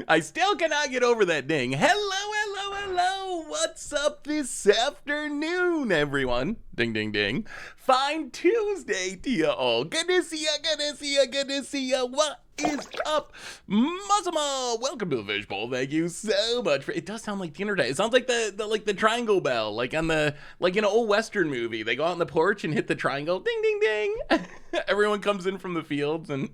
I still cannot get over that ding. Hello. What's up this afternoon, everyone? Ding, ding, ding. Fine Tuesday to you all. Good to see ya. What is up, Muzzama? Welcome to the Fishbowl. Thank you so much for. It does sound like the internet. It sounds like the triangle bell, like in an old Western movie. They go out on the porch and hit the triangle. Ding, ding, ding. Everyone comes in from the fields and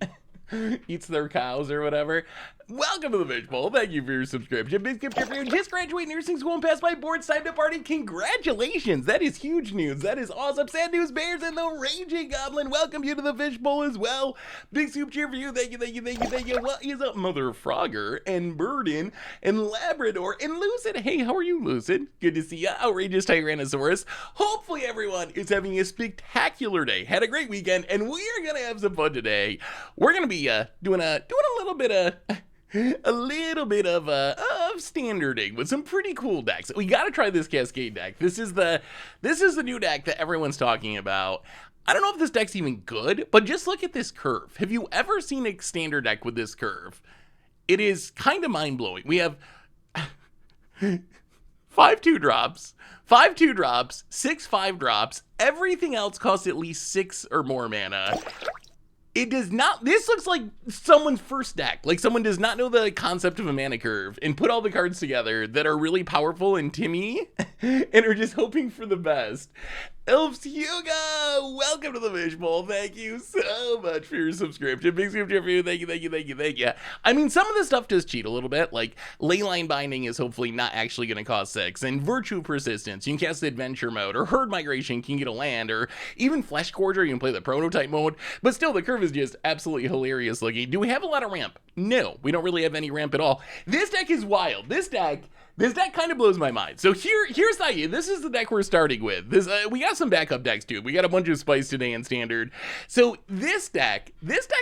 eats their cows or whatever. Welcome to the Fishbowl. Thank you for your subscription. Big skip for you. Just graduated nursing school and passed my board. Time to party. Congratulations. That is huge news. That is awesome. Sad news bears and the Raging Goblin. Welcome you to the Fishbowl as well. Big soup cheer for you. Thank you. What is up, Mother Frogger and Burden and Labrador and Lucid? Hey, how are you, Lucid? Good to see ya. Outrageous Tyrannosaurus. Hopefully everyone is having a spectacular day. Had a great weekend, and we are gonna have some fun today. We're gonna be doing a little bit of standarding with some pretty cool decks. We got to try this Cascade deck. This is the new deck that everyone's talking about. I don't know if this deck's even good, but just look at this curve. Have you ever seen a standard deck with this curve? It is kind of mind-blowing. We have 5 2-drops, 5 2-drops, 6 5-drops. Everything else costs at least 6 or more mana. It does not, this looks like someone's first deck. Like someone does not know the concept of a mana curve and put all the cards together that are really powerful and Timmy and are just hoping for the best. Elves Hugo, welcome to the Fishbowl. Thank you so much for your subscription. Big subscription for you. Thank you. I mean, some of the stuff does cheat a little bit. Like Leyline Binding is hopefully not actually going to cost 6. And Virtue Persistence, you can cast the Adventure mode, or Herd Migration can get a land, or even Flesh Gorger, you can play the Prototype mode. But still, the curve is just absolutely hilarious looking. Do we have a lot of ramp? No, we don't really have any ramp at all. This deck is wild. This deck kind of blows my mind. So here's the idea. This is the deck we're starting with. We got some backup decks too. We got a bunch of spice today in standard. So this deck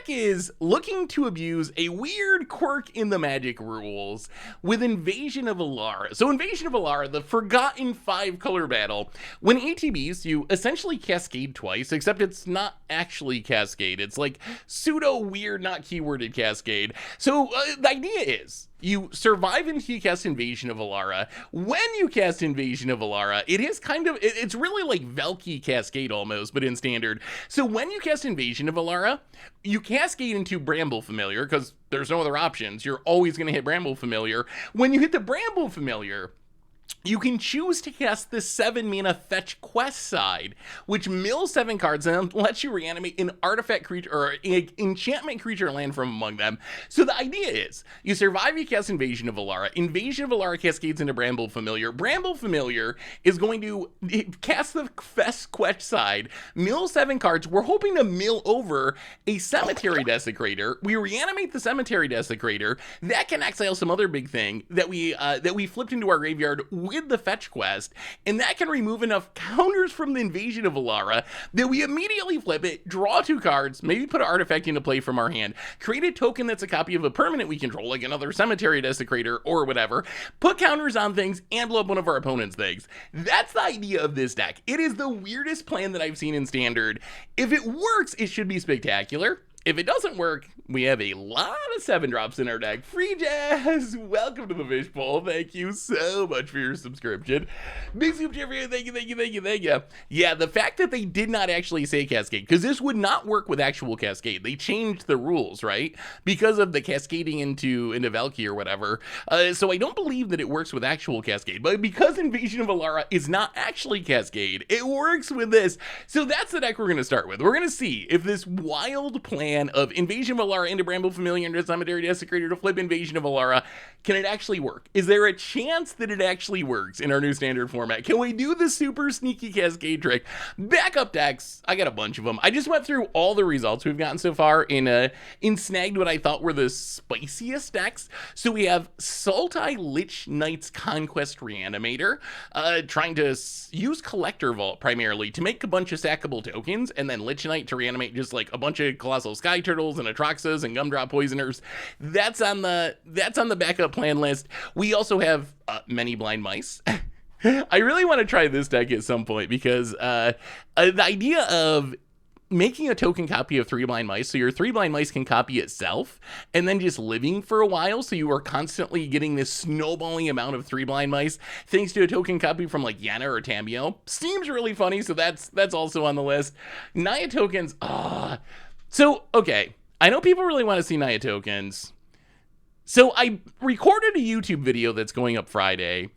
is looking to abuse a weird quirk in the Magic rules with Invasion of Alara. So Invasion of Alara, the forgotten 5-color battle. When ATBs, you essentially cascade twice, except it's not actually Cascade. It's like pseudo weird, not keyworded Cascade. So the idea is, you survive until you cast Invasion of Alara. When you cast Invasion of Alara, it's really like Valki Cascade almost, but in standard. So when you cast Invasion of Alara, you cascade into Bramble Familiar, because there's no other options. You're always going to hit Bramble Familiar. When you hit the Bramble Familiar, you can choose to cast the 7-mana Fetch Quest side, which mills 7 cards and lets you reanimate an artifact creature or an enchantment creature land from among them. So the idea is, you survive, you cast Invasion of Alara. Invasion of Alara cascades into Bramble Familiar. Bramble Familiar is going to cast the Fetch Quest side, mill 7 cards. We're hoping to mill over a Cemetery Desecrator. We reanimate the Cemetery Desecrator. That can exile some other big thing that we flipped into our graveyard with the Fetch Quest, and that can remove enough counters from the Invasion of Alara that we immediately flip it, draw 2 cards, maybe put an artifact into play from our hand, create a token that's a copy of a permanent we control, like another Cemetery Desecrator or whatever, put counters on things, and blow up one of our opponent's things. That's the idea of this deck. It is the weirdest plan that I've seen in Standard. If it works, it should be spectacular. If it doesn't work, we have a lot of 7-drops in our deck. Free Jazz, welcome to the Fishbowl. Thank you so much for your subscription. Big soup cheer for you. Thank you. Yeah, the fact that they did not actually say Cascade, because this would not work with actual Cascade. They changed the rules, right? Because of the cascading into Valki or whatever. So I don't believe that it works with actual Cascade. But because Invasion of Alara is not actually Cascade, it works with this. So that's the deck we're going to start with. We're going to see if this wild plan of Invasion of Alara into Bramble Familiar into Cemetery Desecrator to flip Invasion of Alara, can it actually work? Is there a chance that it actually works in our new standard format? Can we do the super sneaky Cascade trick? Backup decks, I got a bunch of them. I just went through all the results we've gotten so far in snagged what I thought were the spiciest decks. So we have Sultai Lich Knight's Conquest Reanimator, trying to use Collector Vault primarily to make a bunch of sackable tokens, and then Lich Knight to reanimate just like a bunch of Colossal Sky Turtles and Atraxas and Gumdrop Poisoners. That's on the backup plan list. We also have Many Blind Mice. I really want to try this deck at some point because the idea of making a token copy of 3 blind mice so your 3 blind mice can copy itself and then just living for a while, so you are constantly getting this snowballing amount of 3 blind mice thanks to a token copy from like Yana or Tamio. Seems really funny, so that's also on the list. Naya tokens, so okay, I know people really want to see Naya tokens, so I recorded a YouTube video that's going up Friday.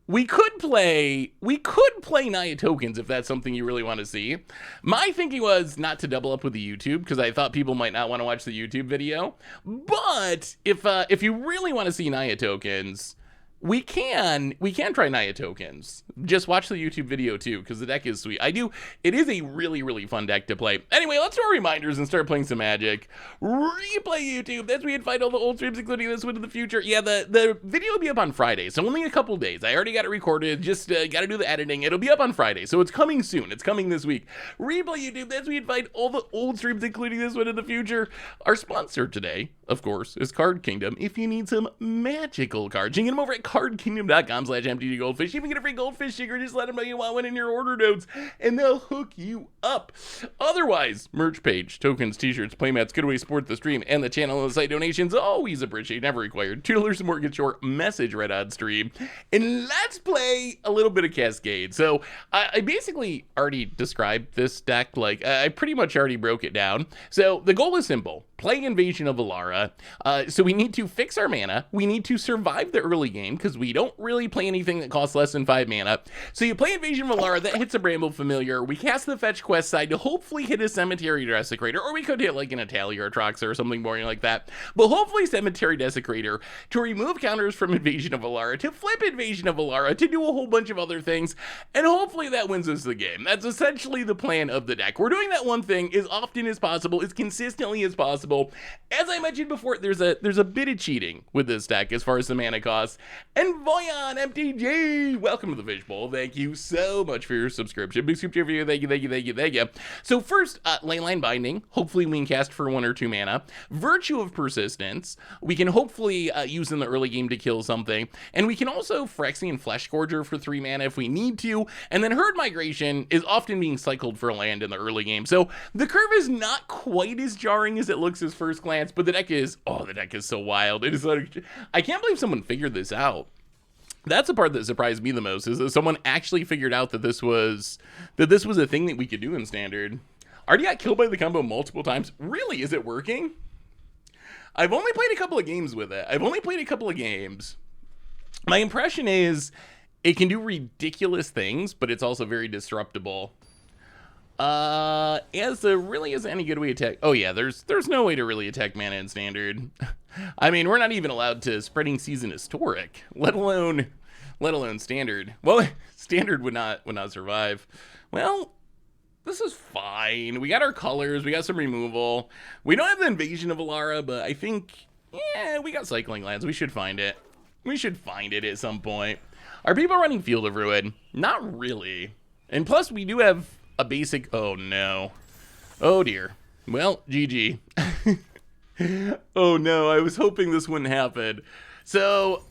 We could play Naya tokens if that's something you really want to see. My thinking was not to double up with the YouTube because I thought people might not want to watch the YouTube video. But if you really want to see Naya tokens, we can try Naya tokens. Just watch the YouTube video too, because the deck is sweet. It is a really, really fun deck to play. Anyway, let's do our reminders and start playing some Magic. Replay YouTube. That's where you'd find all the old streams, including this one in the future. Yeah, the video will be up on Friday, so only a couple days. I already got it recorded. Just got to do the editing. It'll be up on Friday, so it's coming soon. It's coming this week. Replay YouTube. That's where you'd find all the old streams, including this one in the future. Our sponsor today, of course, is Card Kingdom. If you need some magical cards, you can get them over at cardkingdom.com/mtggoldfish. You even get a free goldfish sticker. Just let them know you want one in your order notes, and they'll hook you up. Otherwise, merch page, tokens, t-shirts, playmats, giveaway, support the stream, and the channel and the site donations, always appreciated, never required. $2 or more gets your message read on stream. And let's play a little bit of Cascade. So I basically already described this deck. Like, I pretty much already broke it down. So the goal is simple. Play Invasion of Alara. So we need to fix our mana. We need to survive the early game because we don't really play anything that costs less than 5 mana. So you play Invasion of Alara, that hits a Bramble familiar. We cast the fetch quest side to hopefully hit a Cemetery Desecrator, or we could hit like an Italia or Troxa or something boring like that. But hopefully Cemetery Desecrator to remove counters from Invasion of Alara, to flip Invasion of Alara, to do a whole bunch of other things, and hopefully that wins us the game. That's essentially the plan of the deck. We're doing that one thing as often as possible, as consistently as possible. As I mentioned before, there's a bit of cheating with this deck as far as the mana costs. And Voyon MTG, welcome to the Fishbowl. Thank you so much for your subscription. Big super for you. Thank you. So first, Leyline Binding. Hopefully we can cast for 1 or 2 mana. Virtue of Persistence. We can hopefully use in the early game to kill something. And we can also Phyrexian Flesh Scourger for 3 mana if we need to. And then Herd Migration is often being cycled for land in the early game. So the curve is not quite as jarring as it looks at first glance, but the deck is so wild. It is like, I can't believe someone figured this out. That's the part that surprised me the most, is that someone actually figured out that this was a thing that we could do in Standard. Already got killed by the combo multiple times. Really? Is it working? I've only played a couple of games with it. My impression is it can do ridiculous things, but it's also very disruptible. As there really isn't any good way to attack. Oh yeah, there's no way to really attack mana in Standard. I mean, we're not even allowed to Spreading Season Historic, let alone Standard. Well, Standard would not survive. Well, this is fine. We got our colors, we got some removal. We don't have the Invasion of Alara, but I think, yeah, we got Cycling Lands. We should find it. We should find it at some point. Are people running Field of Ruin? Not really. And plus, we do have a basic. Oh no. Oh dear. Well, GG. Oh no, I was hoping this wouldn't happen. So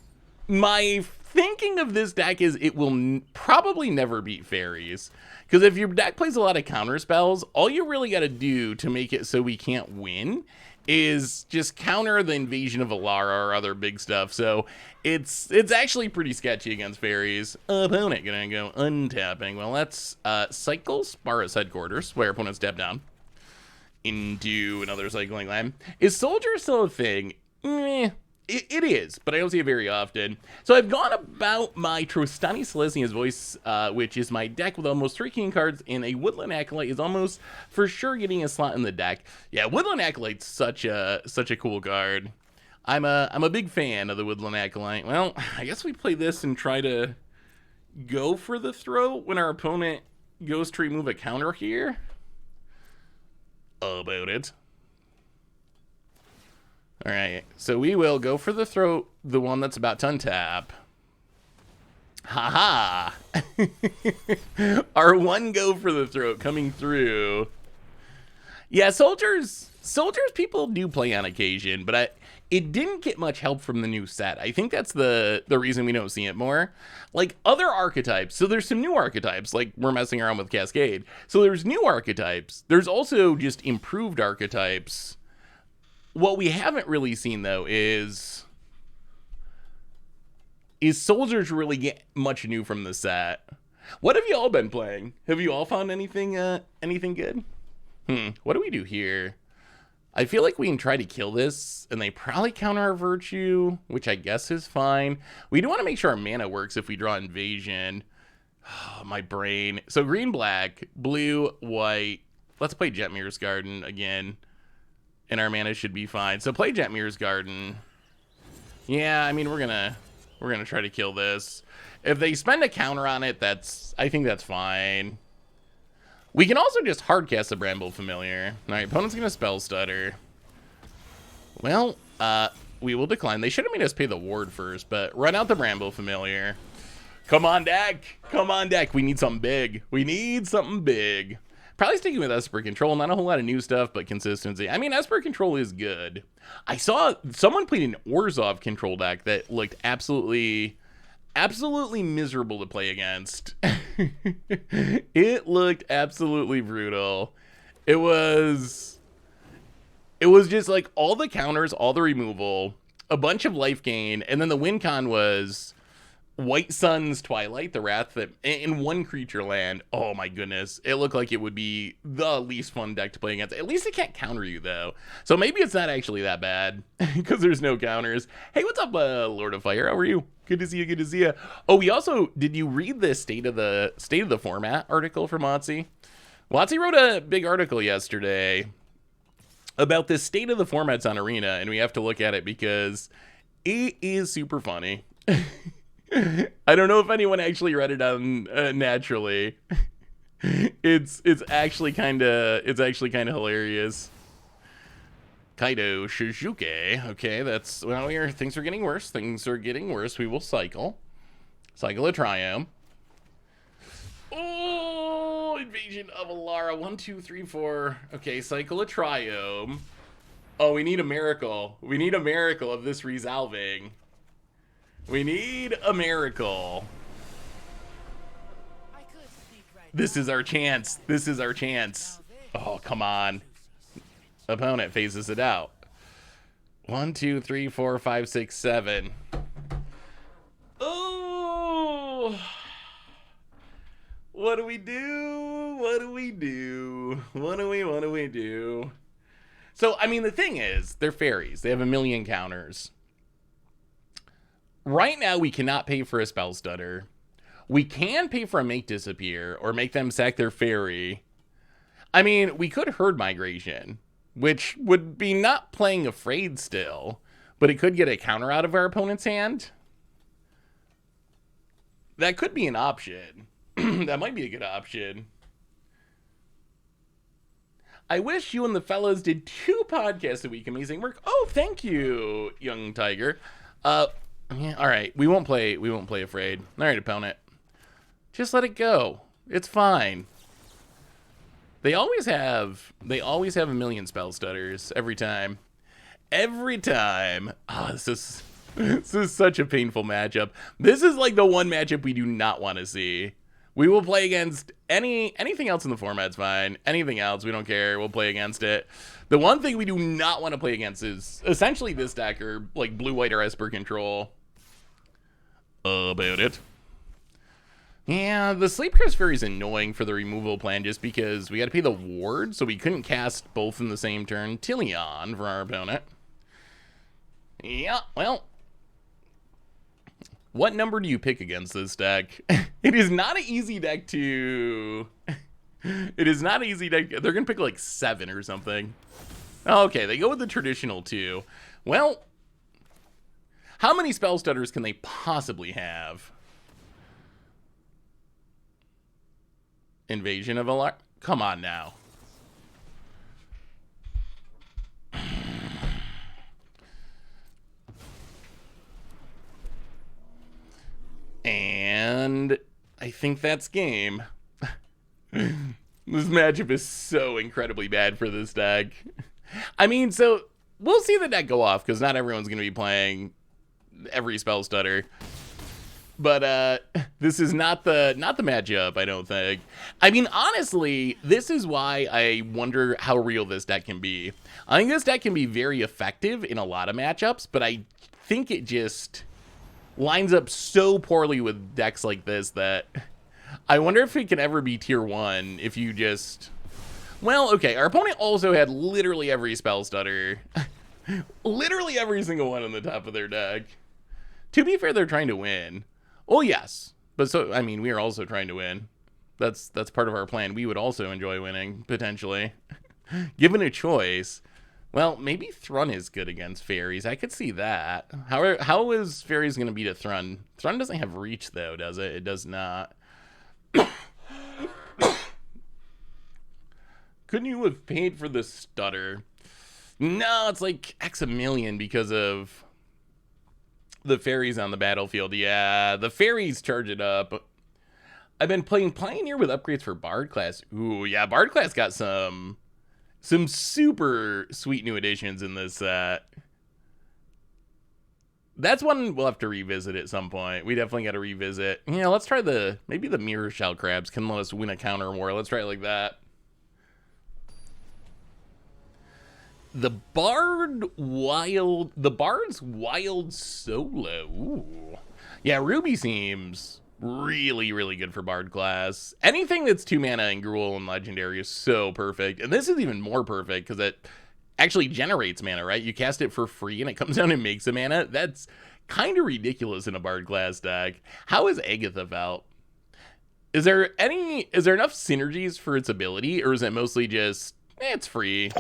my thinking of this deck is it will probably never beat fairies, because if your deck plays a lot of counter spells, all you really got to do to make it so we can't win is just counter the Invasion of Alara or other big stuff. So it's actually pretty sketchy against fairies. Opponent gonna go untapping. Well, that's cycle Spara's Headquarters, where opponents step down into another Cycling Land. Is Soldier still a thing? It is, but I don't see it very often. So I've gone about my Trostani Selesnya's Voice, which is my deck with almost 3 king cards, and a Woodland Acolyte is almost for sure getting a slot in the deck. Yeah, Woodland Acolyte's such a cool card. I'm a big fan of the Woodland Acolyte. Well, I guess we play this and try to go for the throw when our opponent goes to remove a counter here. About it. All right, so we will go for the throat, the one that's about to untap. Haha! Our one go for the throat coming through. Yeah, soldiers people do play on occasion, but it didn't get much help from the new set. I think that's the reason we don't see it more. Like other archetypes, so there's some new archetypes, like we're messing around with Cascade. So there's new archetypes. There's also just improved archetypes. What we haven't really seen though is soldiers really get much new from the set. What have you all been playing? Have you all found anything good? What do we do here? I feel like we can try to kill this, and they probably counter our virtue, which I guess is fine. We do want to make sure our mana works if we draw invasion. Oh, my brain. So green, black, blue, white. Let's play Jetmir's Garden again, and our mana should be fine. So play Jetmir's Garden. Yeah, I mean we're gonna try to kill this. If they spend a counter on it, I think that's fine. We can also just hardcast the Bramble Familiar. Alright, opponent's gonna Spell Stutter. Well, we will decline. They should have made us pay the ward first, but run out the Bramble Familiar. Come on, deck! Come on, deck! We need something big. We need something big. Probably sticking with Esper Control. Not a whole lot of new stuff, but consistency. I mean, Esper Control is good. I saw someone played an Orzhov control deck that looked absolutely miserable to play against. It looked absolutely brutal. It was just like all the counters, all the removal, a bunch of life gain, and then the win con was White Sun's Twilight, the Wrath, that in one creature land. Oh my goodness. It looked like it would be the least fun deck to play against. At least it can't counter you though. So maybe it's not actually that bad because there's no counters. Hey, what's up, Lord of Fire? How are you? Good to see you. Good to see you. Oh, we also, did you read the state of the format article from WotC? WotC wrote a big article yesterday about the state of the formats on Arena, and we have to look at it because it is super funny. I don't know if anyone actually read it on Naturally. It's actually kind of hilarious. Kaido Shizuke. Okay, that's, well, here things are getting worse. Things are getting worse. We will cycle a Triome. Oh, Invasion of Alara. 1, 2, 3, 4. Okay, cycle a Triome. Oh, we need a miracle. We need a miracle of this resolving. We need a miracle. This is our chance. This is our chance. Oh, come on. Opponent phases it out. 1, 2, 3, 4, 5, 6, 7. Oh! What do we do? What do we do? What do we do? So, I mean, the thing is, they're fairies. They have a million counters. Right now, we cannot pay for a Spell Stutter. We can pay for a Make Disappear or make them sack their fairy. I mean, we could Herd Migration, which would be not playing Afraid still, but it could get a counter out of our opponent's hand. That could be an option. That might be a good option. I wish you and the fellas did 2 podcasts a week. Amazing work. Oh, thank you, young tiger. Yeah, all right. We won't play Afraid. All right, opponent. Just let it go. It's fine. They always have a million Spell Stutters every time. Every time. Oh, this is such a painful matchup. This is like the one matchup we do not want to see. We will play against anything else in the format's fine. Anything else, we don't care. We'll play against it. The one thing we do not want to play against is essentially this deck, or like blue, white, or Esper Control. About it. Yeah, the Sleep Curse Fairy is annoying for the removal plan just because we got to pay the ward, so we couldn't cast both in the same turn. Tillion for our opponent. Yeah, well. What number do you pick against this deck? It is not an easy deck to... It is not an easy deck. They're going to pick like 7 or something. Okay, they go with the traditional 2. Well, how many Spell Stutters can they possibly have? Invasion of Alara? Come on now. And I think that's game. This matchup is so incredibly bad for this deck. I mean, so we'll see the deck go off, because not everyone's going to be playing every spell stutter. But this is not the matchup, I don't think. I mean, honestly, this is why I wonder how real this deck can be. I think this deck can be very effective in a lot of matchups, but I think it just lines up so poorly with decks like this that I wonder if it can ever be tier 1 if you just... Well, okay, our opponent also had literally every spell stutter. Literally every single one on the top of their deck. To be fair, they're trying to win. Oh, yes. But so, I mean, we are also trying to win. That's part of our plan. We would also enjoy winning, potentially. Given a choice. Well, maybe Thrun is good against fairies. I could see that. How is fairies going to beat a Thrun? Thrun doesn't have reach, though, does it? It does not. Couldn't you have paid for the stutter? No, it's like X a million because of the fairies on the battlefield. Yeah, the fairies charge it up. I've been playing Pioneer with upgrades for Bard class. Ooh, yeah, Bard class got some super sweet new additions in this set. That's one we'll have to revisit at some point. We definitely got to revisit. Yeah, let's try maybe the Mirror Shell Crabs can let us win a counter war. Let's try it like that. The Bard's Wild Solo. Ooh. Yeah, Ruby seems really, really good for Bard class. Anything that's 2 mana in Gruul and Legendary is so perfect. And this is even more perfect because it actually generates mana, right? You cast it for free and it comes down and makes a mana. That's kind of ridiculous in a Bard class deck. How is Agatha felt? Is there enough synergies for its ability, or is it mostly just, it's free?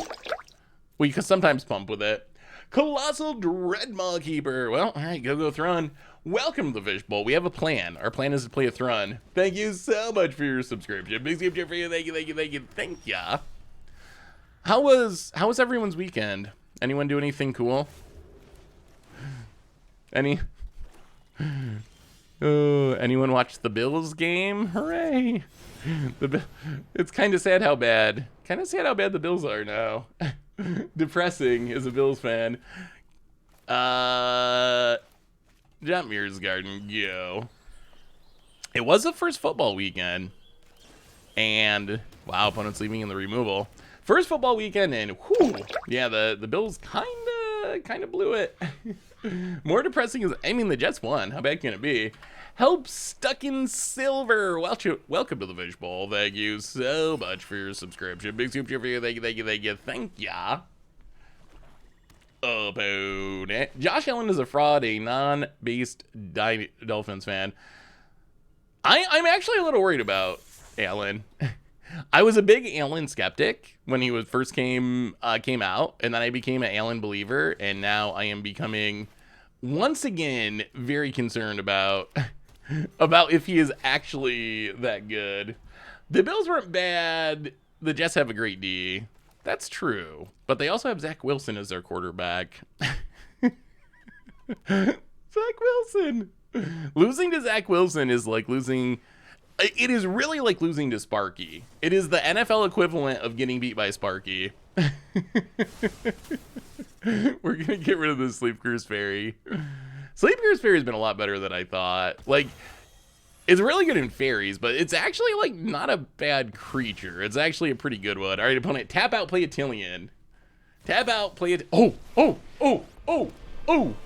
We can sometimes pump with it. Colossal Dreadmaw Keeper. Well, all right, go Thrun. Welcome to the Fishbowl. We have a plan. Our plan is to play a Thrun. Thank you so much for your subscription. Big subscription for you. Thank ya. How was everyone's weekend? Anyone do anything cool? Anyone watch the Bills game? Hooray! It's kind of sad how bad the Bills are now. Depressing as a Bills fan. Jump Mirror's Garden, go. It was the first football weekend. And, wow, opponent's leaving in the removal. First football weekend, and whew, yeah, the Bills kind of blew it. More depressing is, I mean, the Jets won. How bad can it be? Help Stuck in Silver. Welcome to the Fishbowl. Thank you so much for your subscription. Big super for you. Thank ya. Opponent. Josh Allen is a fraud, a non-based Dolphins fan. I'm actually a little worried about Allen. I was a big Allen skeptic when he first came out, and then I became an Allen believer, and now I am becoming once again very concerned about if he is actually that good. The Bills weren't bad. The Jets have a great D. That's true. But they also have Zach Wilson as their quarterback. Zach Wilson. Losing to Zach Wilson is like losing... It is really like losing to Sparky. It is the NFL equivalent of getting beat by Sparky. We're going to get rid of the Sleep Curse Fairy. Sleep Curse Fairy has been a lot better than I thought. Like, it's really good in fairies, but it's actually, like, not a bad creature. It's actually a pretty good one. All right, opponent, tap out, play a Tillion. Tap out, play it. Oh!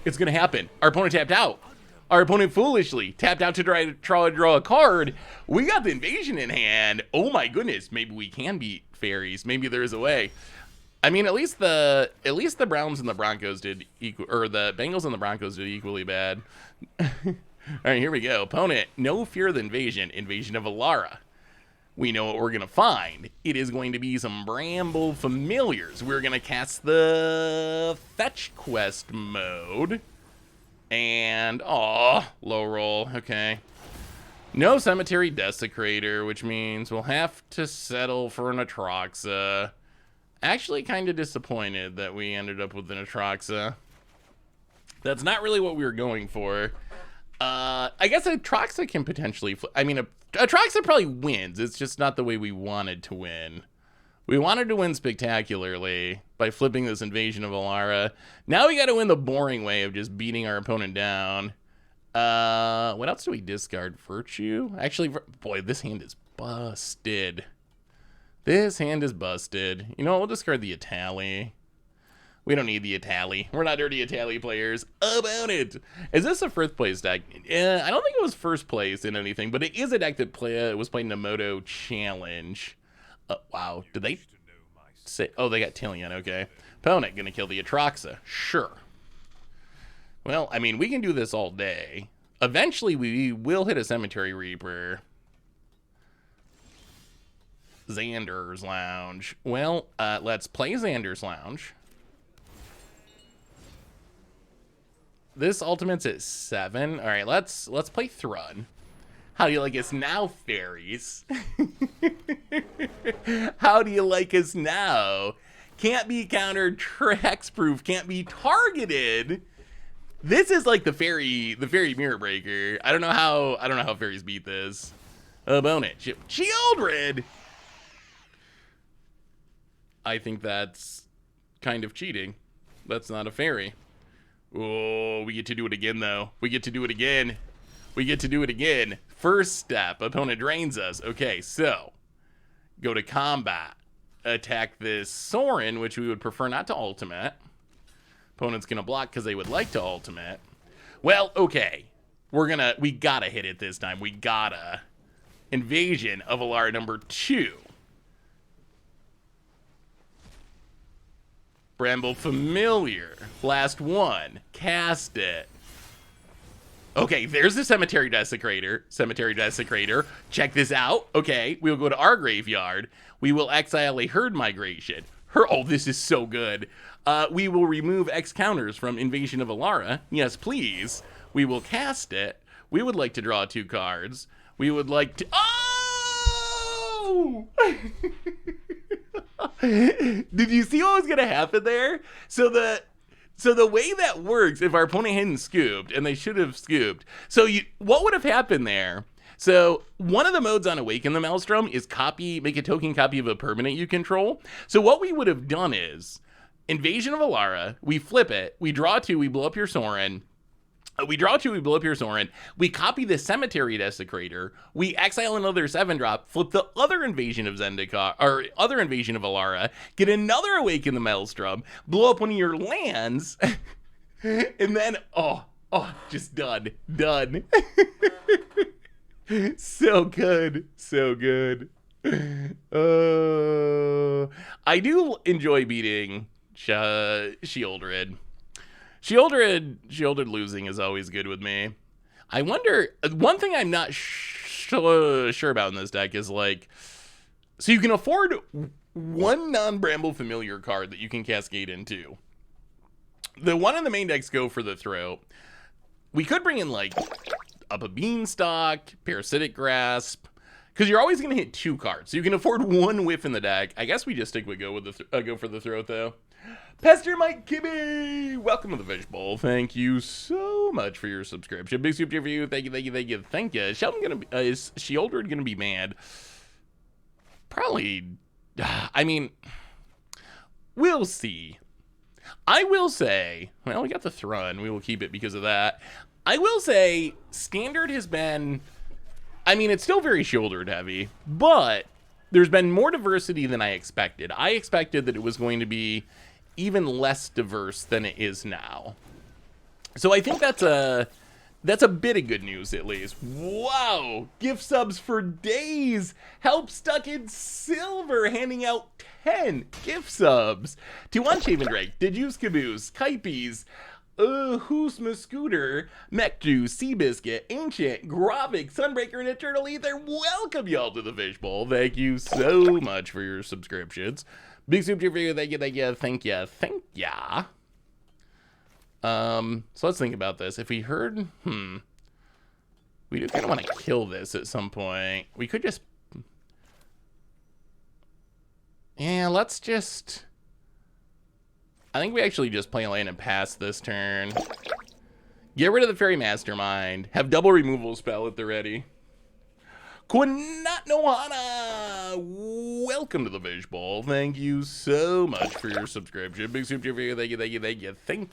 It's going to happen. Our opponent tapped out. Our opponent foolishly tapped out to try to draw a card. We got the invasion in hand. Oh my goodness, maybe we can beat fairies. Maybe there is a way. I mean, at least the Browns and the Broncos did the Bengals and the Broncos did equally bad. All right, here we go. Opponent, no fear of the invasion. Invasion of Alara. We know what we're going to find. It is going to be some Bramble familiars. We're going to cast the Fetch Quest mode. And, low roll. Okay. No Cemetery Desecrator, which means we'll have to settle for an Atroxa. Actually kind of disappointed that we ended up with an Atroxa. That's not really what we were going for. I guess Atroxa can potentially... I mean, Atroxa probably wins. It's just not the way we wanted to win. We wanted to win spectacularly by flipping this Invasion of Alara. Now we got to win the boring way of just beating our opponent down. What else do we discard? Virtue? Actually, boy, this hand is busted. This hand is busted. You know, we'll discard the Itali. We don't need the Itali. We're not dirty Itali players. About it. Is this a first place deck? I don't think it was first place in anything, but it is a deck that was playing the Moto Challenge. Wow. Did they say? Oh, they got Tillion. Okay. Opponent gonna kill the Atroxa. Sure. Well, I mean, we can do this all day. Eventually, we will hit a Cemetery Reaper. Xander's Lounge. Well, let's play Xander's Lounge. This ultimate's at 7. All right, let's play Thrun. How do you like us now, fairies? How do you like us now? Can't be countered, hexproof, can't be targeted. This is like the fairy mirror breaker. I don't know how fairies beat this. Opponent, Shieldred. I think that's kind of cheating. That's not a fairy. Oh, we get to do it again, though. We get to do it again. We get to do it again. First step, opponent drains us. Okay, so go to combat. Attack this Sorin, which we would prefer not to ultimate. Opponent's gonna block because they would like to ultimate. Well, okay. We gotta hit it this time. We gotta. Invasion of Alara number 2. Bramble Familiar. Last one. Cast it. Okay, there's the Cemetery Desecrator. Cemetery Desecrator. Check this out. Okay, we will go to our graveyard. We will exile a Herd Migration. Oh, this is so good. We will remove X counters from Invasion of Alara. Yes, please. We will cast it. We would like to draw 2 cards. We would like to... Oh! Did you see what was going to happen there? So the way that works, if our opponent hadn't scooped, and they should have scooped, what would have happened there? So one of the modes on Awaken the Maelstrom is make a token copy of a permanent you control. So what we would have done is Invasion of Alara, we flip it, we draw 2, we blow up your Sorin. We draw 2, we blow up your Sorin. We copy the Cemetery Desecrator. We exile another 7-drop, flip the other Invasion of Zendikar, or other Invasion of Alara, get another Awaken the Maelstrom, blow up one of your lands, and then, just done. Done. So good. So good. I do enjoy beating Shieldred. Shieldred losing is always good with me. I wonder, one thing I'm not sure about in this deck is like, so you can afford one non-Bramble Familiar card that you can cascade into. The one in the main decks go for the throat. We could bring in like up a Beanstalk, Parasitic Grasp, because you're always going to hit 2 cards. So you can afford 1 whiff in the deck. I guess we just go for the throat though. Pester Mike Kibbe, welcome to the Fishbowl. Thank you so much for your subscription. Big soup for you. Thank you. Sheldon is Shieldred gonna be mad? Probably. I mean, we'll see. I will say, well, we got the Thrun. We will keep it because of that. I will say, Standard has been, I mean, it's still very Shieldred heavy, but there's been more diversity than I expected. I expected that it was going to be even less diverse than it is now. So I think that's a bit of good news, at least. Wow, gift subs for days. Help Stuck in Silver handing out 10 gift subs to Unshaven Drake, Dejuice Caboose, Kypies, Who's My Scooter, Mekju, Seabiscuit, Ancient, Gravik, Sunbreaker, and Eternal Ether. Welcome y'all to the Fishbowl. Thank you so much for your subscriptions. Big soup for you. Thank you. So let's think about this. If we heard, we do kind of want to kill this at some point. We could just, let's just, I think we actually just play a land and pass this turn. Get rid of the Fairy Mastermind. Have double removal spell at the ready. Kunat Nohana! welcome to the Fish Bowl. Thank you so much for your subscription. Big super for you. Thank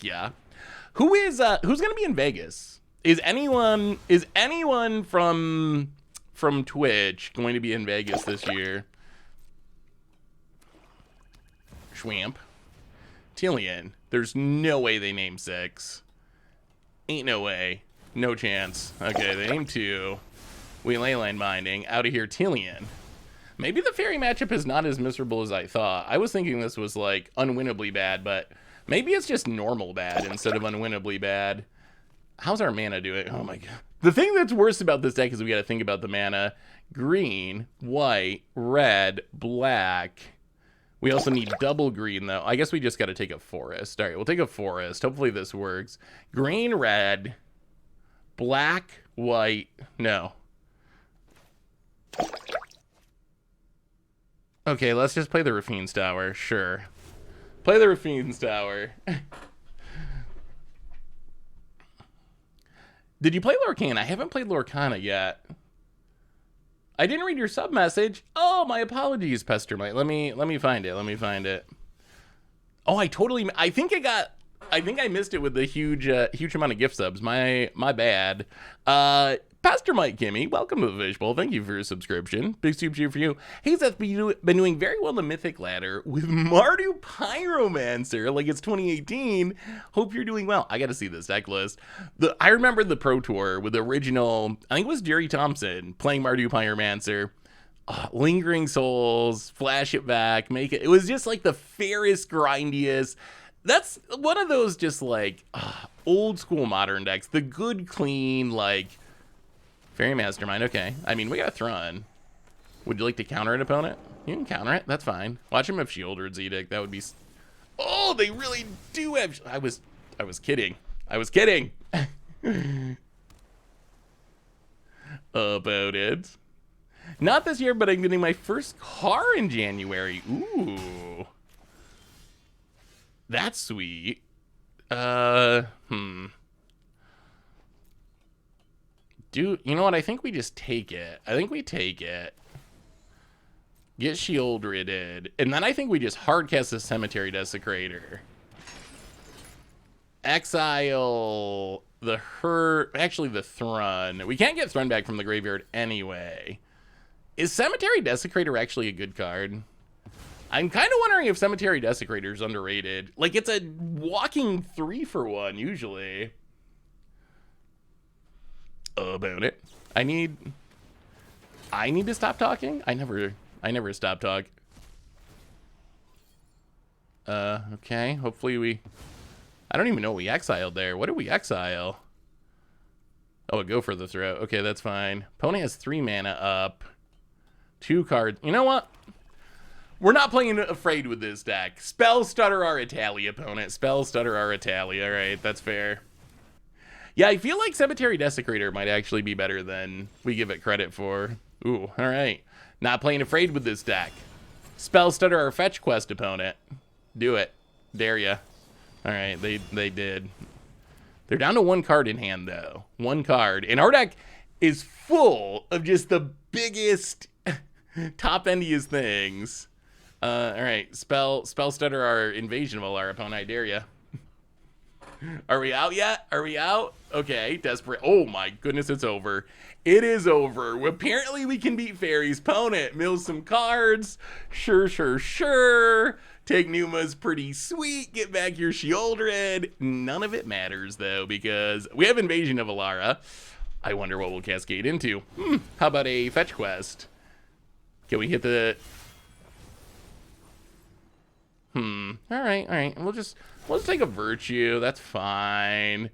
you. Who's gonna be in Vegas? Is anyone from Twitch going to be in Vegas this year? Schwamp. Tillian. There's no way they name 6. Ain't no way. No chance. Okay, they name 2. We leyline binding. Out of here, Tillian. Maybe the fairy matchup is not as miserable as I thought. I was thinking this was like unwinnably bad, but maybe it's just normal bad instead of unwinnably bad. How's our mana doing? Oh my god. The thing that's worse about this deck is we got to think about the mana. Green, white, red, black. We also need double green, though. I guess we just got to take a forest. All right, we'll take a forest. Hopefully this works. Green, red, black, white. No. Okay, let's just play the Rafine's Tower. Sure. Play the Rafine's Tower. Did you play Lorcana? I haven't played Lorcana yet. I didn't read your sub message. Oh, my apologies, Pestermite. Let me find it. Let me find it. Oh, I think I missed it with the huge amount of gift subs. My bad. Pastor Mike Kimmy, welcome to the Fish Bowl. Thank you for your subscription. Big super cheer for you. Hey, Seth, been doing very well in the Mythic Ladder with Mardu Pyromancer, like it's 2018. Hope you're doing well. I got to see this deck list. I remember the Pro Tour with the original, I think it was Jerry Thompson playing Mardu Pyromancer. Lingering Souls, flash it back, make it. It was just like the fairest, grindiest. That's one of those just like old school modern decks. The good, clean, like Fairy Mastermind. Okay. I mean, we got Thrawn. Would you like to counter an opponent? You can counter it. That's fine. Watch him have Shieldred's Edict. That would be. Oh, they really do have. I was kidding. I was kidding. About it. Not this year, but I'm getting my first car in January. Ooh. That's sweet. Dude, you know what? I think we just take it. I think we take it. Get Shieldred. And then I think we just hardcast the Cemetery Desecrator. Exile the actually the Thrun. We can't get Thrun back from the graveyard anyway. Is Cemetery Desecrator actually a good card? I'm kind of wondering if Cemetery Desecrator is underrated. Like, it's a walking 3-for-1 usually. About it. I need to stop talking. I never stop talk. Okay. Hopefully I don't even know what we exiled there. What did we exile? Oh, a Go for the Throat. Okay, that's fine. Opponent has 3 mana up. 2 cards. You know what? We're not playing Afraid with this deck. Spell Stutter our Italia, opponent. Spell Stutter our Italia. All right, that's fair. Yeah, I feel like Cemetery Desecrator might actually be better than we give it credit for. Ooh, all right. Not playing Afraid with this deck. Spell Stutter our Fetch Quest, opponent. Do it. Dare ya. All right, they did. They're down to 1 card in hand, though. 1 card. And our deck is full of just the biggest, top-endiest things. All right, Spell Stutter our Invasion of Alara, opponent. I dare ya. Are we out yet? Are we out? Okay, desperate. Oh my goodness, it's over. It is over. Apparently we can beat fairies. Opponent, mill some cards. Sure. Take Numa's pretty sweet. Get back your Shieldred. None of it matters though, because we have Invasion of Alara. I wonder what we'll cascade into. How about a fetch quest? Can we hit the... All right. We'll just take a Virtue. That's fine.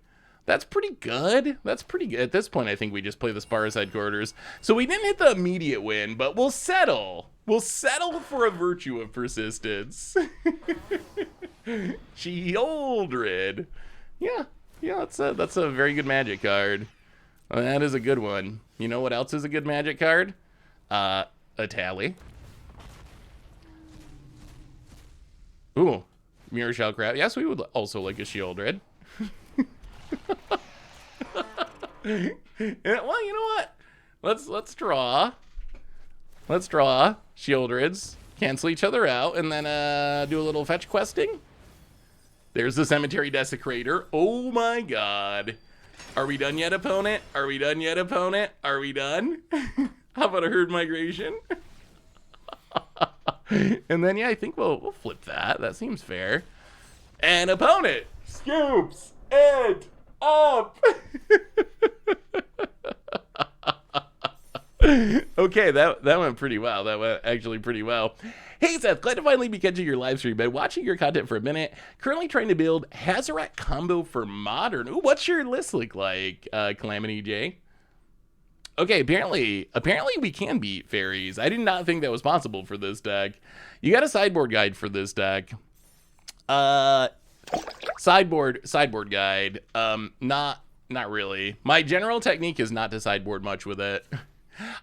That's pretty good. That's pretty good. At this point, I think we just play the Sparrows Headquarters. So we didn't hit the immediate win, but we'll settle. We'll settle for a Virtue of Persistence. Shieldred. Yeah, that's a very good Magic card. That is a good one. You know what else is a good Magic card? A Tally. Ooh, Mirror Shell Crab. Yes, we would also like a Shieldred. Well, you know what? Let's draw. Let's draw Shieldreds, cancel each other out, and then do a little fetch questing. There's the Cemetery Desecrator. Oh my god. Are we done yet, opponent? Are we done yet, opponent? Are we done? How about a Herd Migration? And then, yeah, I think we'll flip that. That seems fair. And opponent scoops it up. Okay, that went pretty well. That went actually pretty well. Hey Seth, glad to finally be catching your live stream. Been watching your content for a minute. Currently trying to build Hazoret combo for Modern. Ooh, what's your list look like, Calamity J? Okay, apparently we can beat fairies. I did not think that was possible for this deck. You got a sideboard guide for this deck. Sideboard guide. Not really. My general technique is not to sideboard much with it.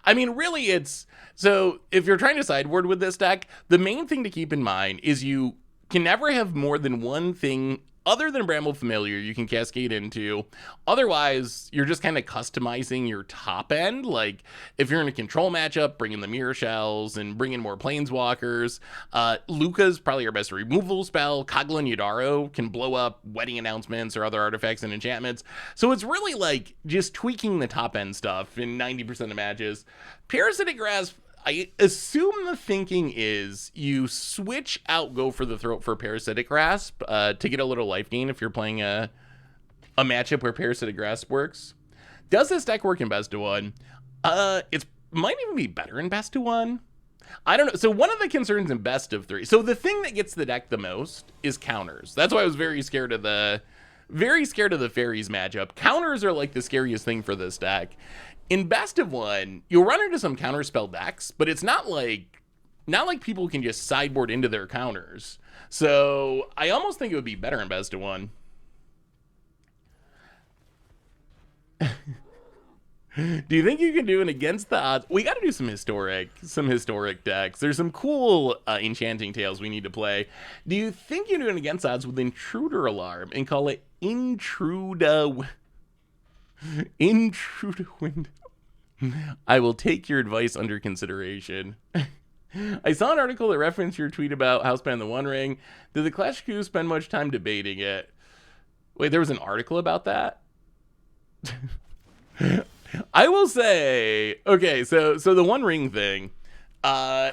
I mean, really, it's... So, if you're trying to sideboard with this deck, the main thing to keep in mind is you can never have more than one thing other than Bramble Familiar you can cascade into. Otherwise, you're just kind of customizing your top end. Like, if you're in a control matchup, bring in the Mirror Shells and bring in more Planeswalkers. Luca's probably your best removal spell. Kogla and Yadaro can blow up wedding announcements or other artifacts and enchantments. So it's really like just tweaking the top end stuff in 90% of matches. Parasitic Grasp, I assume the thinking is you switch out Go for the Throat for Parasitic Grasp to get a little life gain if you're playing a matchup where Parasitic Grasp works. Does this deck work in Best of One? It might even be better in Best of One. I don't know. So one of the concerns in Best of Three. So the thing that gets the deck the most is counters. That's why I was very scared of the Fairies matchup. Counters are like the scariest thing for this deck. In Best of One, you'll run into some counterspell decks, but it's not like people can just sideboard into their counters. So I almost think it would be better in Best of One. Do you think you can do an against the odds? We got to do some historic decks. There's some cool Enchanting Tales we need to play. Do you think you can do an against odds with Intruder Alarm and call it Intruder Window? I will take your advice under consideration. I saw an article that referenced your tweet about Houseband the One Ring. Did the Clash crew spend much time debating it? Wait, there was an article about that? I will say, okay, so the One Ring thing. So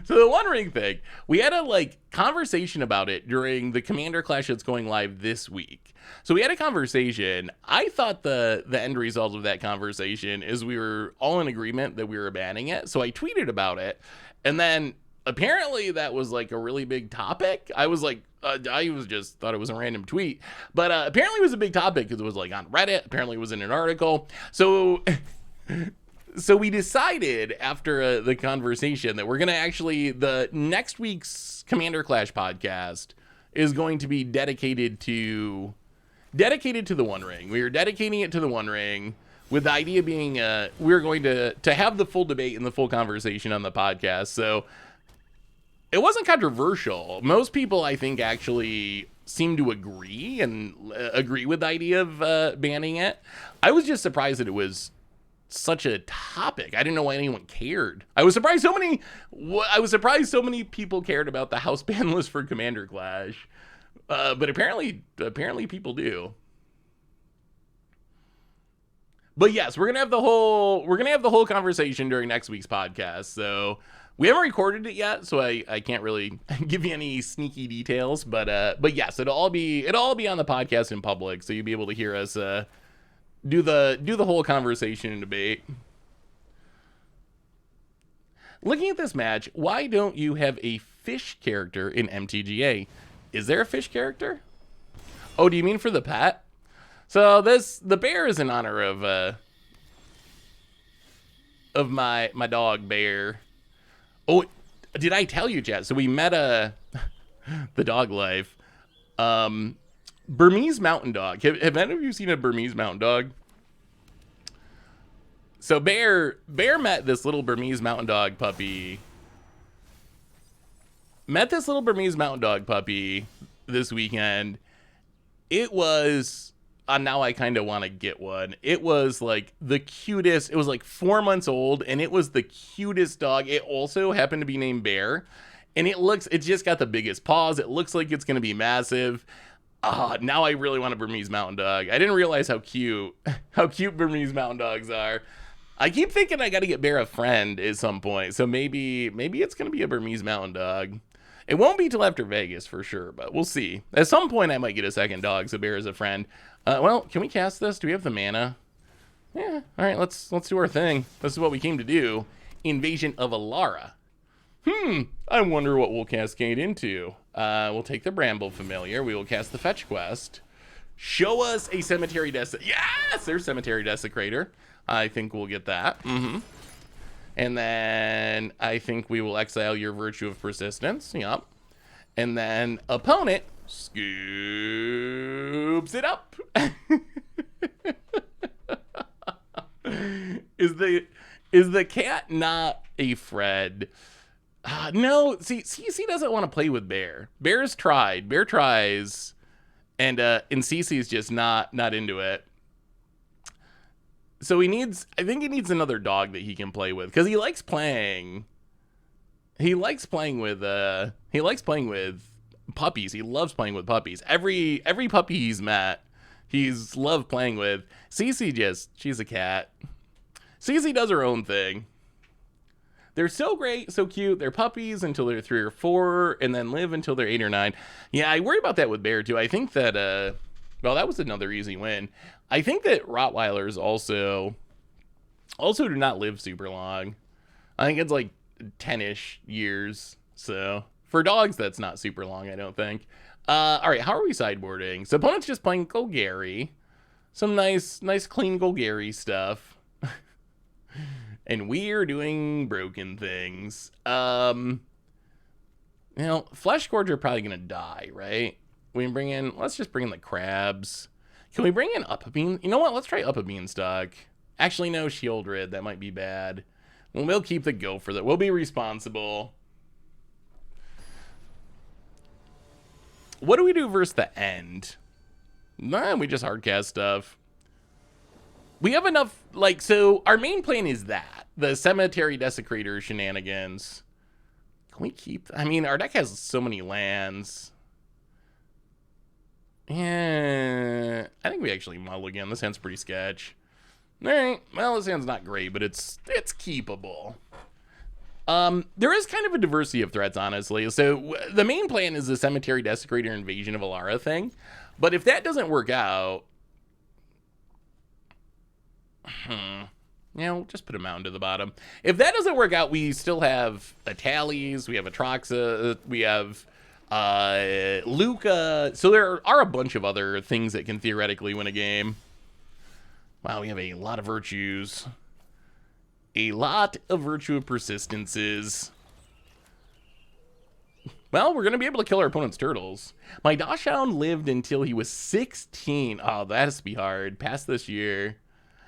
the One Ring thing, we had a conversation about it during the Commander Clash that's going live this week. So we had a conversation. I thought the end result of that conversation is we were all in agreement that we were banning it. So I tweeted about it, and then apparently that was like a really big topic. I just thought it was a random tweet, but apparently it was a big topic because it was like on Reddit. Apparently it was in an article. So we decided after the conversation that we're going to actually, the next week's Commander Clash podcast is going to be dedicated to the One Ring. We are dedicating it to the One Ring, with the idea being we're going to have the full debate and the full conversation on the podcast. So it wasn't controversial. Most people, I think, actually seem to agree with the idea of banning it. I was just surprised that it was such a topic. I didn't know why anyone cared. I was surprised so many people cared about the house ban list for Commander Clash. But apparently people do. But yes, we're gonna have the whole conversation during next week's podcast. So we haven't recorded it yet, so I can't really give you any sneaky details. But yes, it'll all be on the podcast in public, so you'll be able to hear us do the whole conversation and debate. Looking at this match, why don't you have a fish character in MTGA? Is there a fish character? Oh, do you mean for the pet? So the bear is in honor of my dog Bear. Oh, did I tell you, chat? So we met the dog life. Burmese mountain dog. Have any of you seen a Burmese mountain dog? So Bear met this little Burmese mountain dog puppy. This weekend. It was now I kind of want to get one. It was like the cutest. It was like 4 months old, and it was the cutest dog. It also happened to be named Bear, and it just got the biggest paws. It looks like it's going to be massive. Now I really want a Burmese Mountain Dog. I didn't realize how cute Burmese Mountain Dogs are. I keep thinking I got to get Bear a friend at some point, so maybe it's going to be a Burmese Mountain Dog. It won't be till after Vegas for sure, but we'll see. At some point, I might get a second dog, so Bear is a friend. Well, can we cast this? Do we have the mana? Yeah. All right, let's do our thing. This is what we came to do. Invasion of Alara. I wonder what we'll cascade into. We'll take the Bramble Familiar. We will cast the Fetch Quest. Show us a Cemetery Desecrator. Yes, there's Cemetery Desecrator. I think we'll get that. And then I think we will exile your Virtue of Persistence. Yep. And then opponent scoops it up. Is the cat not a friend? No. See, CC doesn't want to play with Bear. Bear's tried. Bear tries, and CC's just not into it. So I think he needs another dog that he can play with, because he likes playing with puppies. He loves playing with puppies. Every puppy he's met, he's loved playing with. Cece she's a cat. Cece does her own thing. They're so great, so cute. They're puppies until they're 3 or 4, and then live until they're 8 or 9. Yeah, I worry about that with Bear too. I think that well, that was another easy win. I think that Rottweilers also do not live super long. I think it's like 10-ish years. So for dogs, that's not super long, I don't think. All right, how are we sideboarding? So opponent's just playing Golgari. Some nice clean Golgari stuff. And we're doing broken things. You know, Flesh Gorge are probably gonna die, right? Let's just bring in the crabs. Can we bring in Up a Bean? You know what? Let's try Up a Beanstalk. Actually, no, Shieldred. That might be bad. We'll keep the Gopher. That we'll be responsible. What do we do versus the end? Nah, we just hardcast stuff. We have enough, like, so our main plan is that. The Cemetery Desecrator shenanigans. Can we keep, I mean, our deck has so many lands. Yeah, I think we actually mull again. This hand's pretty sketch. All right, well, this hand's not great, but it's keepable. There is kind of a diversity of threats, honestly. So the main plan is the Cemetery Desecrator Invasion of Alara thing. But if that doesn't work out, we'll just put a mountain to the bottom. If that doesn't work out, we still have a Tallies, we have a Troxa, we have Luca. So there are a bunch of other things that can theoretically win a game. Wow, we have a lot of virtues. A lot of Virtue of Persistences. Well, we're going to be able to kill our opponent's turtles. My Dachshund lived until he was 16. Oh, that has to be hard. Past this year.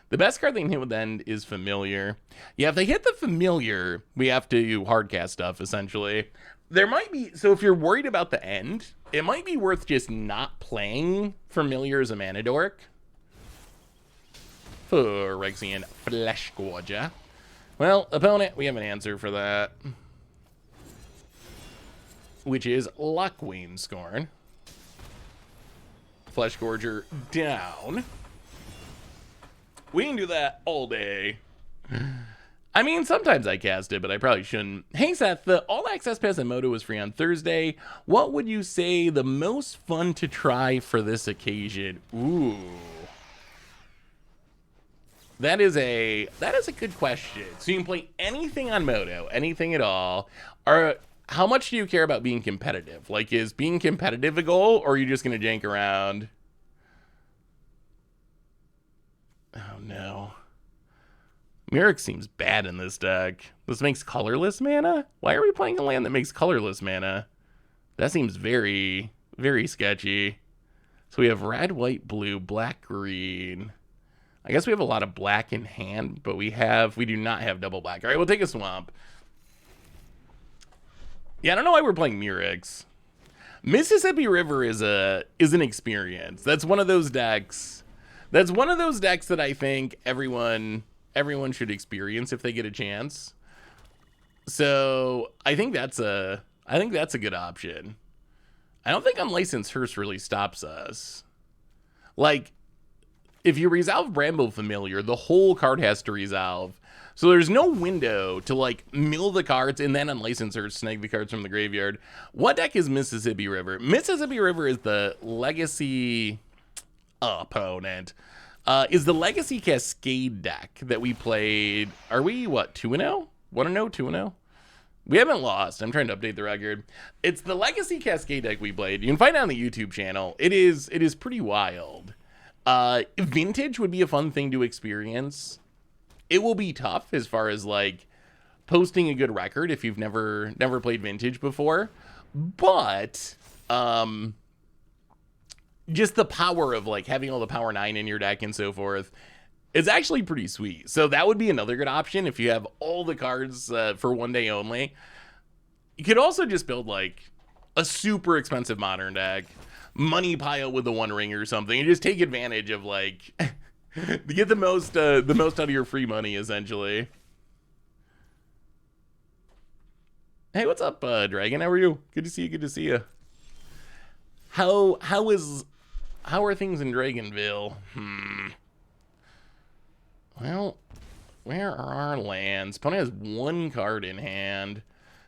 The best card they can hit with end is Familiar. Yeah, if they hit the Familiar, we have to hardcast stuff, essentially. There might be, so if you're worried about the end, it might be worth just not playing Familiar as a mana dork. Phyrexian Flesh Gorger. Well, opponent, we have an answer for that. Which is Luckwing Scorn. Flesh Gorger down. We can do that all day. I mean, sometimes I cast it, but I probably shouldn't. Hey, Seth, the All Access Pass in Moto was free on Thursday. What would you say the most fun to try for this occasion? Ooh. That is a good question. So you can play anything on Moto, anything at all. How much do you care about being competitive? Like, is being competitive a goal, or are you just going to jank around? Oh, no. Mirror seems bad in this deck. This makes colorless mana? Why are we playing a land that makes colorless mana? That seems very, very sketchy. So we have red, white, blue, black, green. I guess we have a lot of black in hand, but we do not have double black. All right, we'll take a swamp. Yeah, I don't know why we're playing Murex. Mississippi River is an experience. That's one of those decks That's one of those decks that I think everyone should experience if they get a chance. So I think that's a good option. I don't think Unlicensed Hearse really stops us. Like, if you resolve Bramble Familiar, the whole card has to resolve. So there's no window to, like, mill the cards and then Unlicensed Hearse snag the cards from the graveyard. What deck is Mississippi River? Mississippi River is the Legacy opponent. Is the Legacy Cascade deck that we played. Are we, what, 2-0? 1-0? 2-0? We haven't lost. I'm trying to update the record. It's the Legacy Cascade deck we played. You can find it on the YouTube channel. It is pretty wild. Vintage would be a fun thing to experience. It will be tough as far as, like, posting a good record if you've never played Vintage before. But just the power of, like, having all the power 9 in your deck and so forth is actually pretty sweet. So that would be another good option if you have all the cards for one day only. You could also just build, like, a super expensive Modern deck, money pile with the One Ring or something, and just take advantage of, like, to get the most out of your free money, essentially. Hey, what's up, Dragon? How are you? Good to see you. Good to see you. How are things in Dragonville? Well, where are our lands? Opponent has one card in hand.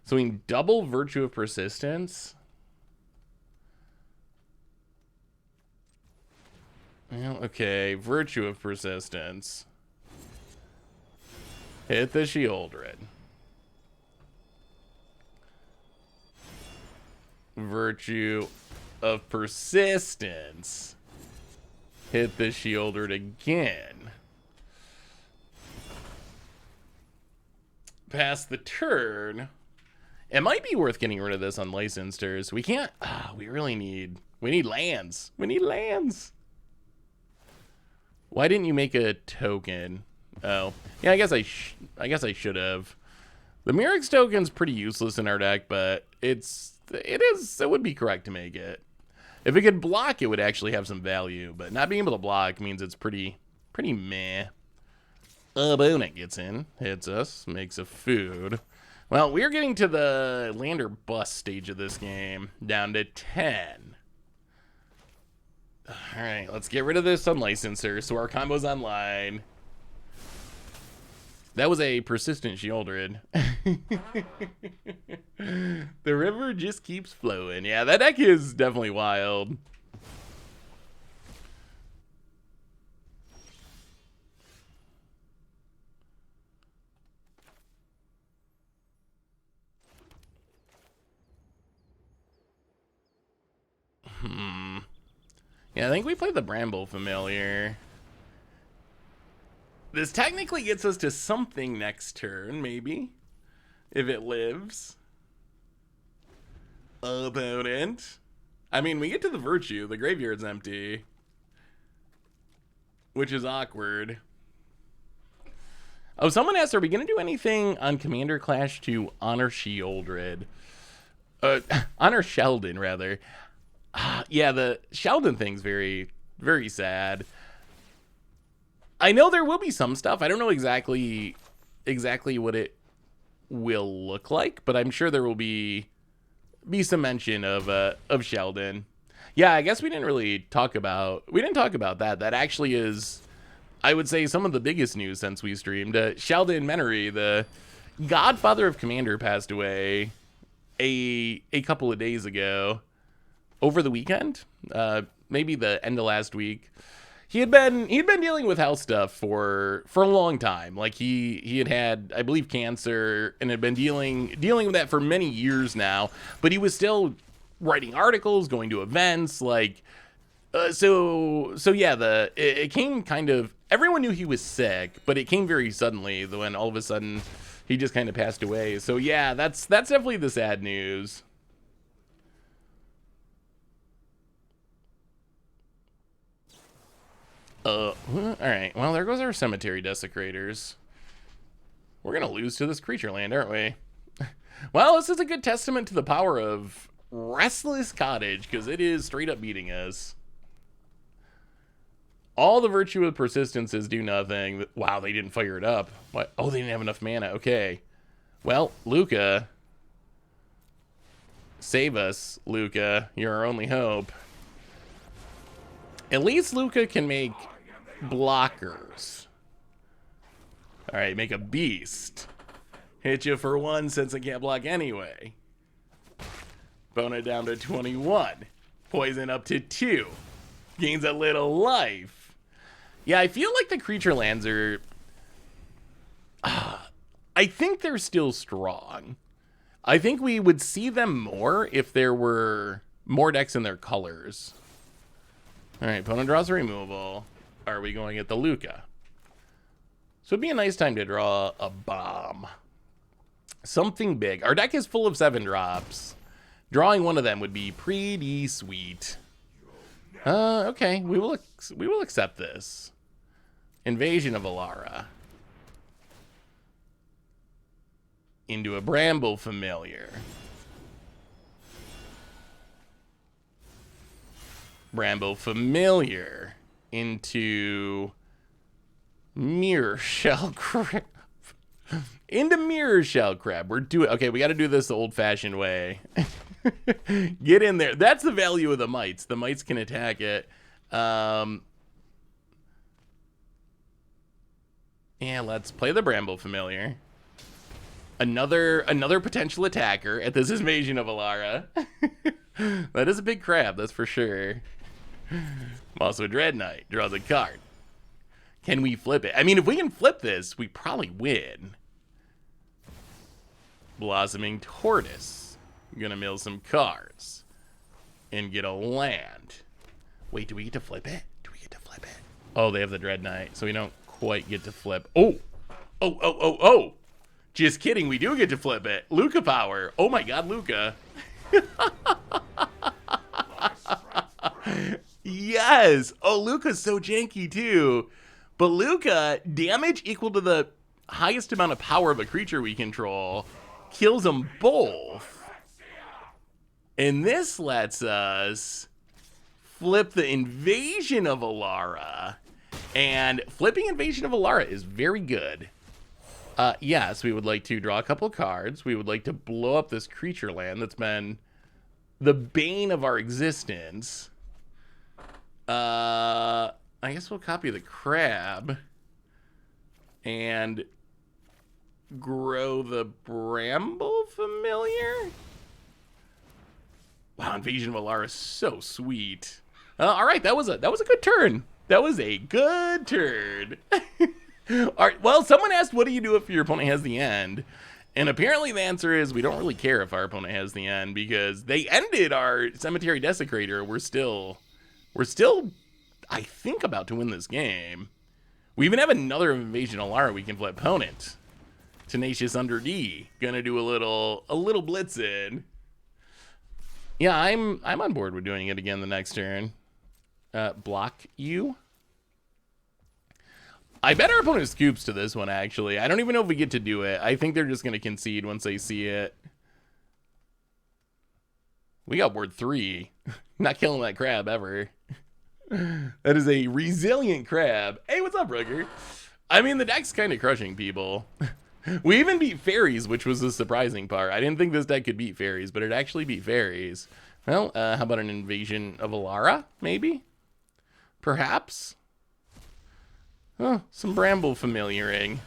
So we can double Virtue of Persistence. Well, okay. Virtue of Persistence. Hit the Sheoldred. Virtue of Persistence. Hit the Sheoldred again. Pass the turn. It might be worth getting rid of this Unlicensed. We can't. We need lands. We need lands. Why didn't you make a token? Oh, yeah. I guess I should have. The Mirrex token's pretty useless in our deck, but it would be correct to make it. If it could block, it would actually have some value, but not being able to block means it's pretty meh. Opponent gets in, hits us, makes a food. Well, we're getting to the land or bust stage of this game, down to 10. All right, let's get rid of this Unlicenser so our combo's online. That was a persistent Sheoldred. The river just keeps flowing. Yeah, that deck is definitely wild. Yeah, I think we played the Bramble Familiar. This technically gets us to something next turn, maybe. If it lives. Opponent. I mean, we get to the Virtue. The graveyard's empty. Which is awkward. Oh, someone asked, are we going to do anything on Commander Clash to honor Sheoldred? Honor Sheldon, rather. Yeah, the Sheldon thing's very, very sad. I know there will be some stuff. I don't know exactly what it will look like, but I'm sure there will be some mention of Sheldon. Yeah, I guess we didn't talk about that. That actually is, I would say, some of the biggest news since we streamed. Sheldon Menery, the godfather of Commander, passed away a couple of days ago. Over the weekend, maybe the end of last week. He'd been dealing with health stuff for a long time. Like he had, I believe, cancer, and had been dealing with that for many years now. But he was still writing articles, going to events, like so yeah. It came kind of, everyone knew he was sick, but it came very suddenly. When all of a sudden he just kind of passed away. So yeah, that's definitely the sad news. All right. Well, there goes our Cemetery Desecrators. We're gonna lose to this creature land, aren't we? Well, this is a good testament to the power of Restless Cottage, because it is straight up beating us. All the virtue of persistences do nothing. Wow, they didn't fire it up. What? Oh, they didn't have enough mana. Okay. Well, Luca. Save us, Luca. You're our only hope. At least Luca can make blockers. Alright, make a beast. Hit you for 1 since it can't block anyway. Bone it down to 21. Poison up to 2. Gains a little life. Yeah, I feel like the creature lands are... I think they're still strong. I think we would see them more if there were more decks in their colors. Alright, opponent draws a removal. Are we going at the Luca? So it'd be a nice time to draw a bomb. Something big. Our deck is full of 7-drops. Drawing one of them would be pretty sweet. Okay, we will accept this. Invasion of Alara. Into a Bramble familiar. Bramble familiar. Into Mirror Shell Crab. Into Mirror Shell Crab. We're doing... Okay, we got to do this the old-fashioned way. Get in there. That's the value of the mites. The mites can attack it. Yeah, let's play the Bramble familiar. Another potential attacker at this invasion of Alara. That is a big crab, that's for sure. Also a Dread Knight. Draws a card. Can we flip it? I mean, if we can flip this, we probably win. Blossoming Tortoise. I'm gonna mill some cards. And get a land. Wait, do we get to flip it? Do we get to flip it? Oh, they have the Dread Knight, so we don't quite get to flip. Oh. Just kidding, we do get to flip it. Luca power. Oh my god, Luca. Yes. Oh, Luca's so janky too. But Luca, damage equal to the highest amount of power of a creature we control, kills them both. And this lets us flip the Invasion of Alara. And flipping Invasion of Alara is very good. Yes, we would like to draw a couple cards. We would like to blow up this creature land that's been the bane of our existence. I guess we'll copy the crab and grow the Bramble familiar. Wow, Invasion of Alara is so sweet. All right, that was a good turn. That was a good turn. All right, well, someone asked, what do you do if your opponent has the end? And apparently the answer is we don't really care if our opponent has the end because they ended our Cemetery Desecrator. We're still, I think, about to win this game. We even have another Invasion Alara we can flip. Opponent. Tenacious under D. Gonna do a little blitzing. Yeah, I'm on board with doing it again the next turn. Block you. I bet our opponent scoops to this one, actually. I don't even know if we get to do it. I think they're just going to concede once they see it. We got word 3. Not killing that crab ever. That is a resilient crab. Hey, what's up, Rugger? I mean, the deck's kind of crushing people. We even beat fairies, which was the surprising part. I didn't think this deck could beat fairies, but it actually beat fairies. Well, how about an Invasion of Alara, maybe? Perhaps? Oh, some Bramble familiaring.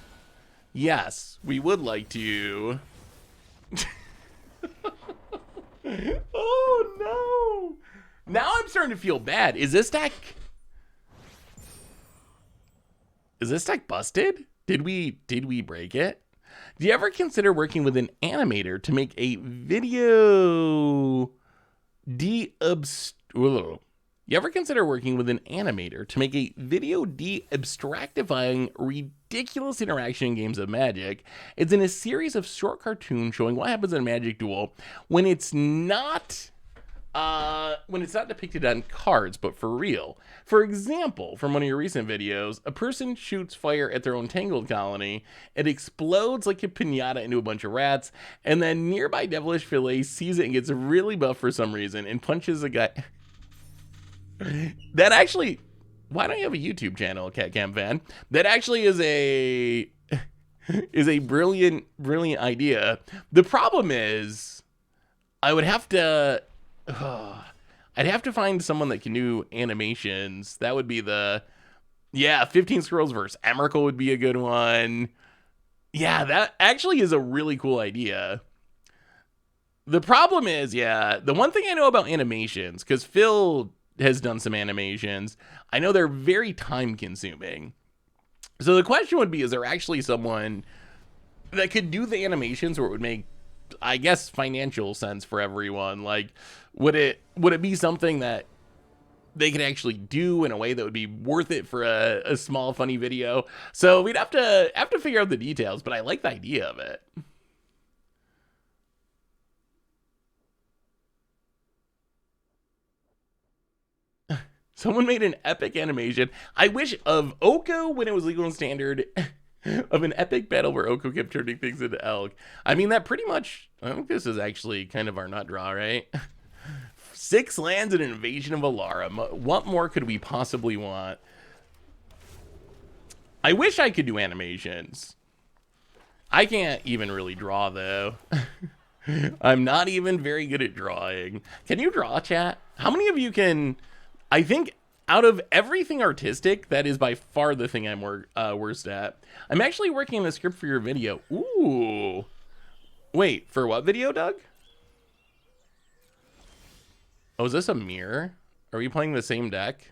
Yes, we would like to. Oh, no. Now I'm starting to feel bad. Is this deck busted? Did we break it? Do you ever consider working with an animator to make a video You ever consider working with an animator to make a video de-abstractifying ridiculous interaction in games of Magic? It's in a series of short cartoons showing what happens in a Magic duel when it's not depicted on cards, but for real. For example, from one of your recent videos, a person shoots fire at their own Tangled colony, it explodes like a piñata into a bunch of rats, and then nearby Devilish Fillet sees it and gets really buff for some reason and punches a guy. That actually why don't you have a YouTube channel, Cat Cam Fan? That actually is a brilliant idea. The problem is, I would have to, I'd have to find someone that can do animations. That would be the, yeah, 15 Squirrels versus Emrakul would be a good one. Yeah, that actually is a really cool idea. The problem is, yeah, the one thing I know about animations, because Phil has done some animations, I know they're very time consuming. So the question would be, is there actually someone that could do the animations where it would make, I guess, financial sense for everyone? Like, would it be something that they could actually do in a way that would be worth it for a small funny video? So we'd have to figure out the details, but I like the idea of it. Someone made an epic animation. I wish of Oko when it was legal and standard, of an epic battle where Oko kept turning things into elk. I mean, that pretty much, I think this is actually kind of our nut draw, right? 6 lands and an invasion of Alara. What more could we possibly want? I wish I could do animations. I can't even really draw, though. I'm not even very good at drawing. Can you draw, chat? How many of you can... I think out of everything artistic, that is by far the thing I'm worst at. I'm actually working on the script for your video. Ooh. Wait, for what video, Doug? Oh, is this a mirror? Are we playing the same deck?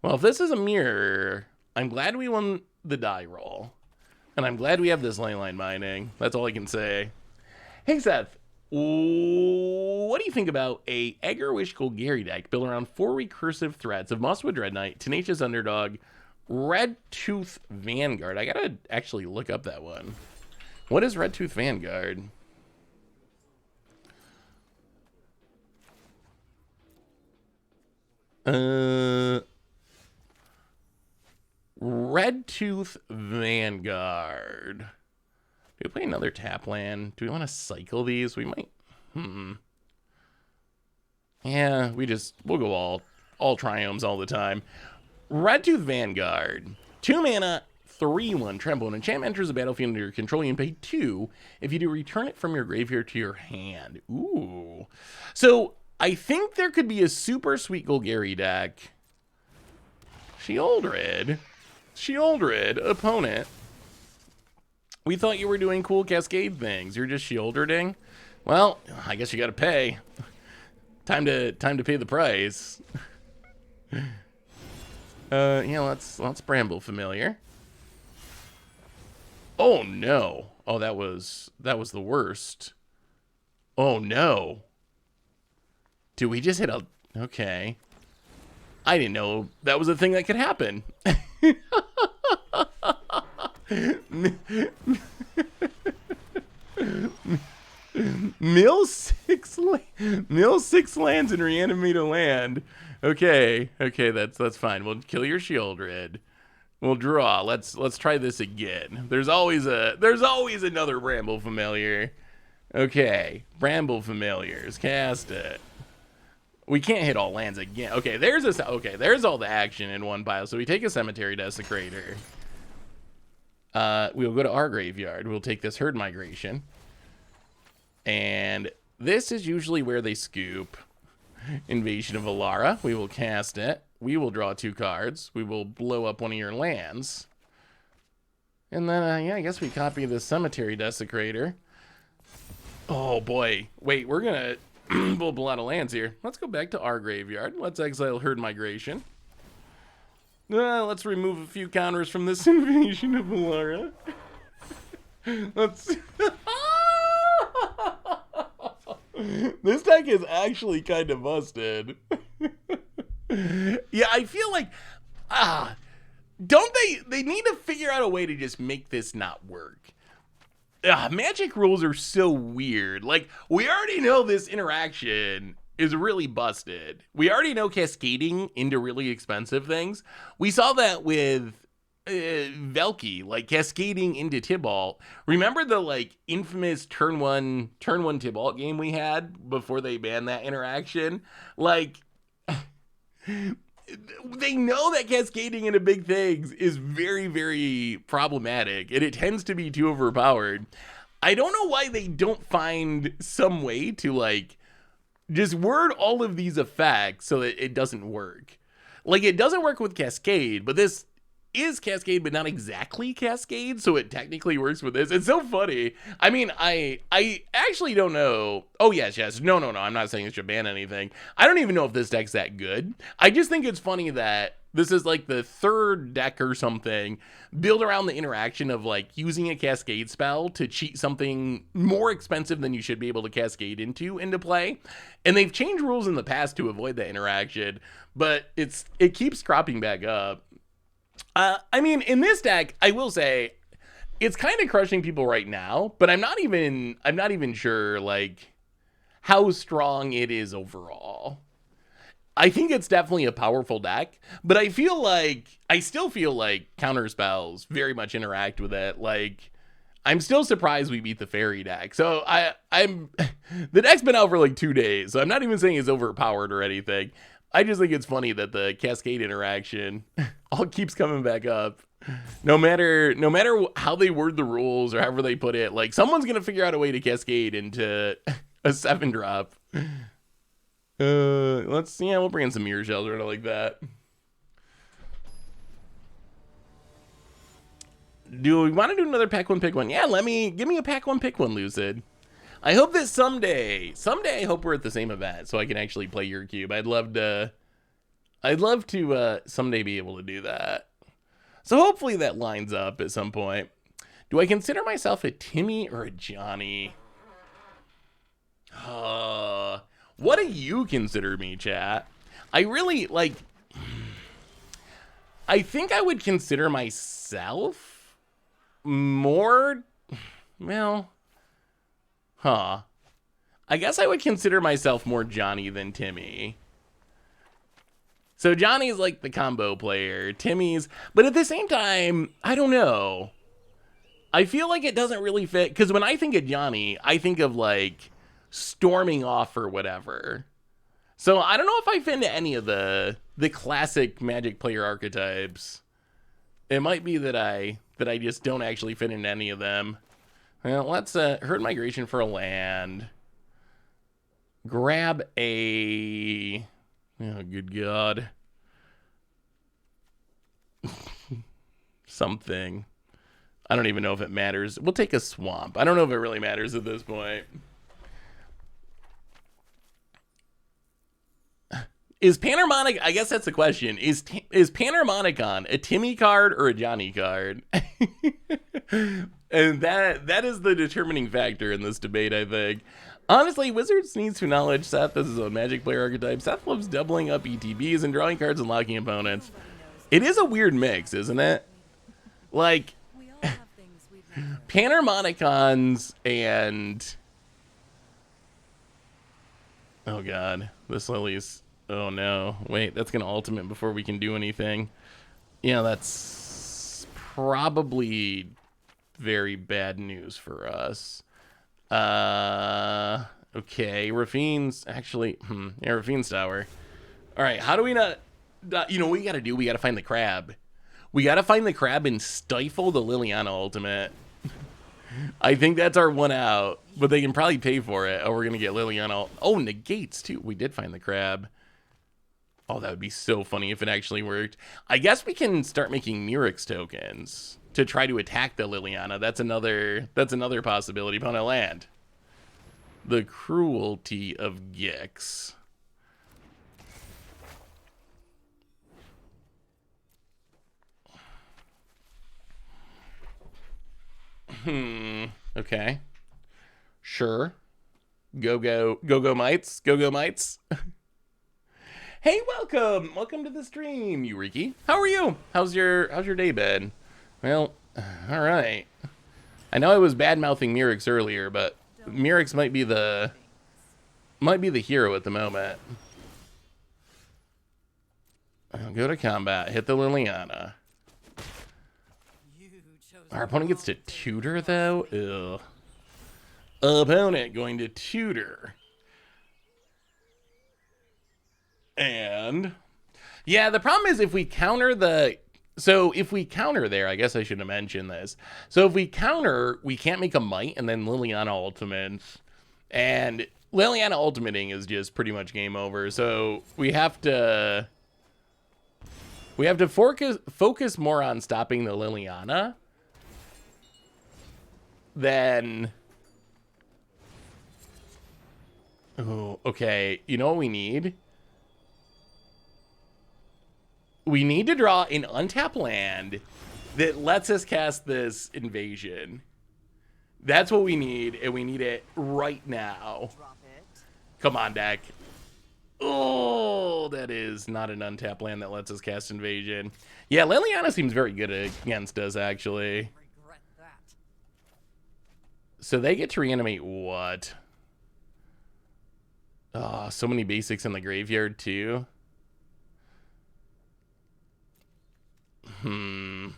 Well, if this is a mirror, I'm glad we won the die roll. And I'm glad we have this leyline mining. That's all I can say. Hey, Seth. What do you think about a Egger-Wish Golgari deck built around 4 recursive threats of Mosswood Red Knight, Tenacious Underdog, Red Tooth Vanguard? I gotta actually look up that one. What is Red Tooth Vanguard? Red Tooth Vanguard. Do we play another tap land? Do we want to cycle these? We might. Yeah, we'll go all triomes all the time. Red Tooth Vanguard. 2 mana, 3/1 tremble. When enchantment enters the battlefield under your control, you can pay 2. If you do, return it from your graveyard to your hand. Ooh. So I think there could be a super sweet Golgari deck. Shieldred, opponent. We thought you were doing cool Cascade things. You're just Shieldreding? Well, I guess you gotta pay. Time to pay the price. Yeah, let's Bramble Familiar. Oh no. Oh, that was the worst. Oh no. Did we just hit a... Okay. I didn't know that was a thing that could happen. Mill 6 lands and reanimate a land. Okay, that's fine. We'll kill your Shieldred. We'll draw. Let's try this again. There's always another Bramble Familiar. Okay, Bramble Familiars. Cast it. We can't hit all lands again. Okay, there's all the action in one pile. So we take a Cemetery Desecrator. We'll go to our graveyard. We'll take this Herd Migration. And this is usually where they scoop. Invasion of Alara. We will cast it. We will draw 2 cards. We will blow up one of your lands. And then, yeah, I guess we copy the Cemetery Desecrator. Oh, boy. Wait, we're going to pull up a lot of lands here. Let's go back to our graveyard. Let's exile Herd Migration. Let's remove a few counters from this Invasion of Alara. Let's... This deck is actually kind of busted. Yeah, I feel like... don't they need to figure out a way to just make this not work. Magic rules are so weird. Like, we already know this interaction is really busted. We already know cascading into really expensive things. We saw that with Valki, like cascading into Tibalt. Remember the like infamous turn one Tibalt game we had before they banned that interaction? Like, they know that cascading into big things is very, very problematic, and it tends to be too overpowered. I don't know why they don't find some way to, like, just word all of these effects so that it doesn't work. Like, it doesn't work with Cascade, but this is Cascade, but not exactly Cascade, so it technically works with this. It's so funny. I mean, I actually don't know. Oh, yes. No. I'm not saying it should ban anything. I don't even know if this deck's that good. I just think it's funny that this is like the third deck or something built around the interaction of like using a Cascade spell to cheat something more expensive than you should be able to Cascade into play. And they've changed rules in the past to avoid that interaction, but it keeps cropping back up. I mean, in this deck, I will say it's kind of crushing people right now, but I'm not even sure like how strong it is overall. I think it's definitely a powerful deck, but I still feel like counter spells very much interact with it. Like, I'm still surprised we beat the fairy deck. So I'm the deck's been out for like 2 days, so I'm not even saying it's overpowered or anything. I just think it's funny that the Cascade interaction all keeps coming back up. No matter how they word the rules or however they put it, like someone's gonna figure out a way to Cascade into a 7-drop. We'll bring in some mirror shells or like that. Do we want to do another pack one pick one? Yeah, give me a pack one pick one, Lucid. I hope that someday I hope we're at the same event so I can actually play your cube. I'd love to someday be able to do that. So hopefully that lines up at some point. Do I consider myself a Timmy or a Johnny? What do you consider me, chat? I really, like, I think I would consider myself more, well, I guess I would consider myself more Johnny than Timmy. So Johnny's like the combo player, Timmy's, but at the same time, I don't know. I feel like it doesn't really fit, because when I think of Johnny, I think of like storming off or whatever. So I don't know if I fit into any of the classic Magic player archetypes. It might be that I just don't actually fit into any of them. Well, let's herd migration for a land. Grab a, oh good god, something. I don't even know if it matters. We'll take a swamp. I don't know if it really matters at this point. Is Panharmonic, I guess that's the question. Is Panharmonicon a Timmy card or a Johnny card? And that is the determining factor in this debate, I think. Honestly, Wizards needs to acknowledge Seth as his own Magic player archetype. Seth loves doubling up ETBs and drawing cards and locking opponents. It is a weird mix, isn't it? Like, Panharmonicons and... Oh god, this Lily's... Oh no, wait, that's gonna ultimate before we can do anything. Yeah, that's probably very bad news for us. Okay, Rafine's actually, yeah, Rafine's tower. All right, how do we not, you know what we gotta do? We gotta find the crab. We gotta find the crab and stifle the Liliana ultimate. I think that's our one out, but they can probably pay for it. Oh, we're gonna get Liliana. Oh, negates too. We did find the crab. Oh, that would be so funny if it actually worked. I guess we can start making Murex tokens to try to attack the Liliana. That's another possibility upon a land. The cruelty of Gix. Okay. Sure. Go mites. Go mites. Hey, welcome to the stream, Eureki. How are you? How's your day been? Well, all right. I know I was bad-mouthing Murex earlier, but Murex might be the hero at the moment. I'll go to combat, hit the Liliana. Our opponent gets to tutor though? Ugh. Opponent going to tutor. And Yeah, the problem is if we counter the... So if we counter there, I guess I should have mentioned this. So if we counter, we can't make a Might and then Liliana ultimates. And Liliana ultimating is just pretty much game over. So we have to... We have to focus more on stopping the Liliana than... Oh, okay. You know what we need? We need to draw an untapped land that lets us cast this invasion. That's what we need, and we need it right now. Come on, deck. Oh, that is not an untapped land that lets us cast invasion. Yeah, Liliana seems very good against us, actually. So they get to reanimate what? Oh, so many basics in the graveyard, too. The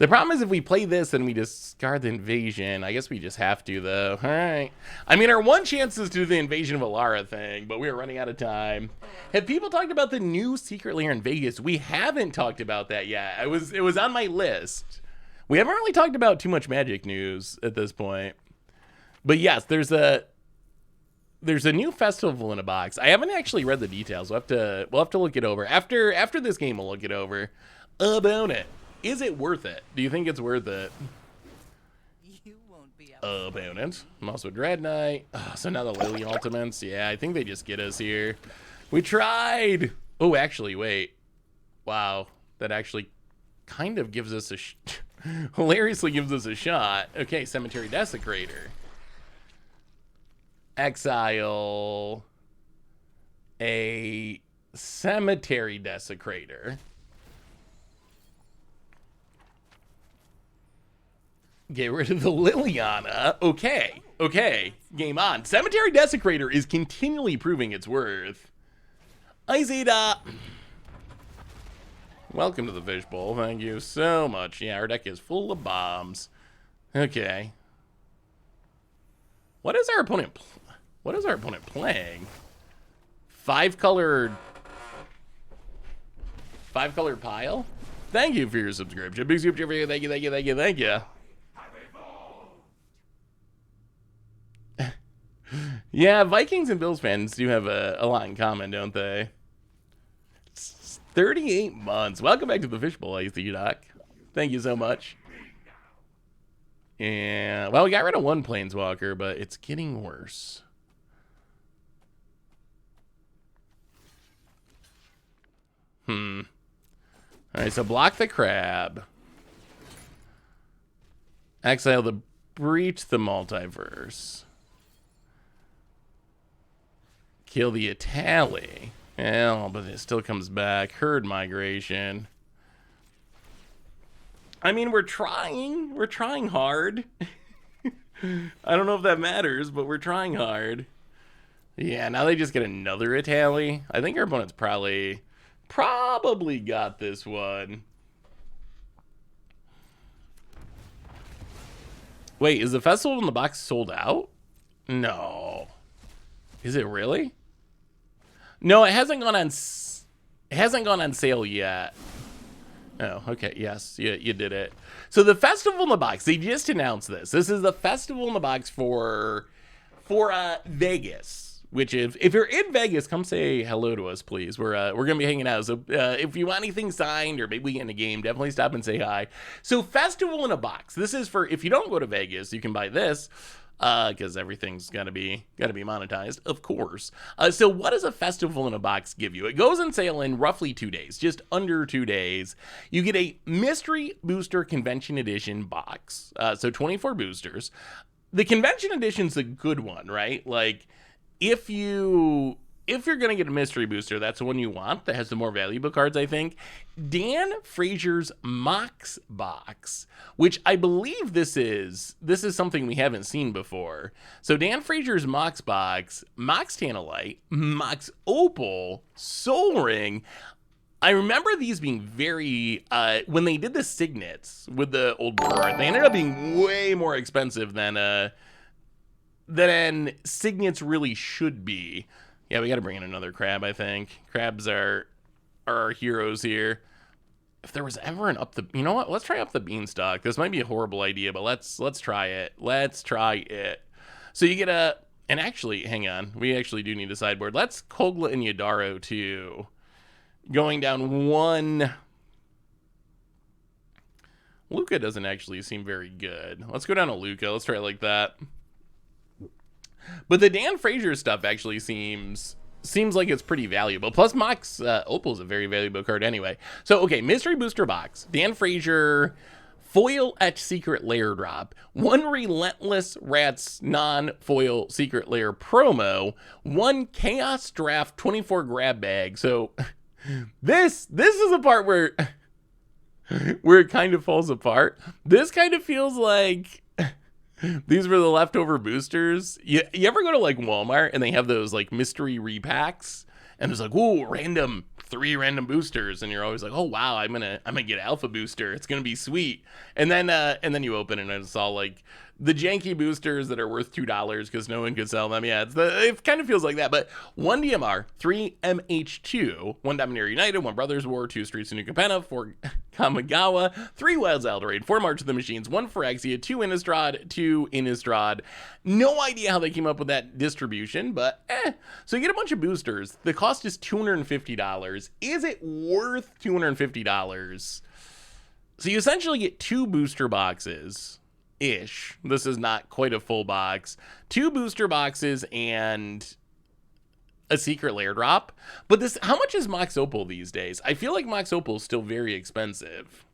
problem is if we play this and we discard the invasion, I guess we just have to, though. All right. I mean, our one chance is to do the invasion of Alara thing, but we're running out of time. Have people talked about the new secret lair in Vegas? We haven't talked about that yet. It was on my list. We haven't really talked about too much Magic news at this point. But yes, there's a new festival in a box. I haven't actually read the details. We'll have to look it over. After this game, we'll look it over. About it. Is it worth it? Do you think it's worth it? You won't be About it. I'm also Dread Knight. So now the Lily ultimates. Yeah, I think they just get us here. We tried. Oh, actually, wait. Wow. That actually kind of gives us a... hilariously gives us a shot. Okay, Cemetery Desecrator. Exile a Cemetery Desecrator. Get rid of the Liliana. Okay. Game on. Cemetery Desecrator is continually proving its worth. Izida. Welcome to the fishbowl. Thank you so much. Yeah, our deck is full of bombs. Okay. What is our opponent playing? Five-colored pile? Thank you for your subscription. Big super for you. Thank you. Yeah, Vikings and Bills fans do have a lot in common, don't they? It's 38 months. Welcome back to the fishbowl, AC Doc. Thank you so much. Yeah, well, we got rid of one Planeswalker, but it's getting worse. All right, so block the crab. Exile the breach the multiverse. Kill the Itali. Well, but it still comes back. Herd migration. I mean, we're trying. We're trying hard. I don't know if that matters, but we're trying hard. Yeah, now they just get another Itali. I think our opponent's probably got this one. Wait, is the festival in the box sold out? No. Is it really? No, it hasn't gone on sale yet. Oh, okay. Yes, you did it. So the festival in the box, they just announced this. This is the festival in the box for Vegas. Which if you're in Vegas, come say hello to us, please. We're gonna be hanging out. So if you want anything signed or maybe we get in a game, definitely stop and say hi. So festival in a box. This is for if you don't go to Vegas, you can buy this. Because everything's gotta be monetized, of course. So what does a festival in a box give you? It goes on sale in roughly 2 days, just under 2 days. You get a Mystery Booster Convention Edition box. So 24 boosters. The Convention Edition's a good one, right? Like, if you're gonna get a mystery booster, that's the one you want. That has the more valuable cards, I think. Dan Frazier's Mox box, which I believe this is something we haven't seen before. So Dan Frazier's Mox box, Mox Tanalite, Mox Opal, Soul Ring. I remember these being very when they did the signets with the old war, they ended up being way more expensive than signets really should be. Yeah, we got to bring in another crab, I think. Crabs are our heroes here. If there was ever an up the, you know what? Let's try up the beanstalk. This might be a horrible idea, but let's try it. Let's try it. So you get a, and actually, hang on. We actually do need a sideboard. Let's Kogla and Yadaro too. Going down one. Luca doesn't actually seem very good. Let's go down to Luca. Let's try it like that. But the Dan Frazier stuff actually seems like it's pretty valuable. Plus, Mox Opal's a very valuable card anyway. So, okay, Mystery Booster Box. Dan Frazier, Foil Etch Secret Lair drop. One Relentless Rats non-foil Secret Lair promo. One Chaos Draft 24 grab bag. So, this is a part where it kind of falls apart. This kind of feels like these were the leftover boosters. You ever go to like Walmart and they have those like mystery repacks and there's like, whoa, three random boosters, and you're always like, oh wow, I'm gonna get alpha booster. It's gonna be sweet. And then you open it and it's all like the janky boosters that are worth $2 because no one could sell them. Yeah, it kind of feels like that. But 1 DMR, 3 MH2, 1 Dominaria United, 1 Brothers War, 2 Streets of New Capenna, 4 Kamigawa, 3 Wilds Eldorade, 4 March of the Machines, 1 Phyrexia, 2 Innistrad, 2 Innistrad. No idea how they came up with that distribution, but So you get a bunch of boosters. The cost is $250. Is it worth $250? So you essentially get 2 booster boxes. Ish. This is not quite a full box. 2 booster boxes and a secret lair drop. But this, how much is Mox Opal these days? I feel like Mox Opal is still very expensive.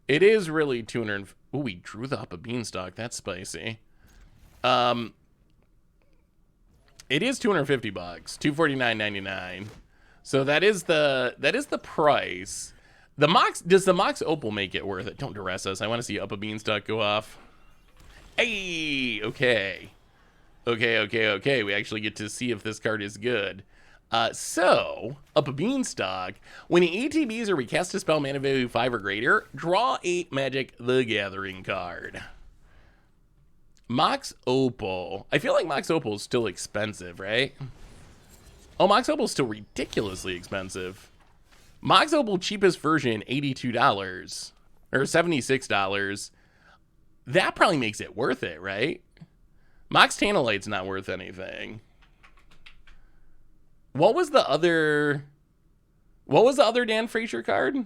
It is really 200. Oh, we drew the up a beanstalk. That's spicy. It is $250, $249.99. So that is the price. Does the Mox Opal make it worth it? Don't duress us. I want to see up a beanstalk go off. Hey, okay. Okay. We actually get to see if this card is good. So, up a beanstalk. When the ATBs are recast a spell mana value 5 or greater, draw a Magic the Gathering card. Mox Opal. I feel like Mox Opal is still expensive, right? Oh, Mox Opal is still ridiculously expensive. Mox Opal cheapest version, $82 or $76. That probably makes it worth it, right? Mox Tantalite's not worth anything. What was the other Dan Frazier card?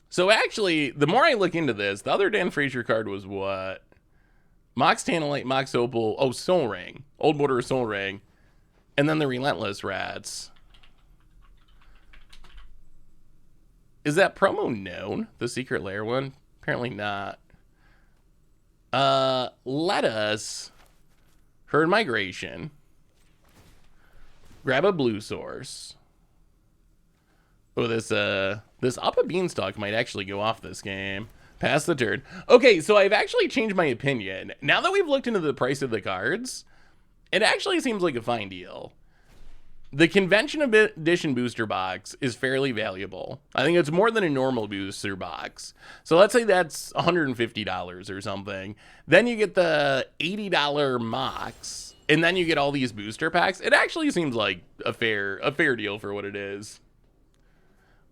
So actually, the more I look into this, the other Dan Frazier card was what? Mox Tantalite, Mox Opal, oh, Soul Ring. Old Border Soul Ring. And then the Relentless Rats. Is that promo known? The Secret Lair one? Apparently not. Let us Herd Migration. Grab a blue source. Oh, this up a beanstalk might actually go off this game. Pass the turn. Okay, so I've actually changed my opinion. Now that we've looked into the price of the cards, it actually seems like a fine deal. The Convention Edition booster box is fairly valuable. I think it's more than a normal booster box. So let's say that's $150 or something. Then you get the $80 Mox, and then you get all these booster packs. It actually seems like a fair deal for what it is.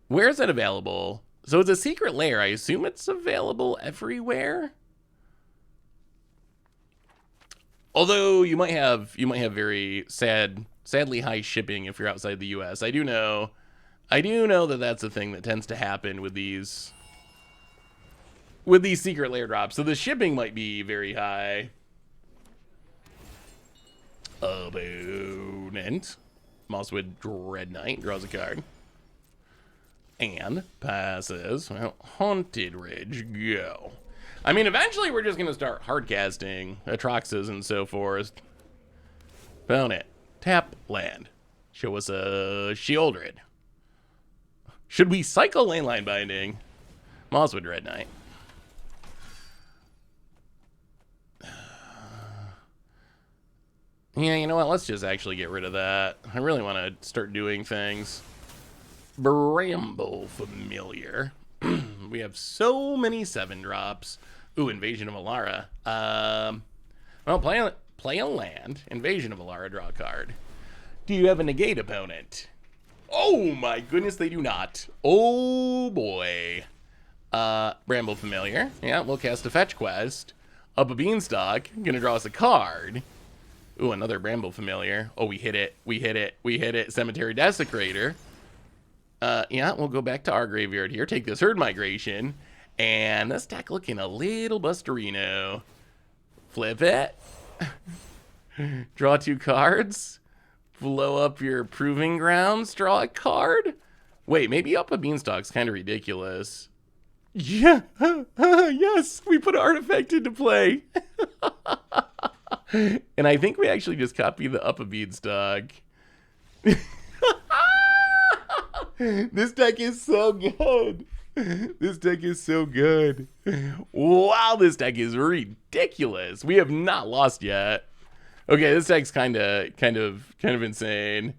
Where is it available? So it's a secret lair. I assume it's available everywhere. Although you might have very sadly high shipping if you're outside the US. I do know that that's a thing that tends to happen with these secret lair drops. So the shipping might be very high. Opponent. Mosswood Dread Knight draws a card. And passes. Well, Haunted Ridge, go. I mean, eventually we're just going to start hard casting Atroxas and so forth. Opponent. Tap land. Show us a Shieldred. Should we cycle Landline Binding? Mosswood Dread Knight. Yeah, you know what? Let's just actually get rid of that. I really want to start doing things. Bramble Familiar. We have so many 7-drops. Ooh, Invasion of Alara. Well, play a land. Invasion of Alara, draw a card. Do you have a negate opponent? Oh my goodness, they do not. Oh boy. Bramble Familiar. Yeah, we'll cast a fetch quest. Up a Beanstalk. Gonna draw us a card. Ooh, another Bramble Familiar. Oh, we hit it. We hit it. We hit it. Cemetery Desecrator. Yeah, we'll go back to our graveyard here. Take this Herd Migration. And this deck looking a little Busterino. Flip it. Draw 2 cards. Blow up your Proving Grounds. Draw a card. Wait, maybe Up a Beanstalk's kind of ridiculous. Yeah, yes, we put an artifact into play. And I think we actually just copied the Up a Beanstalk. This deck is so good. This deck is so good. Wow, this deck is ridiculous. We have not lost yet. Okay, this deck's kind of insane.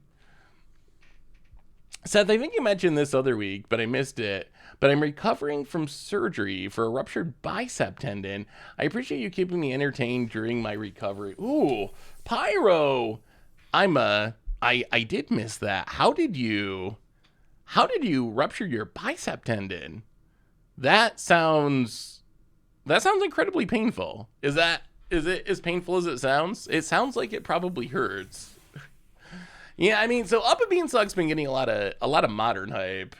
Seth, I think you mentioned this other week, but I missed it. But I'm recovering from surgery for a ruptured bicep tendon. I appreciate you keeping me entertained during my recovery. Ooh, Pyro. I did miss that. How did you rupture your bicep tendon? That sounds incredibly painful. Is it as painful as it sounds? It sounds like it probably hurts. Yeah, I mean, so Up a Beanstalk's been getting a lot of modern hype.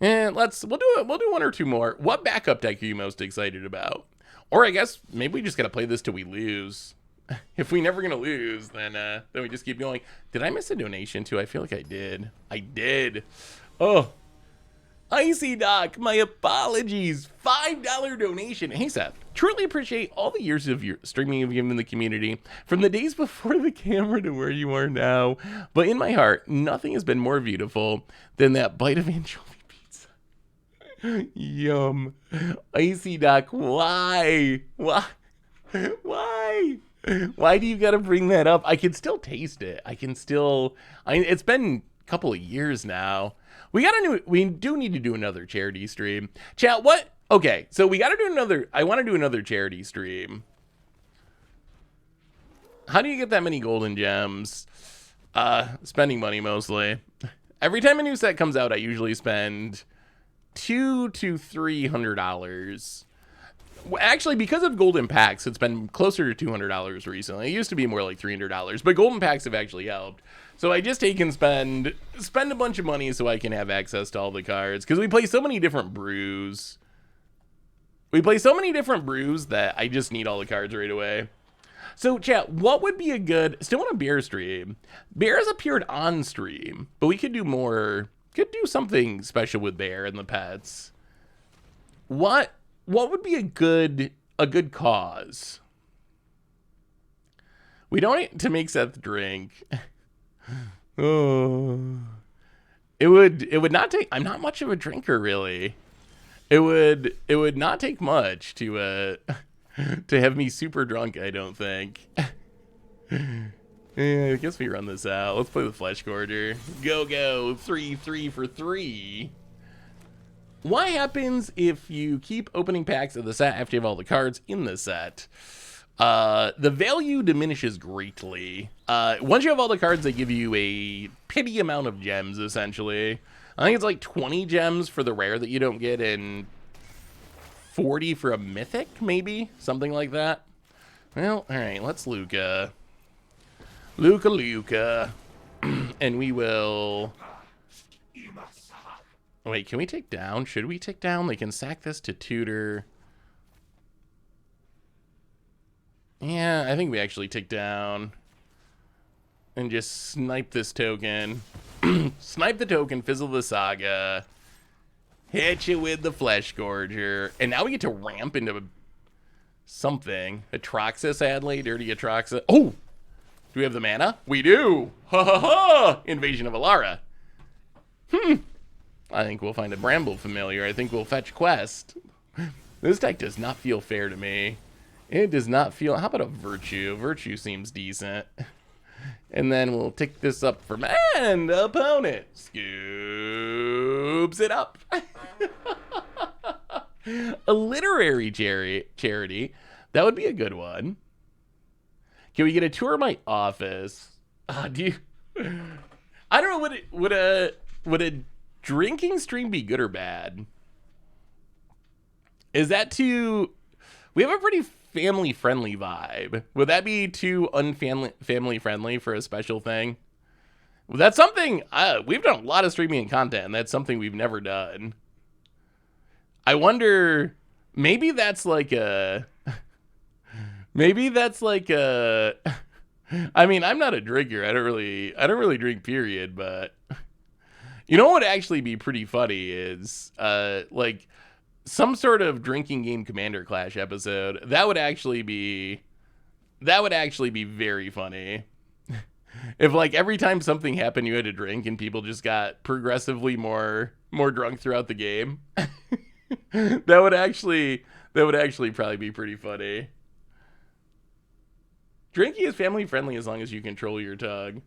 And we'll do 1 or 2 more. What backup deck are you most excited about? Or I guess maybe we just gotta play this till we lose. If we never gonna lose, then we just keep going. Did I miss a donation too? I feel like I did. I did. Oh, Icy Doc, my apologies. $5 donation. Hey Seth, truly appreciate all the years of your streaming you've given the community, from the days before the camera to where you are now. But in my heart, nothing has been more beautiful than that bite of anchovy pizza. Yum. Icy Doc, why? Why? Why do you gotta bring that up? I can still taste it. It's been a couple of years now. We do need to do another charity stream. Chat, what? Okay, so we gotta do I want to do another charity stream. How do you get that many golden gems? Spending money mostly. Every time a new set comes out, I usually spend $200 to $300. Actually, because of golden packs, it's been closer to $200 recently. It used to be more like $300, but golden packs have actually helped. So I just take and spend a bunch of money so I can have access to all the cards, because we play so many different brews. That I just need all the cards right away. So chat, what would be a good, still want a bear stream? Bear has appeared on stream, but we could do more, could do something special with Bear and the pets. What would be a good cause? We don't need to make Seth drink. Oh, it would not take. I'm not much of a drinker, really. It would not take much to have me super drunk. I don't think. Yeah, I guess we run this out. Let's play the Flesh Gorger. Go 3 for 3. What happens if you keep opening packs of the set after you have all the cards in the set? The value diminishes greatly. Once you have all the cards, they give you a pity amount of gems, essentially. I think it's like 20 gems for the rare that you don't get, and 40 for a mythic, maybe? Something like that. Well, alright, let's Luca. Luca. And we will... Wait, can we take down? Should we take down? They can sack this to tutor. Yeah, I think we actually take down. And just snipe this token. Snipe the token, fizzle the saga. Hit you with the Flesh Gorger. And now we get to ramp into something. Atroxus Adley, Dirty Atroxus. Oh! Do we have the mana? We do! Ha ha ha! Invasion of Alara. I think we'll find a Bramble Familiar. I think we'll fetch quest. This deck does not feel fair to me. It does not feel... How about a Virtue? Virtue seems decent. And then we'll tick this up for... And the opponent scoops it up. A literary charity. That would be a good one. Can we get a tour of my office? Do I don't know, would a drinking stream be good or bad? Is that too... We have a pretty family-friendly vibe. Would that be too family-friendly for a special thing? Well, that's something... we've done a lot of streaming and content, and that's something we've never done. I wonder... Maybe that's like a... Maybe that's like a... I mean, I'm not a drinker. I don't really drink, period, but... You know what would actually be pretty funny is, like... some sort of drinking game Commander Clash episode. That would actually be very funny. If like every time something happened you had to drink and people just got progressively more drunk throughout the game. that would actually probably be pretty funny. Drinking is family friendly as long as you control your tongue.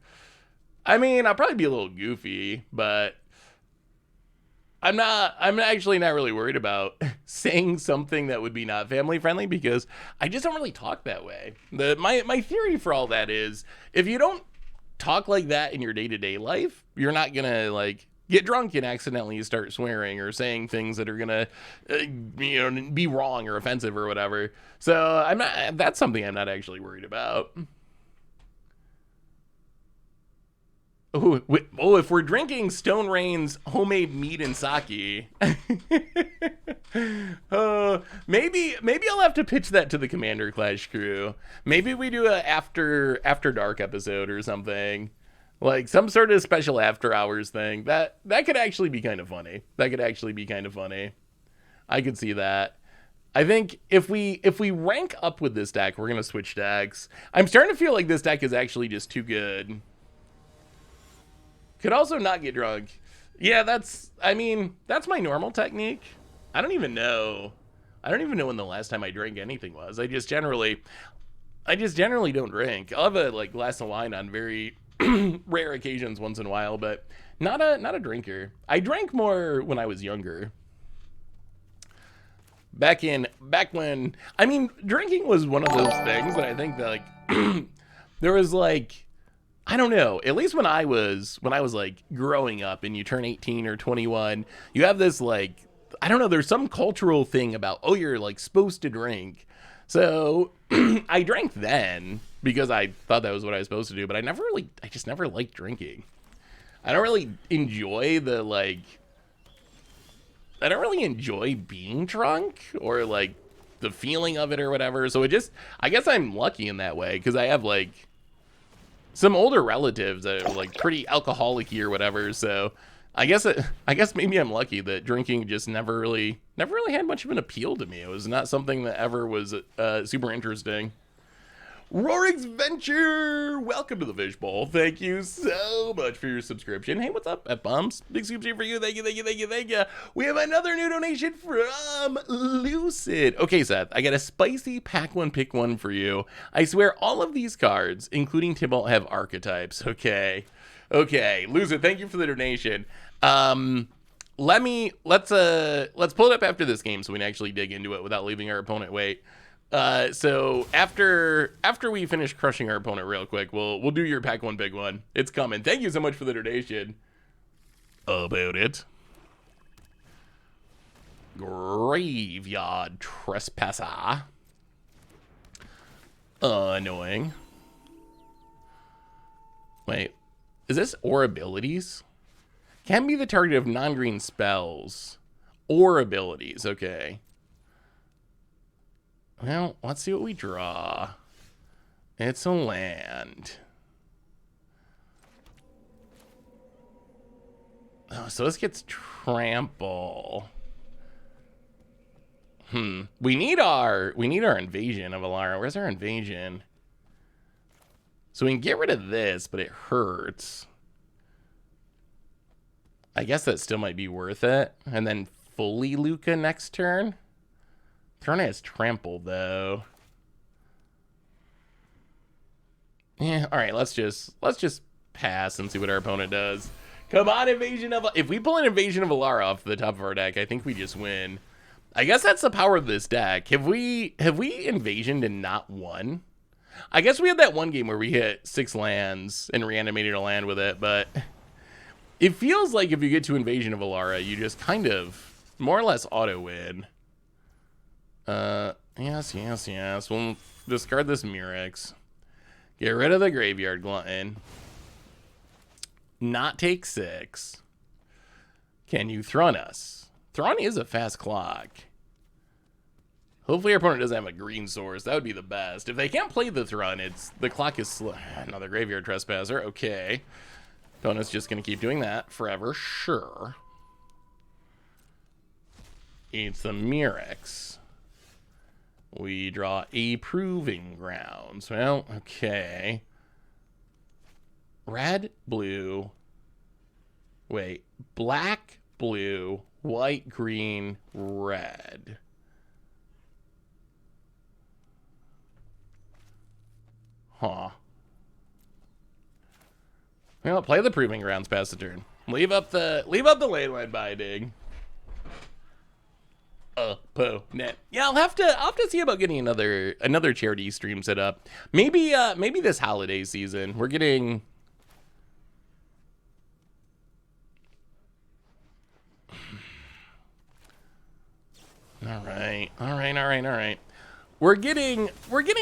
I mean, I'll probably be a little goofy, but I'm actually not really worried about saying something that would be not family friendly because I just don't really talk that way. My theory for all that is if you don't talk like that in your day-to-day life, you're not gonna like get drunk and accidentally start swearing or saying things that are gonna be wrong or offensive or whatever. So that's something I'm not actually worried about. Oh, if we're drinking Stone Rain's homemade mead and sake, maybe I'll have to pitch that to the Commander Clash crew. Maybe we do a after dark episode or something, like some sort of special after hours thing. That could actually be kind of funny. I could see that. I think if we rank up with this deck, we're gonna switch decks. I'm starting to feel like this deck is actually just too good. Could also not get drunk. Yeah, that's my normal technique. I don't even know when the last time I drank anything was. I just generally don't drink. I'll have a like glass of wine on very rare occasions once in a while, but not a drinker. I drank more when I was younger. Back when drinking was one of those things that I think that like there was like, I don't know, at least when I was like growing up and you turn 18 or 21, you have this like, I don't know, there's some cultural thing about, oh, you're like supposed to drink. So I drank then because I thought that was what I was supposed to do, but I just never liked drinking. I don't really enjoy being drunk or like the feeling of it or whatever. So I guess I'm lucky in that way because I have like some older relatives that are like pretty alcoholic-y or whatever. So I guess maybe I'm lucky that drinking just never really had much of an appeal to me. It was not something that ever was super interesting. Rorik's Venture, welcome to the Fishbowl. Thank you so much for your subscription. Hey, what's up, F-Bums? Big soup for you. Thank you. We have another new donation from Lucid. Okay, Seth, I got a spicy pack one, pick one for you. I swear all of these cards, including Tibalt, have archetypes. Okay, Lucid, thank you for the donation. Let's pull it up after this game so we can actually dig into it without leaving our opponent wait. So after we finish crushing our opponent real quick, we'll do your pack one big one. It's coming. Thank you so much for the donation. About it. Graveyard Trespasser. Annoying. Wait, is this or abilities? Can be the target of non-green spells or abilities. Okay. Well, let's see what we draw. It's a land. Oh, so this gets trample. We need our invasion of Alara. Where's our invasion? So we can get rid of this, but it hurts. I guess that still might be worth it. And then fully Luca next turn. Turn has trample though. Yeah, all right, let's just pass and see what our opponent does. Come on, invasion of, if we pull an invasion of Alara off the top of our deck, I think we just win. I guess that's the power of this deck. Have we invasioned and not won? I guess we had that one game where we hit 6 lands and reanimated a land with it, but it feels like if you get to Invasion of Alara, you just kind of more or less auto-win. Yes. We'll discard this Murex. Get rid of the Graveyard Glutton. Not take 6. Can you Thrun us? Thrun is a fast clock. Hopefully our opponent doesn't have a green source. That would be the best. If they can't play the Thrun, the clock is slow. Another Graveyard Trespasser. Okay. Opponent's just going to keep doing that forever. Sure. It's the Murex. We draw a Proving Grounds. Well, okay. Red, blue. Wait. Black, blue, white, green, red. Huh. Well, play the Proving Grounds past the turn. Leave up the Leyline Binding. Opponent. Yeah, I'll have to see about getting another charity stream set up. Maybe this holiday season. We're getting All right. We're getting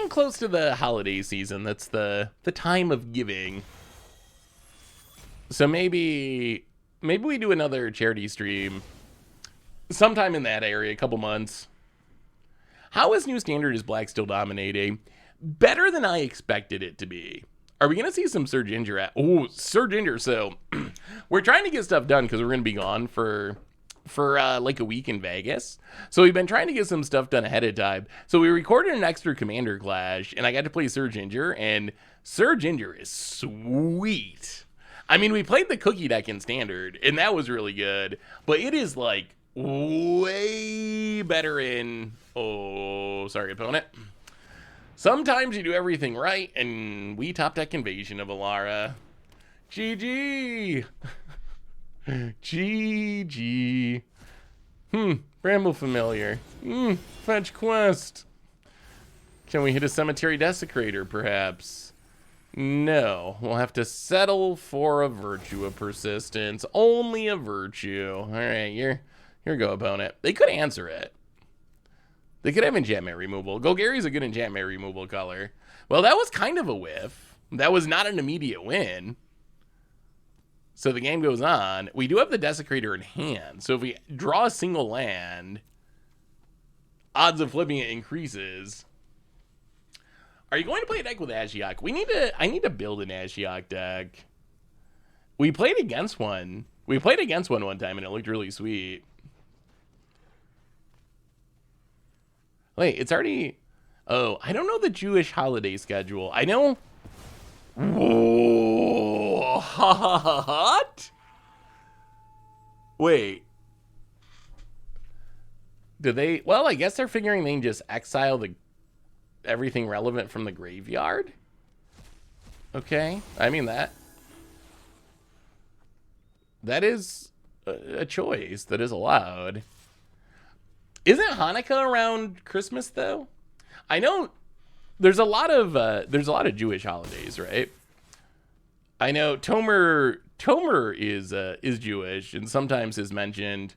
close to the holiday season. That's the time of giving. So maybe we do another charity stream sometime in that area, a couple months. How is New Standard? Is Black still dominating? Better than I expected it to be. Are we going to see some Surge Injure? Surge Injure. So we're trying to get stuff done because we're going to be gone for like a week in Vegas. So we've been trying to get some stuff done ahead of time. So we recorded an extra Commander Clash, and I got to play Surge Injure, and Surge Injure is sweet. I mean, we played the Cookie deck in Standard, and that was really good, but it is like way better in... Oh, sorry, opponent. Sometimes you do everything right, and we top deck Invasion of Alara. GG. GG. Bramble Familiar. Fetch Quest. Can we hit a Cemetery Desecrator, perhaps? No. We'll have to settle for a Virtue of Persistence. Only a Virtue. Alright, here go, opponent. They could answer it. They could have enchantment removal. Golgary's a good enchantment removal color. Well, that was kind of a whiff. That was not an immediate win. So the game goes on. We do have the Desecrator in hand. So if we draw a single land, odds of flipping it increases. Are you going to play a deck with Ashiok? I need to build an Ashiok deck. We played against one. We played against one time and it looked really sweet. Wait, it's already... Oh, I don't know the Jewish holiday schedule. I know... What? Wait. Do they... Well, I guess they're figuring they can just exile everything relevant from the graveyard? Okay. I mean, that is a choice that is allowed. Isn't Hanukkah around Christmas, though? I know there's a lot of Jewish holidays, right? I know Tomer is Jewish and sometimes is mentioned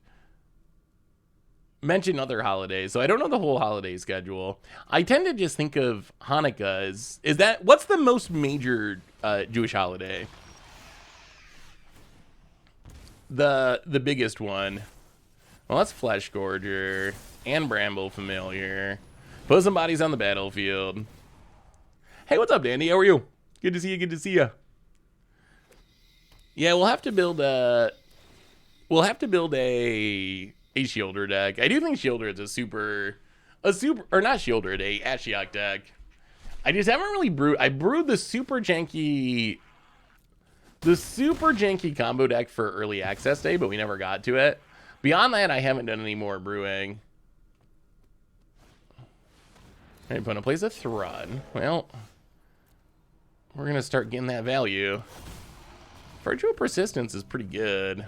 other holidays. So I don't know the whole holiday schedule. I tend to just think of Hanukkah as what's the most major Jewish holiday? The biggest one. Well, that's Flesh Gorger and Bramble Familiar. Put some bodies on the battlefield. Hey, what's up, Dandy? How are you? Good to see you. Yeah, we'll have to build a Shielder deck. I do think Shielder is a super or not Shielder, a Ashiok deck. I just haven't really brewed. I brewed the super janky combo deck for early access day, but we never got to it. Beyond that, I haven't done any more brewing. All right, opponent plays a Thrun. Well, we're gonna start getting that value. Virtue of Persistence is pretty good.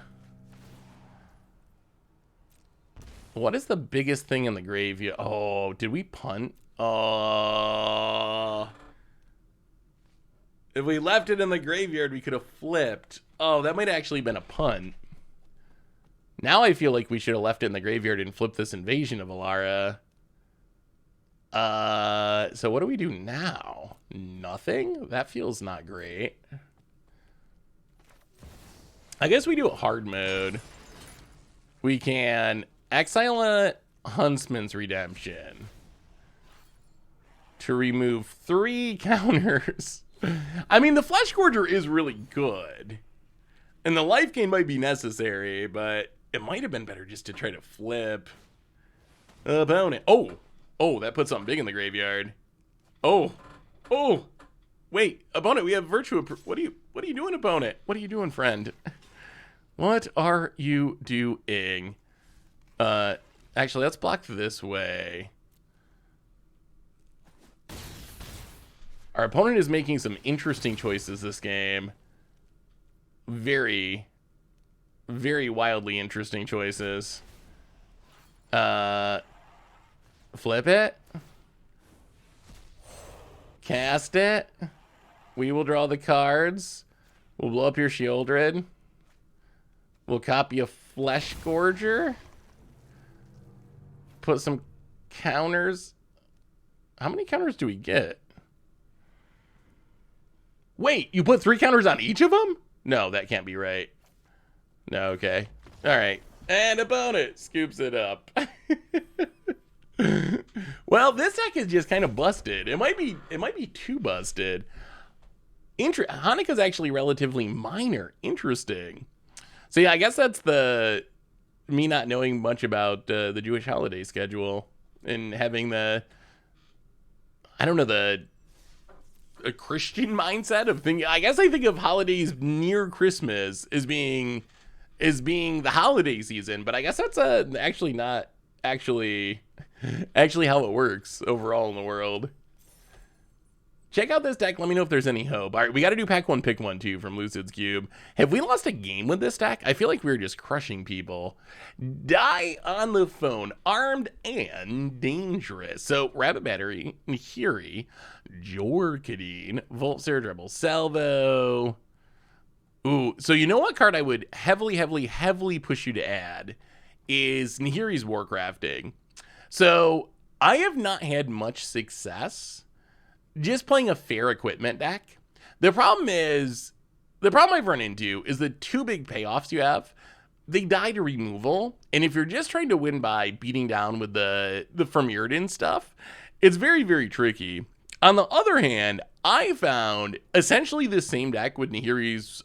What is the biggest thing in the graveyard? Oh, did we punt? Oh. If we left it in the graveyard, we could have flipped. Oh, that might have actually been a punt. Now I feel like we should have left it in the graveyard and flipped this invasion of Alara. So what do we do now? Nothing? That feels not great. I guess we do a hard mode. We can exile a Huntsman's Redemption to remove 3 counters. I mean, the Flesh Gorger is really good. And the life gain might be necessary, but it might have been better just to try to flip opponent. Oh, that put something big in the graveyard. Oh, wait, opponent, we have virtue. What are you doing, opponent? What are you doing, friend? What are you doing? Actually, let's block this way. Our opponent is making some interesting choices this game. Very, very wildly interesting choices. Flip it. Cast it. We will draw the cards. We'll blow up your Shieldred. We'll copy a Flesh Gorger. Put some counters. How many counters do we get? Wait, you put 3 counters on each of them? No, that can't be right. No, okay. All right. And opponent scoops it up. Well, this deck is just kind of busted. It might be too busted. Hanukkah's actually relatively minor. Interesting. So yeah, I guess that's me not knowing much about the Jewish holiday schedule and having a Christian mindset of thinking. I guess I think of holidays near Christmas as being the holiday season, but I guess that's actually not actually how it works overall in the world. Check out this deck. Let me know if there's any hope. All right, we got to do pack 1, pick 1 too from Lucid's Cube. Have we lost a game with this deck? I feel like we were just crushing people. Die on the phone, armed and dangerous. So Rabbit Battery, Nihiri, Jorkadine, Volt Cerebral Salvo. Ooh, so you know what card I would heavily push you to add is Nihiri's Warcrafting. So I have not had much success just playing a fair equipment deck. The problem I've run into is the 2 big payoffs you have. They die to removal, and if you're just trying to win by beating down with the Firmiridan stuff, it's very, very tricky. On the other hand, I found essentially the same deck with Nihiri's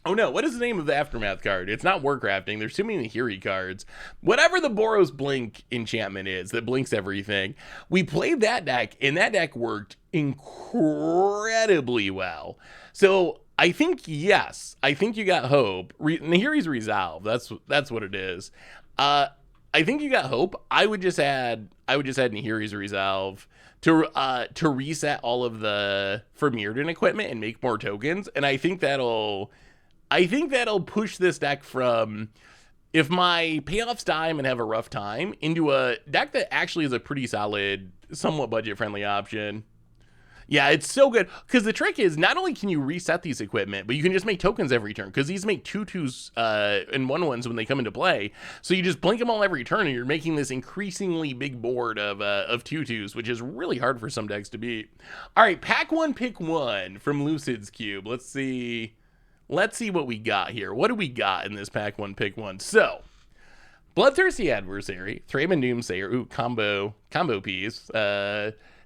oh no, what is the name of the Aftermath card? It's not Warcrafting. There's too many Nihiri cards. Whatever the Boros Blink enchantment is that blinks everything. We played that deck, and that deck worked incredibly well. So I think, yes, I think you got hope. Nihiri's Resolve. That's what it is. I think you got hope. I would just add Nihiri's Resolve to reset all of the Firmiridan equipment and make more tokens, and I think that'll push this deck from, if my payoffs die and have a rough time, into a deck that actually is a pretty solid, somewhat budget-friendly option. Yeah, it's so good. Because the trick is, not only can you reset these equipment, but you can just make tokens every turn. Because these make 2/2s and 1/1s when they come into play. So you just blink them all every turn, and you're making this increasingly big board of 2/2s, which is really hard for some decks to beat. All right, pack 1, pick 1 from Lucid's Cube. Let's see what we got here. What do we got in this pack 1, pick 1? So, Bloodthirsty Adversary, Thraben Doomsayer, ooh, combo piece,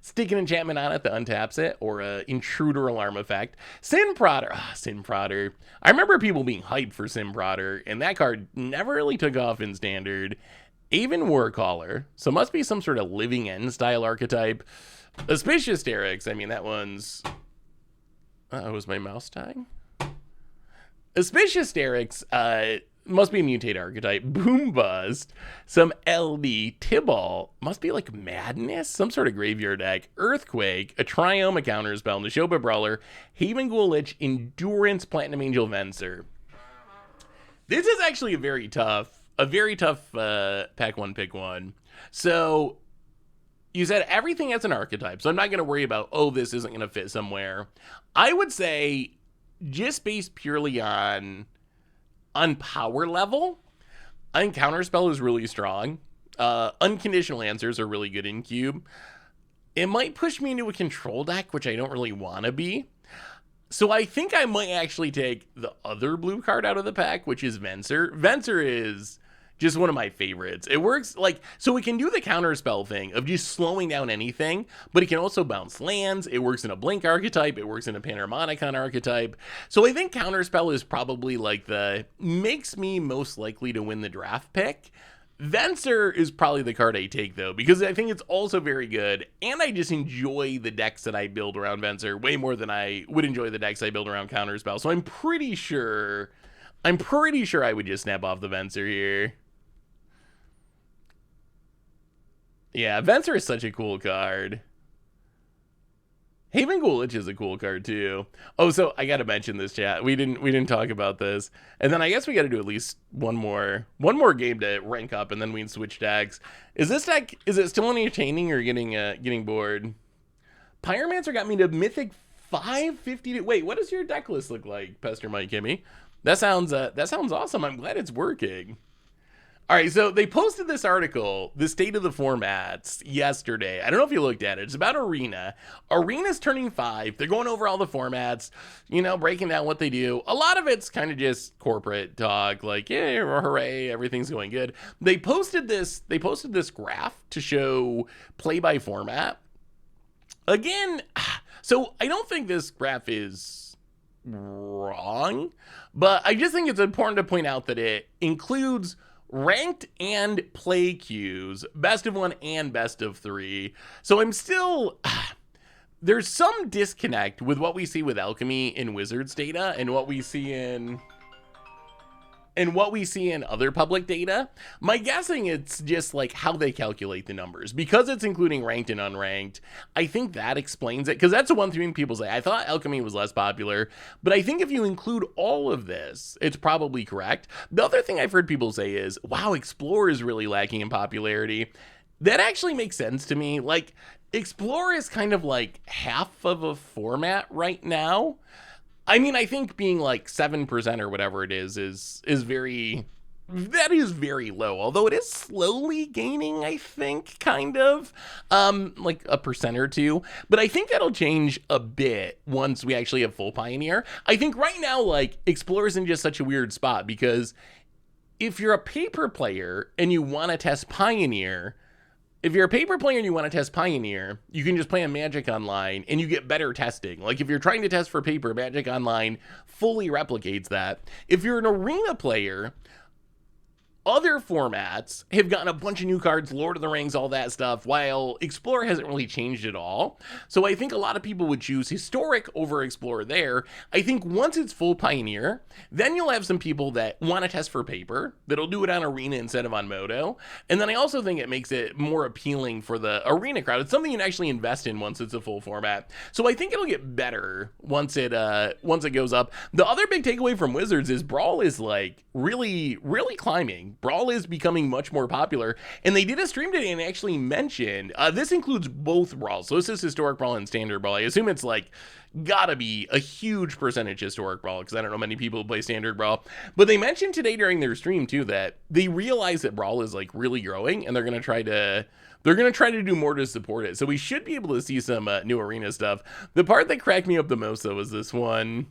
stick an enchantment on it that untaps it, or Intruder Alarm Effect. Sin Prodder. I remember people being hyped for Sin Prodder, and that card never really took off in Standard. Aven Warcaller, so must be some sort of Living End style archetype. Auspicious Derricks, I mean, that one's... was my mouse dying? Auspicious Derricks, must be a mutate archetype. Boom Bust, some LD. Tibalt, must be like Madness, some sort of graveyard deck. Earthquake, a Trioma counterspell, Neshoba Brawler, Haven Ghoul-Lich, Endurance, Platinum Angel Venser. This is actually a very tough pack 1, pick 1. So you said everything has an archetype, so I'm not going to worry about, oh, this isn't going to fit somewhere. I would say just based purely on power level, I think Counterspell is really strong. Unconditional answers are really good in Cube. It might push me into a control deck, which I don't really want to be. So I think I might actually take the other blue card out of the pack, which is Venser. Venser is just one of my favorites. It works like, so it can do the counterspell thing of just slowing down anything, but it can also bounce lands. It works in a blink archetype. It works in a Panharmonicon archetype. So I think counterspell is probably like the, makes me most likely to win the draft pick. Venser is probably the card I take, though, because I think it's also very good, and I just enjoy the decks that I build around Venser way more than I would enjoy the decks I build around Counterspell. So I'm pretty sure I would just snap off the Venser here. Yeah, Venser is such a cool card. Haven Ghoulage is a cool card too. Oh, so I gotta mention this, chat. We didn't talk about this, and then I guess we got to do at least one more game to rank up, and then we can switch decks. Is this deck, is it still entertaining or getting bored? Pyromancer got me to Mythic 550. Wait, what does your deck list look like, Pester Mike Kimmy? That sounds awesome. I'm glad it's working. All right, so they posted this article, the state of the formats, yesterday. I don't know if you looked at it. It's about Arena. Arena's turning 5. They're going over all the formats, you know, breaking down what they do. A lot of it's kind of just corporate talk, like, yeah, hooray, everything's going good. They posted this graph to show play by format. Again, so I don't think this graph is wrong, but I just think it's important to point out that it includes ranked and play queues, best of 1 and best of 3. So I'm still, there's some disconnect with what we see with Alchemy in Wizards data and what we see in other public data. My guessing it's just like how they calculate the numbers. Because it's including ranked and unranked, I think that explains it. Because that's the one thing people say. I thought Alchemy was less popular, but I think if you include all of this, it's probably correct. The other thing I've heard people say is, wow, Explorer is really lacking in popularity. That actually makes sense to me. Like, Explorer is kind of like half of a format right now. I mean, I think being like 7% or whatever it is very low, although it is slowly gaining, I think, kind of, like a percent or two, but I think that'll change a bit once we actually have full Pioneer. I think right now, like, Explorer's in just such a weird spot, because if you're a paper player and you want to test Pioneer, you can just play on Magic Online and you get better testing. Like, if you're trying to test for paper, Magic Online fully replicates that. If you're an Arena player, other formats have gotten a bunch of new cards, Lord of the Rings, all that stuff, while Explorer hasn't really changed at all. So I think a lot of people would choose Historic over Explorer there. I think once it's full Pioneer, then you'll have some people that want to test for paper, that'll do it on Arena instead of on Moto. And then I also think it makes it more appealing for the Arena crowd. It's something you can actually invest in once it's a full format. So I think it'll get better once it goes up. The other big takeaway from Wizards is Brawl is like really, really climbing. Brawl is becoming much more popular, and they did a stream today and actually mentioned, this includes both Brawls, so this is Historic Brawl and Standard Brawl. I assume it's like gotta be a huge percentage Historic Brawl, because I don't know many people who play Standard Brawl, but they mentioned today during their stream too that they realize that Brawl is like really growing, and they're gonna try to do more to support it. So we should be able to see some new Arena stuff. The part that cracked me up the most, though, was this one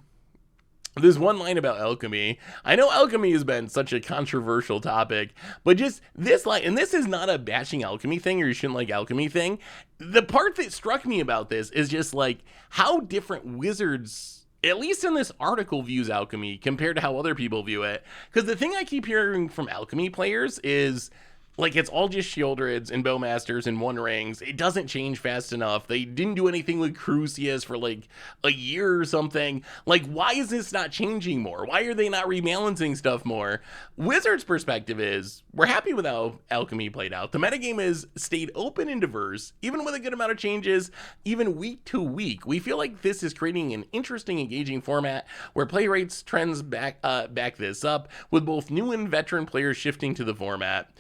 line about Alchemy. I know Alchemy has been such a controversial topic, but just this line, and this is not a bashing Alchemy thing or you shouldn't like Alchemy thing. The part that struck me about this is just like how different Wizards, at least in this article, views Alchemy compared to how other people view it. Because the thing I keep hearing from Alchemy players is, like, it's all just Shieldreds and Bowmasters and One Rings. It doesn't change fast enough. They didn't do anything with Crucius for like a year or something. Like, why is this not changing more? Why are they not rebalancing stuff more? Wizards' perspective is, we're happy with how Alchemy played out. The metagame has stayed open and diverse, even with a good amount of changes, even week to week. We feel like this is creating an interesting, engaging format where play rates trends back this up, with both new and veteran players shifting to the format.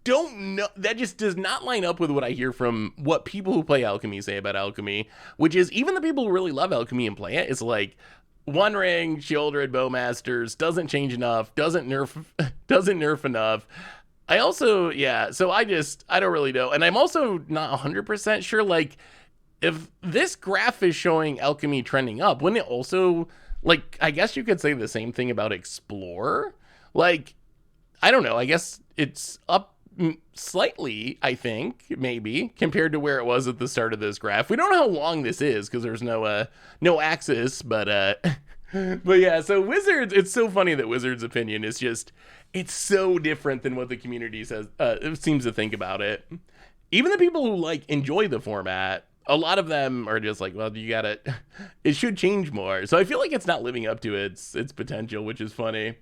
don't know. That just does not line up with what I hear from what people who play Alchemy say about Alchemy, which is even the people who really love Alchemy and play it, it's like One Ring, Shieldred, Bowmasters, doesn't change enough, doesn't nerf enough. I also, yeah, so I don't really know. And I'm also not 100% sure, like, if this graph is showing Alchemy trending up, wouldn't it also, like, I guess you could say the same thing about Explore? Like, I don't know, I guess it's up slightly, I think, maybe, compared to where it was at the start of this graph. We don't know how long this is, because there's no axis, but but yeah, so Wizards, it's so funny that Wizards' opinion is just, it's so different than what the community says, seems to think about it. Even the people who, like, enjoy the format, a lot of them are just like, well, it should change more. So I feel like it's not living up to its potential, which is funny.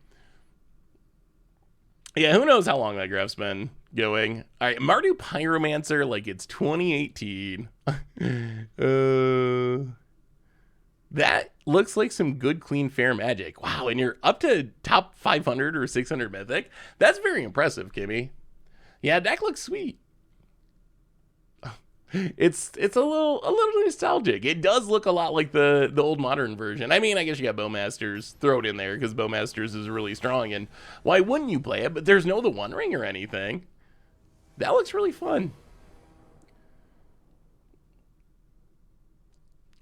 Yeah, who knows how long that graph's been going. All right, Mardu Pyromancer, like it's 2018. That looks like some good, clean, fair magic. Wow, and you're up to top 500 or 600 mythic. That's very impressive, Kimmy. Yeah, deck looks sweet. It's a little nostalgic. It does look a lot like the old modern version. I mean, I guess you got Bowmasters, throw it in there because Bowmasters is really strong, and why wouldn't you play it? But there's no the One Ring or anything. That looks really fun.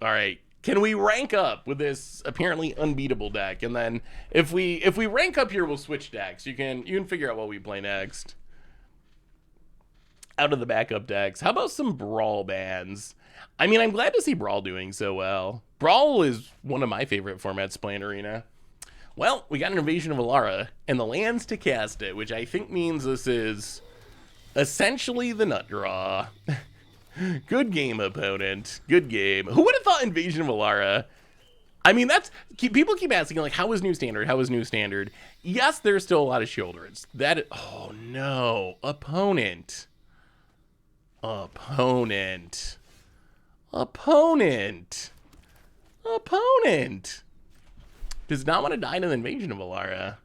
All right, can we rank up with this apparently unbeatable deck? And then if we rank up here, we'll switch decks. You can figure out what we play next. Out of the backup decks, how about some Brawl bans? I mean, I'm glad to see Brawl doing so well. Brawl is one of my favorite formats to play in Arena. Well, we got an Invasion of Alara, and the lands to cast it, which I think means this is essentially the nut draw. Good game, opponent. Good game. Who would have thought Invasion of Alara? I mean, people keep asking, like, how is New Standard? How is New Standard? Yes, there's still a lot of Shieldreds. Oh no, opponent. Opponent. Does not want to die in an Invasion of Alara.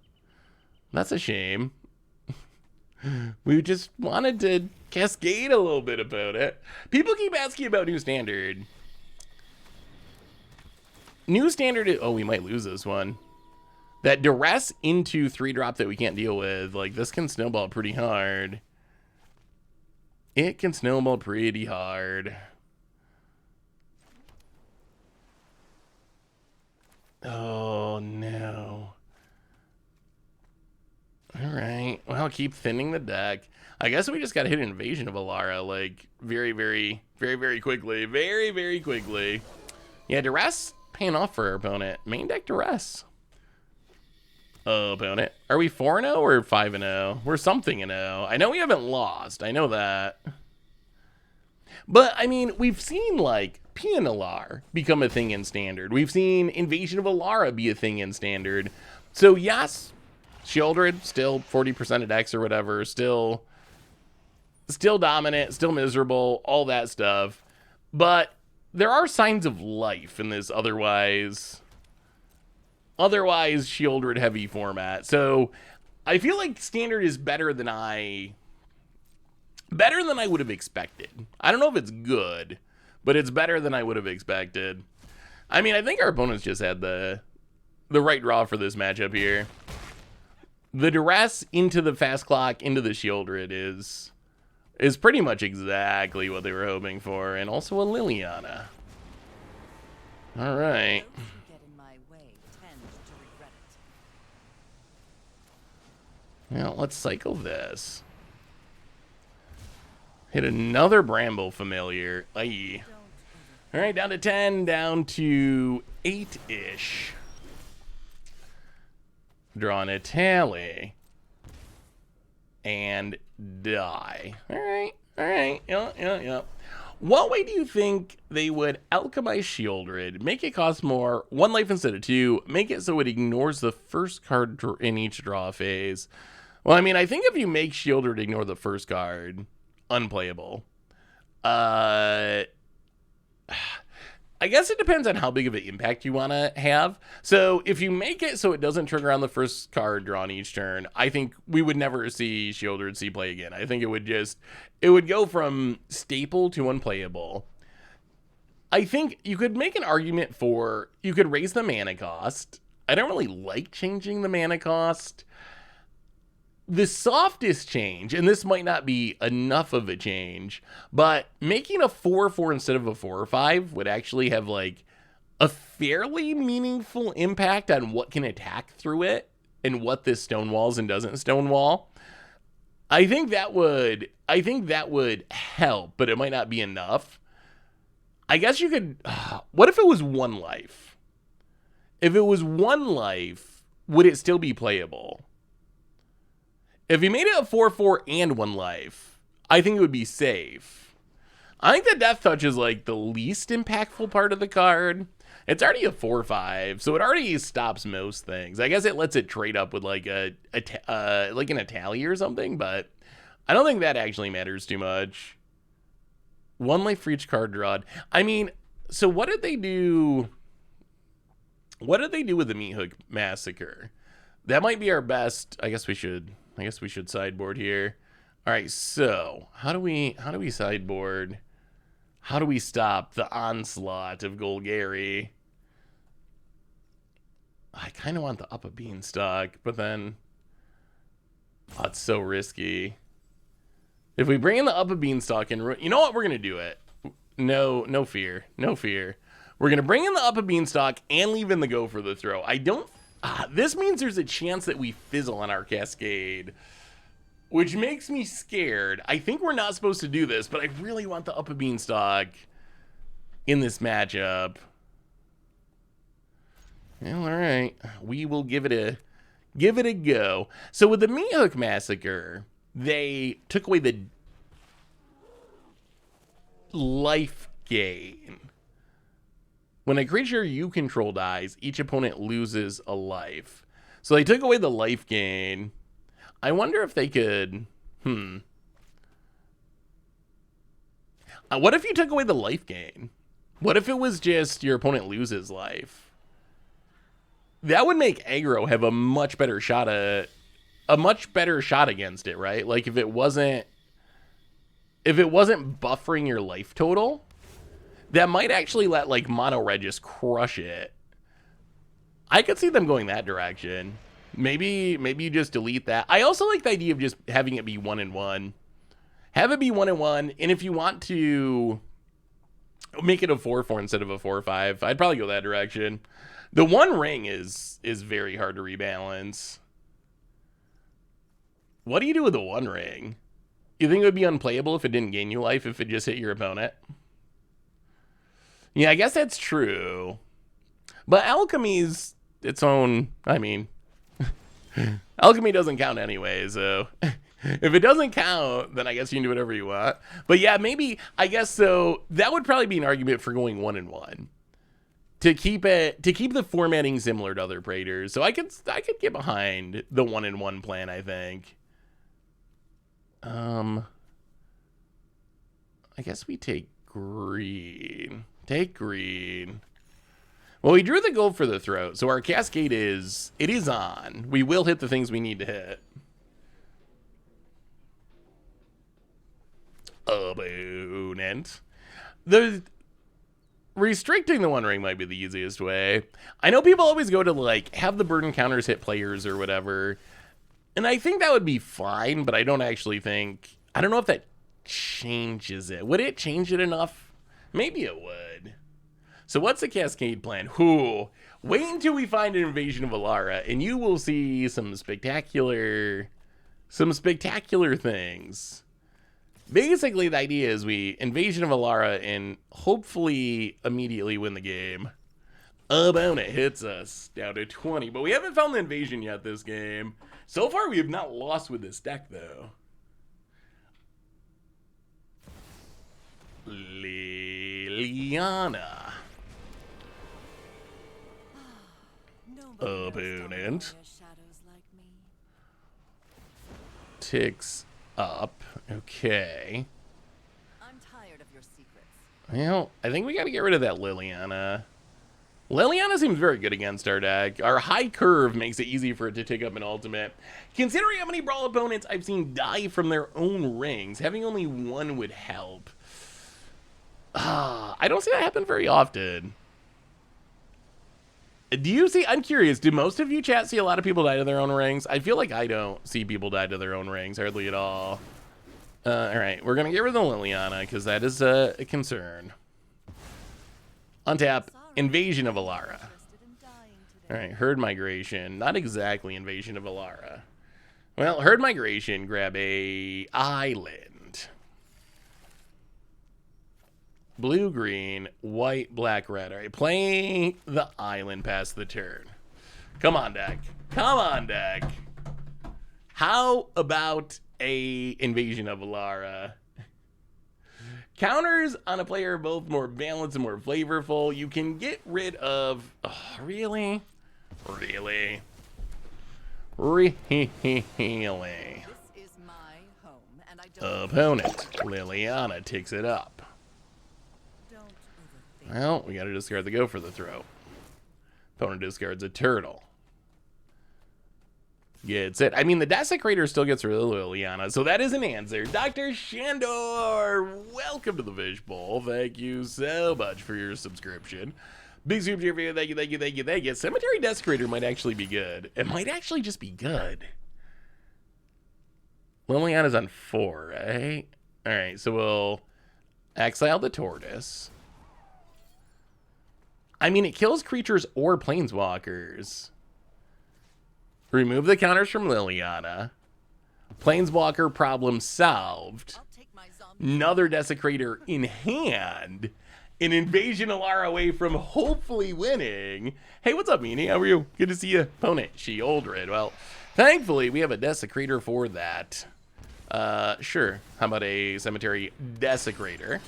That's a shame. We just wanted to cascade a little bit about it. People keep asking about New Standard. New Standard is, oh, we might lose this one. That duress into 3-drop that we can't deal with, like, this can snowball pretty hard. It can snowball pretty hard. Oh, no. All right. Well, keep thinning the deck. I guess we just got to hit an Invasion of Alara, like, very, very, very, very quickly. Very, very quickly. Yeah, duress paying off for our opponent. Main deck duress. Oh, opponent. Are we 4-0 or 5-0? We're something 0. I know we haven't lost. I know that. But, I mean, we've seen, like, PNLR become a thing in Standard. We've seen Invasion of Alara be a thing in Standard. So, yes, Shieldred, still 40% of decks or whatever, still dominant, still miserable, all that stuff. But there are signs of life in this otherwise Shieldred heavy format. So, I feel like Standard is better than I would have expected. I don't know if it's good, but it's better than I would have expected. I mean, I think our opponents just had the right draw for this matchup here. The duress into the fast clock into the Shieldred is pretty much exactly what they were hoping for, and also a Liliana. All right. Now let's cycle this. Hit another Bramble familiar. Aye. All right, down to 10, down to 8-ish. Drawing a tally. And die. All right. Yeah. What way do you think they would alchemize Shieldred, make it cost more, 1 life instead of 2, make it so it ignores the first card in each draw phase? Well, I mean, I think if you make Shieldred ignore the first card, unplayable. I I guess it depends on how big of an impact you want to have. So if you make it so it doesn't trigger on the first card drawn each turn, I think we would never see Shieldred Sea play again. I think it would go from staple to unplayable. I think you could make an argument for, you could raise the mana cost. I don't really like changing the mana cost. The softest change, and this might not be enough of a change, but making a 4/4 instead of a 4/5 would actually have like a fairly meaningful impact on what can attack through it and what this stonewalls and doesn't stonewall. I think that would help, but it might not be enough. I guess you could, what if it was 1 life? If it was 1 life, would it still be playable? If you made it a 4/4 and 1 life, I think it would be safe. I think the Death Touch is like the least impactful part of the card. It's already a 4/5, so it already stops most things. I guess it lets it trade up with like like an Atali or something, but I don't think that actually matters too much. 1 life for each card drawn. I mean, so what did they do? What did they do with the Meat Hook Massacre? That might be our best. I guess we should sideboard here. All right, so how do we sideboard? How do we stop the onslaught of Golgari? I kind of want the Up a Beanstalk, but then it's so risky. If we bring in the Up a Beanstalk and you know what, we're gonna do it. No fear. We're gonna bring in the Up a Beanstalk and leave in the Go for the Throw. I don't. This means there's a chance that we fizzle on our Cascade, which makes me scared. I think we're not supposed to do this, but I really want the Up a Beanstalk in this matchup. Well, all right. We will give it a go. So with the Meat Hook Massacre, they took away the life gain. When a creature you control dies, each opponent loses a life. So they took away the life gain. I wonder if they could... What if you took away the life gain? What if it was just your opponent loses life? That would make aggro have a much better shot against it, right? Like if it wasn't buffering your life total, that might actually let like Mono Red just crush it. I could see them going that direction. Maybe you just delete that. I also like the idea of just having it be 1/1. Have it be 1/1, and if you want to make it a 4/4 instead of a 4/5, I'd probably go that direction. The One Ring is very hard to rebalance. What do you do with the One Ring? You think it would be unplayable if it didn't gain you life if it just hit your opponent? Yeah, I guess that's true. But Alchemy's its own, I mean, Alchemy doesn't count anyway, so if it doesn't count, then I guess you can do whatever you want. But yeah, maybe, I guess so, that would probably be an argument for going 1/1. To keep the formatting similar to other Praetors. So I could get behind the 1/1 plan, I think. I guess we take green. Take green. Well, we drew the gold for the throat, so our Cascade is on. We will hit the things we need to hit. Opponent. The restricting the One Ring might be the easiest way. I know people always go to like have the burden counters hit players or whatever, and I think that would be fine, but I don't know if that changes it. Would it change it enough? Maybe it would. So what's the Cascade plan? Wait until we find an Invasion of Alara, and you will see some spectacular things. Basically, the idea is we Invasion of Alara and hopefully immediately win the game. Opponent hits us down to 20, but we haven't found the invasion yet this game. So far, we have not lost with this deck, though. Liliana. Opponent ticks up. Okay. I'm tired of your secret Well, I think we got to get rid of that Liliana. Liliana seems very good against our deck. Our high curve makes it easy for it to take up an ultimate. Considering how many Brawl opponents I've seen die from their own rings, having only one would help. I don't see that happen very often. Do you see? I'm curious. Do most of you chat see a lot of people die to their own rings? I feel like I don't see people die to their own rings hardly at all. All right, we're gonna get rid of the Liliana because that is a concern. Untap Invasion of Alara. All right, Herd Migration. Not exactly Invasion of Alara. Well, Herd Migration. Grab a island. Blue, green, white, black, red. All right, play the island past the turn. Come on, deck. Come on, deck. How about a Invasion of Alara? Counters on a player are both more balanced and more flavorful. You can get rid of... Oh, really? Really? Really? This is my home, and I don't Opponent. Liliana takes it up. Well, we gotta discard the Go for the Throat. Opponent discards a turtle. Gets it. I mean, the Desecrator still gets rid of Liliana, so that is an answer. Dr. Shandor, welcome to the Fishbowl. Thank you so much for your subscription. Big super cheer for you. Thank you, thank you, thank you, thank you. Cemetery Desecrator might actually be good. It might actually just be good. Liliana's on 4, right? All right, so we'll exile the Tortoise. I mean, it kills creatures or planeswalkers. Remove the counters from Liliana. Planeswalker problem solved. Another Desecrator in hand. An Invasion Alara away from hopefully winning. Hey, what's up, Meanie? How are you? Good to see you. Opponent, Sheoldred. Well, thankfully, we have a Desecrator for that. Sure. How about a Cemetery Desecrator?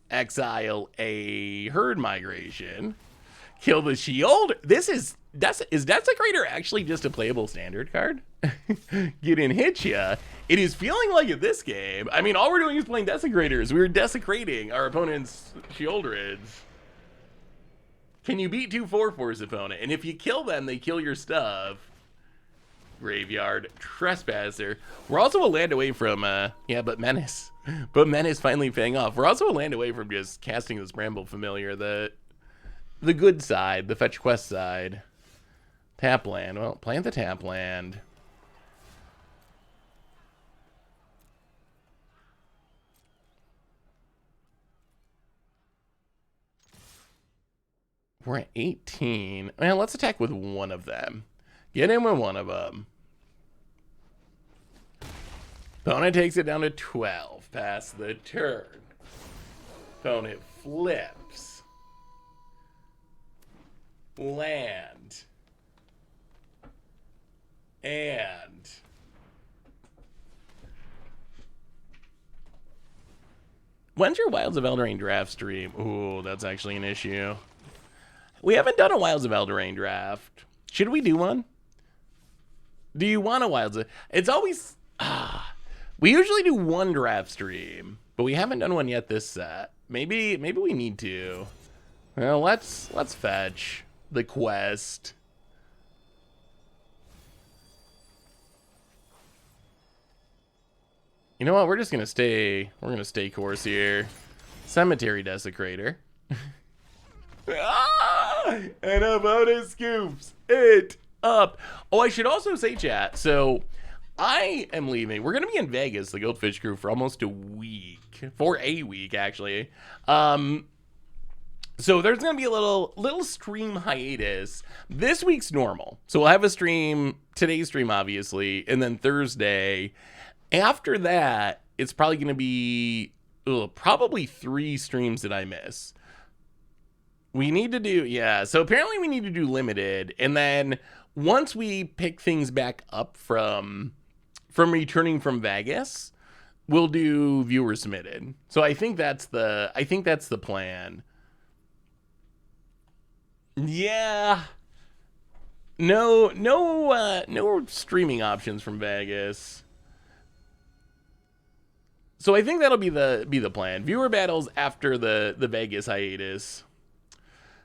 Exile a Herd Migration. Kill the Sheoldred. This is Desecrator actually just a playable standard card? Get in, hit ya. It is feeling like it this game. I mean, all we're doing is playing Desecrators. We're desecrating our opponent's Sheoldreds. Can you beat 2 4/4's opponent? And if you kill them, they kill your stuff. Graveyard Trespasser. We're also a land away from, yeah, but Menace. But Menace finally paying off. We're also a land away from just casting this Bramble Familiar, the good side, the fetch quest side. Tap land. Well, plant the tap land. We're at 18. Well, let's attack with one of them. Get in with one of them. Opponent takes it down to 12. Pass the turn. Opponent flips. Land. And when's your Wilds of Eldraine draft stream? Ooh, that's actually an issue. We haven't done a Wilds of Eldraine draft. Should we do one? Do you want a Wilds of... It's always... we usually do one draft stream, but we haven't done one yet this set. Maybe we need to. Well, let's fetch the quest. You know what? We're gonna stay course here. Cemetery Desecrator. And a bonus scoops it up. Oh, I should also say, chat. So I am leaving. We're gonna be in Vegas, the Goldfish crew, for almost a week. For a week, actually. So there's gonna be a little stream hiatus. This week's normal. So we'll have a stream, today's stream, obviously, and then Thursday. After that, it's probably going to be probably 3 streams that I miss. We need to do, yeah, so apparently we need to do limited. And then once we pick things back up from returning from Vegas, we'll do viewer submitted. So I think that's the plan. Yeah. No streaming options from Vegas. So I think that'll be the plan. Viewer battles after the Vegas hiatus.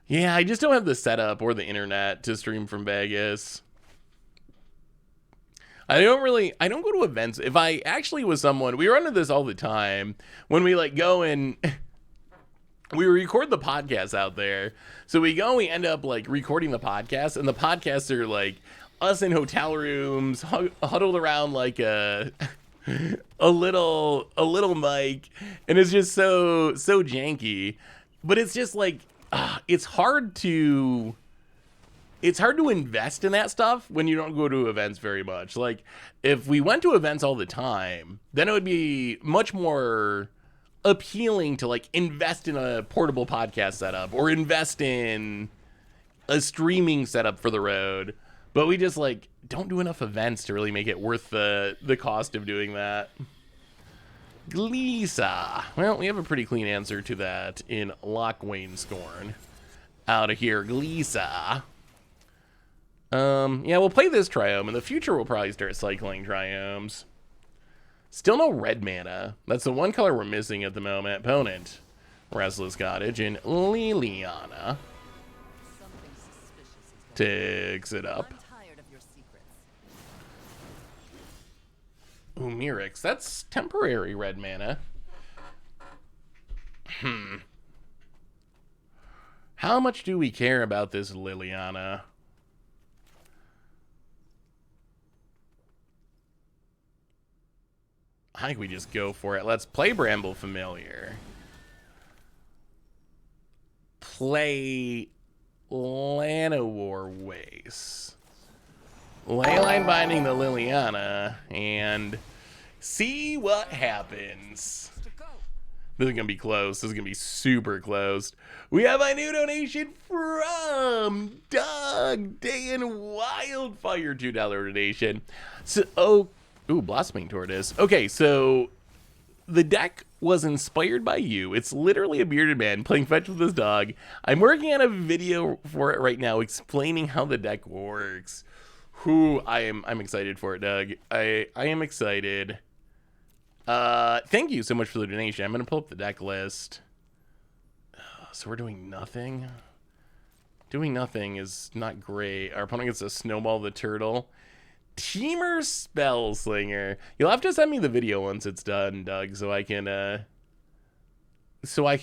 Yeah, I just don't have the setup or the internet to stream from Vegas. I don't go to events. If I actually was someone, we run into this all the time when we like go and we record the podcast out there. So we go, we end up like recording the podcast, and the podcasts are like us in hotel rooms, huddled around like a little mic, and it's just so janky. But it's just like it's hard to invest in that stuff when you don't go to events very much. Like if we went to events all the time, then it would be much more appealing to like invest in a portable podcast setup or invest in a streaming setup for the road. But we just like don't do enough events to really make it worth the cost of doing that. Glisa. Well, we have a pretty clean answer to that in Lockwayne Scorn. Out of here, Glisa. Yeah, we'll play this Triome. In the future, we'll probably start cycling Triomes. Still no red mana. That's the one color we're missing at the moment. Opponent, Restless Cottage, and Liliana takes it up. Ooh, Mirix. That's temporary red mana. How much do we care about this Liliana? I think we just go for it. Let's play Bramble Familiar. Play Llanowar Waste. Leyline Binding the Liliana and see what happens. This is going to be close. This is going to be super close. We have a new donation from Doug Dan Wildfire, $2 donation. So, ooh, Blossoming Tortoise. Okay, so the deck was inspired by you. It's literally a bearded man playing fetch with his dog. I'm working on a video for it right now explaining how the deck works. I'm excited for it, Doug. I am excited. Thank you so much for the donation. I'm going to pull up the deck list. So we're doing nothing. Doing nothing is not great. Our opponent gets a Snowball the Turtle. Teamer Spellslinger. You'll have to send me the video once it's done, Doug, so I can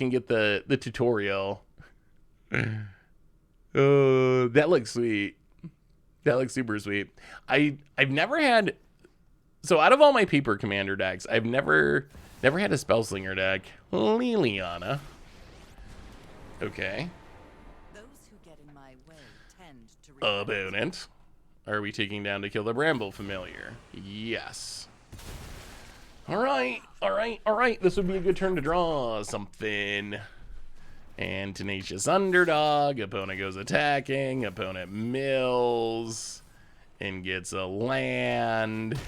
get the tutorial. Oh, that looks sweet. That looks super sweet. I've never had, so out of all my Paper Commander decks, I've never had a Spellslinger deck. Liliana. Okay. Those who get in my way tend to Opponent. Are we taking down to kill the Bramble Familiar? Yes. All right. This would be a good turn to draw something. And Tenacious Underdog. Opponent goes attacking. Opponent mills. And gets a land.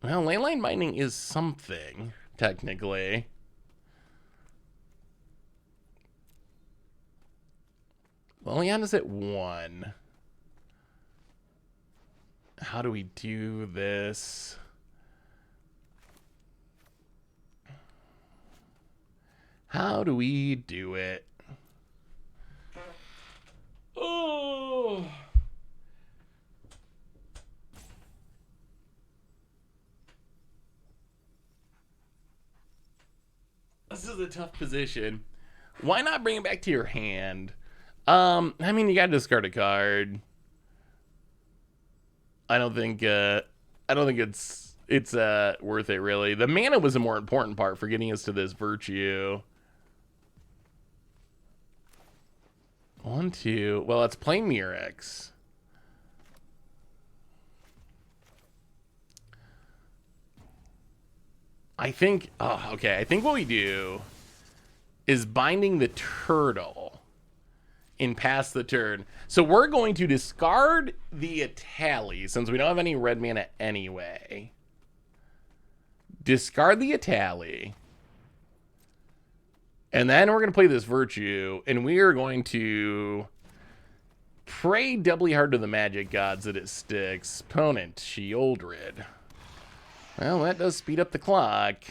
Well, Leyline Binding is something, technically. Liliana's at 1. How do we do this? How do we do it? Oh. This is a tough position. Why not bring it back to your hand? I mean, you gotta discard a card. I don't think it's worth it, really. The mana was a more important part for getting us to this Virtue. 1, 2. Well, let's play Mirix. I think, okay. I think what we do is binding the turtle and pass the turn. So we're going to discard the Atali since we don't have any red mana anyway. Discard the Atali. And then we're going to play this Virtue, and we are going to pray doubly hard to the magic gods that it sticks. Opponent, Sheoldred. Well, that does speed up the clock.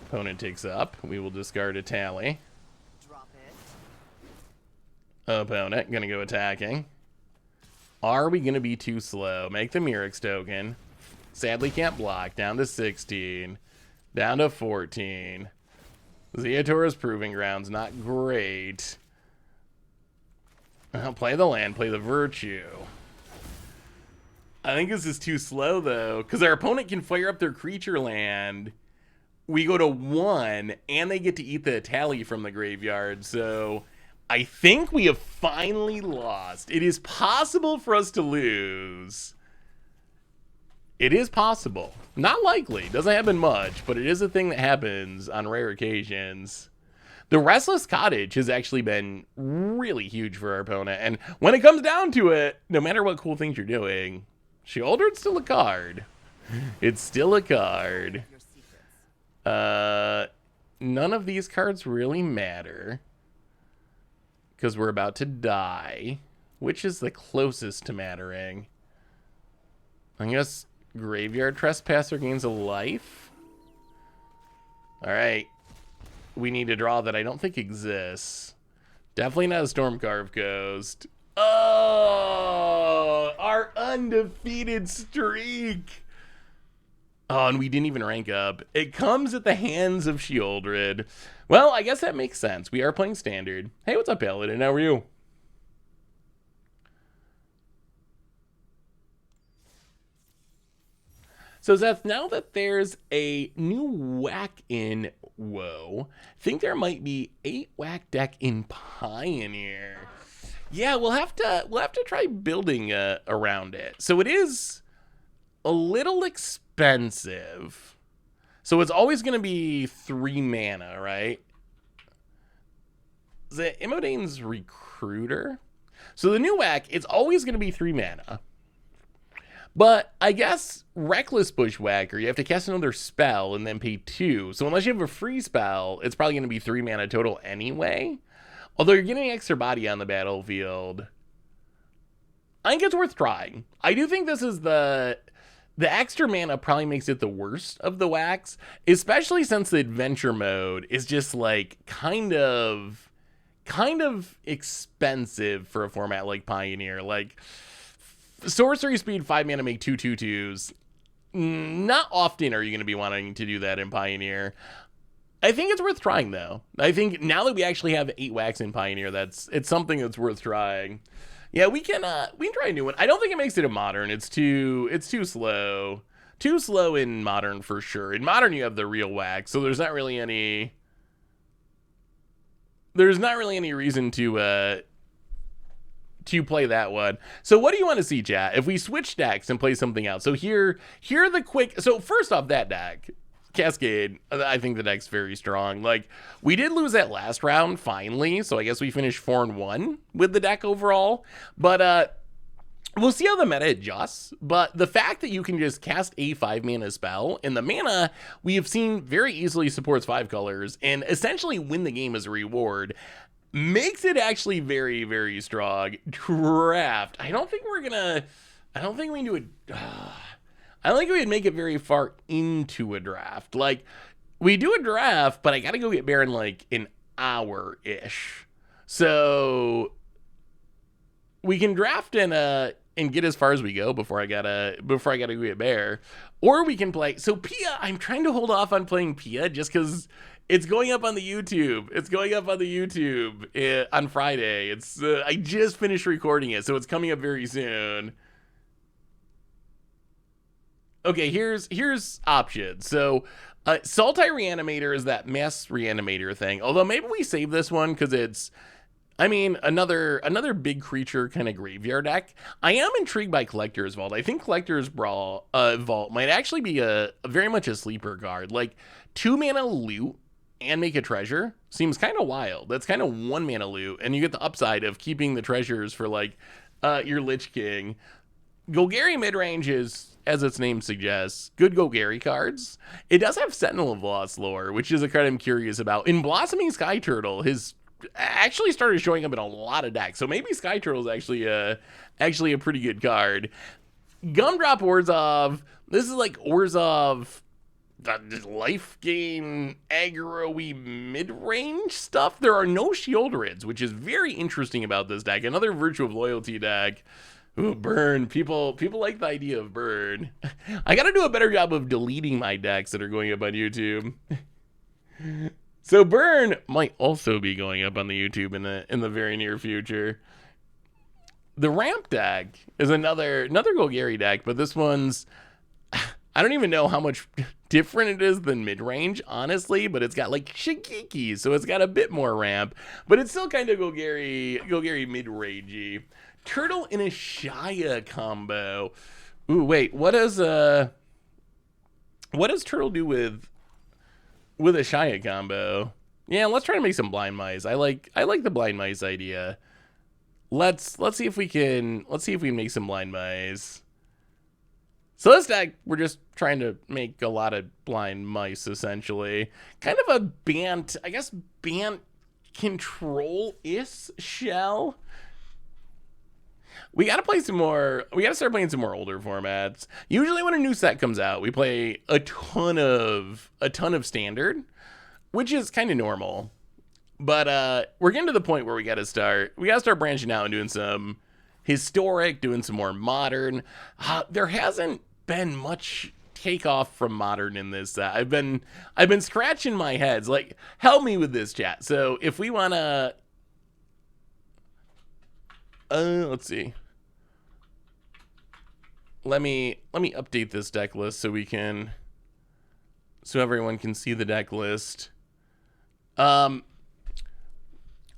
Opponent takes up. We will discard a tally. Drop it. Opponent gonna go attacking. Are we gonna be too slow? Make the Murex token. Sadly can't block. Down to 16. Down to 14. Zeotora's Proving Grounds, not great. I'll play the land, play the Virtue. I think this is too slow, though, because our opponent can fire up their creature land. We go to 1, and they get to eat the tally from the graveyard, so I think we have finally lost. It is possible for us to lose. It is possible. Not likely. Doesn't happen much, but it is a thing that happens on rare occasions. The Restless Cottage has actually been really huge for our opponent. And when it comes down to it, no matter what cool things you're doing, Sheoldred's still a card. It's still a card. Your secrets. None of these cards really matter. Because we're about to die. Which is the closest to mattering? I guess Graveyard Trespasser gains a life. Alright. We need a draw that I don't think exists. Definitely not a Stormcarved Ghost. Oh! Our undefeated streak! Oh, and we didn't even rank up. It comes at the hands of Sheoldred. Well, I guess that makes sense. We are playing Standard. Hey, what's up, Paladin? How are you? So, Zeth, now that there's a new whack in WoW, I think there might be 8 whack deck in Pioneer. Yeah, we'll have to try building around it. So it is a little expensive. So it's always going to be 3 mana, right? The Imodane's Recruiter. So the new whack, it's always going to be 3 mana. But I guess Reckless Bushwhacker, you have to cast another spell and then pay 2. So unless you have a free spell, it's probably going to be 3 mana total anyway. Although you're getting extra body on the battlefield. I think it's worth trying. I do think this is the extra mana probably makes it the worst of the whacks, especially since the adventure mode is just like kind of expensive for a format like Pioneer. Like sorcery speed 5 mana make 2 2/2s. Not often are you going to be wanting to do that in Pioneer. I think it's worth trying though. I think now that we actually have 8 whacks in Pioneer, it's something that's worth trying. Yeah, we can try a new one. I don't think it makes it a modern. It's too slow. Too slow in modern for sure. In modern you have the real whack, so there's not really any reason to play that one. So what do you want to see, chat? If we switch decks and play something else. So here are the quick. So first off, that deck, Cascade, I think the deck's very strong. Like, we did lose that last round finally, so I guess we finished 4-1 with the deck overall. But we'll see how the meta adjusts. But the fact that you can just cast a 5 mana spell, and the mana we have seen very easily supports 5 colors, and essentially win the game as a reward, makes it actually very, very strong. Draft. I don't think we can do it. I don't think we'd make it very far into a draft. Like, we do a draft, but I gotta go get Baron like an hour-ish. So we can draft and get as far as we go before I gotta go get Bear. Or we can play. So Pia, I'm trying to hold off on playing Pia just because it's going up on the YouTube. It's going up on the YouTube on Friday. It's I just finished recording it, so it's coming up very soon. Okay, here's options. So, Sultai Reanimator is that mass reanimator thing. Although maybe we save this one because it's, I mean, another big creature kind of graveyard deck. I am intrigued by Collector's Vault. I think Collector's Vault might actually be a very much a sleeper card. Like 2 mana loot and make a treasure seems kind of wild. That's kind of 1 mana loot, and you get the upside of keeping the treasures for like your Lich King. Golgari midrange is, as its name suggests, good Golgari cards. It does have Sentinel of Lost lore, which is a card I'm curious about. In Blossoming Sky Turtle, his actually started showing up in a lot of decks, so maybe Sky Turtle is actually a pretty good card. Gumdrop Orzhov, This is like Orzhov, the life gain aggro-y mid-range stuff. There are no shield rids, which is very interesting about this deck. Another Virtue of Loyalty deck. Ooh, burn. People like the idea of burn. I gotta do a better job of deleting my decks that are going up on YouTube. So burn might also be going up on the YouTube in the very near future. The ramp deck is another Golgari deck, but this one's, I don't even know how much different it is than mid-range, honestly, but it's got like Shigeki, so it's got a bit more ramp, but it's still kind of Golgari mid-rangey. Turtle in a Shia combo. Ooh, wait, what does Turtle do with a Shia combo? Yeah, let's try to make some blind mice. I like the blind mice idea. Let's see if we can make some blind mice. So this deck, we're just trying to make a lot of blind mice, essentially. Kind of a Bant, I guess, Bant control-ish shell. We gotta play some more. We gotta start playing some more older formats. Usually when a new set comes out, we play a ton of standard, which is kind of normal. But we're getting to the point where we gotta start branching out and doing some historic, doing some more modern. There hasn't been much takeoff from modern in this. I've been scratching my heads. Like, help me with this, chat. So if we wanna, let's see. Let me update this deck list so everyone can see the deck list.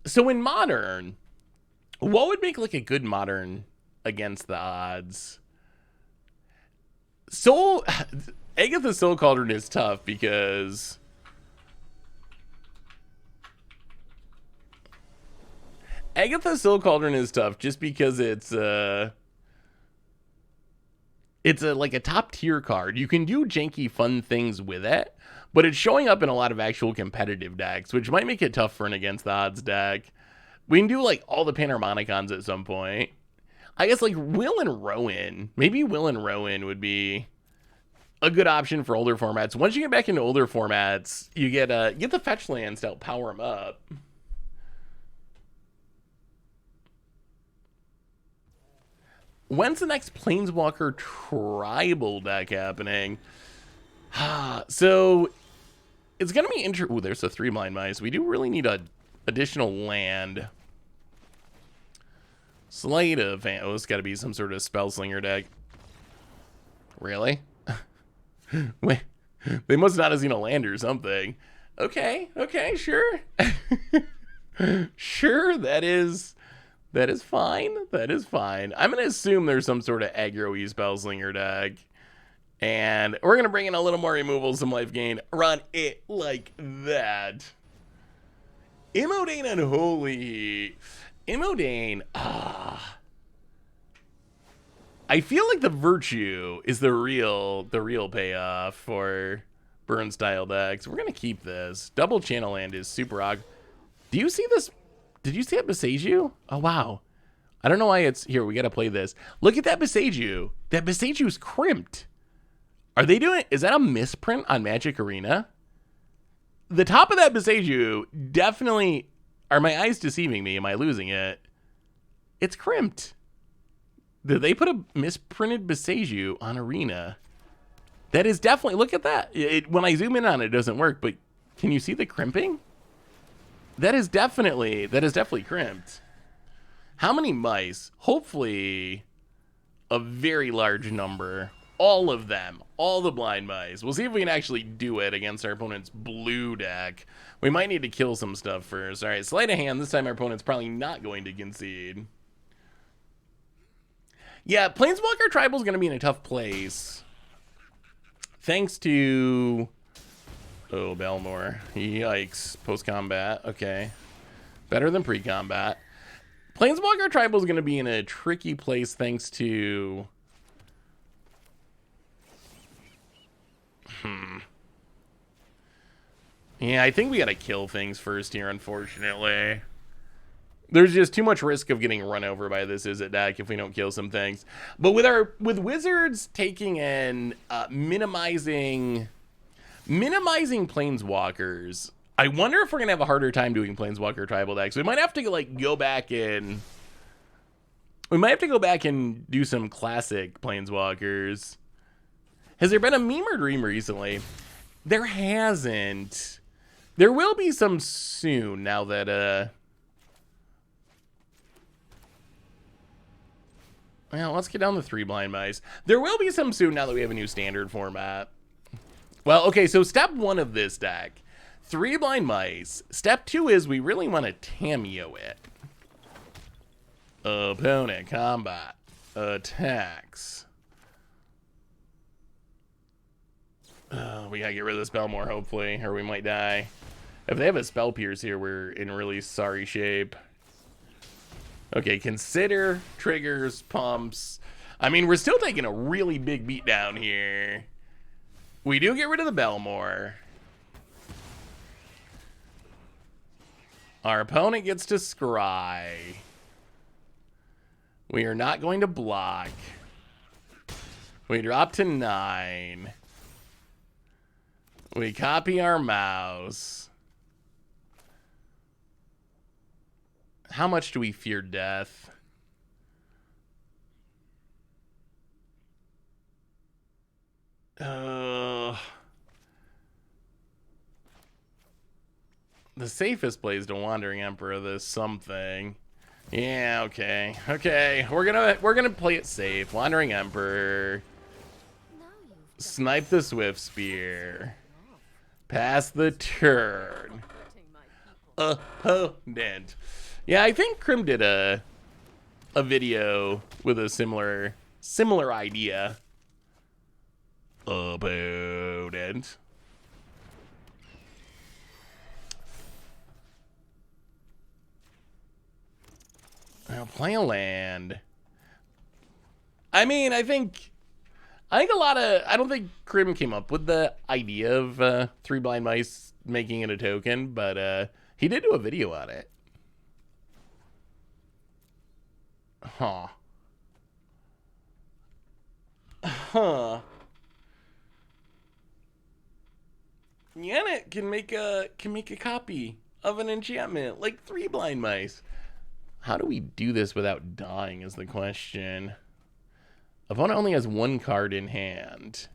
So in modern, what would make like a good modern against the odds? Agatha's Soul Cauldron is tough because just because it's like a top tier card. You can do janky fun things with it, but it's showing up in a lot of actual competitive decks, which might make it tough for an against the odds deck. We can do like all the Panharmonicons at some point. I guess like Will and Rowan. Maybe Will and Rowan would be a good option for older formats. Once you get back into older formats, you get the fetch lands to help power them up. When's the next Planeswalker tribal deck happening? So it's gonna be interesting. Ooh, there's a 3 blind mice. We do really need a additional land. Sleight of Hand. Oh, it's got to be some sort of Spellslinger deck. Really? Wait, they must not have seen a land or something. Okay, sure. Sure, that is fine. That is fine. I'm gonna assume there's some sort of aggro-y Spellslinger deck. And we're gonna bring in a little more removal, some life gain. Run it like that. Immodane Unholy. Immodane. I feel like the Virtue is the real payoff for burn style decks. We're gonna keep this. Double channel land is super odd. Do you see this? Did you see that Beseiju? Oh wow. I don't know why it's here. We gotta play this. Look at that Beseiju. That Beseiju is crimped. Are they doing? Is that a misprint on Magic Arena? The top of that Beseiju definitely. Are my eyes deceiving me? Am I losing it? It's crimped. Did they put a misprinted Beseiju on Arena? That is definitely, look at that. When I zoom in on it, it doesn't work, but can you see the crimping? That is definitely crimped. How many mice? Hopefully a very large number. All of them. All the blind mice. We'll see if we can actually do it against our opponent's blue deck. We might need to kill some stuff first. All right, sleight of hand. This time our opponent's probably not going to concede. Yeah, Planeswalker Tribal is going to be in a tough place. Thanks to... Oh, Belmore. Yikes. Post-combat. Okay. Better than pre-combat. Planeswalker Tribal is going to be in a tricky place thanks to... Yeah, I think we got to kill things first here, unfortunately. There's just too much risk of getting run over by this Izzet deck if we don't kill some things. But with Wizards taking in minimizing Planeswalkers, I wonder if we're gonna have a harder time doing Planeswalker tribal decks. We might have to like go back and do some classic Planeswalkers. Has there been a meme or dream recently? There hasn't. There will be some soon now that well, let's get down the 3 blind mice. There will be some soon now that we have a new standard format. Well, okay, so step 1 of this deck, 3 blind mice. Step 2 is we really want to Tamiyo it. Opponent combat attacks. We gotta get rid of the spell more, hopefully, or we might die. If they have a spell pierce here, we're in really sorry shape. Okay, consider triggers, pumps. I mean, we're still taking a really big beat down here. We do get rid of the Belmore. Our opponent gets to scry. We are not going to block. We drop to 9. We copy our mouse. How much do we fear death? The safest play is to Wandering Emperor this something. Yeah, okay. Okay, we're gonna play it safe. Wandering Emperor. Snipe the Swift Spear. Pass the turn. Opponent. Yeah, I think Krim did a video with a similar idea. Opponent. I'll play a land. I mean, I think I don't think Krim came up with the idea of 3 blind mice making it a token, but he did do a video on it. Huh. Yannick can make a copy of an enchantment, like 3 blind mice. How do we do this without dying is the question. Opponent only has 1 card in hand.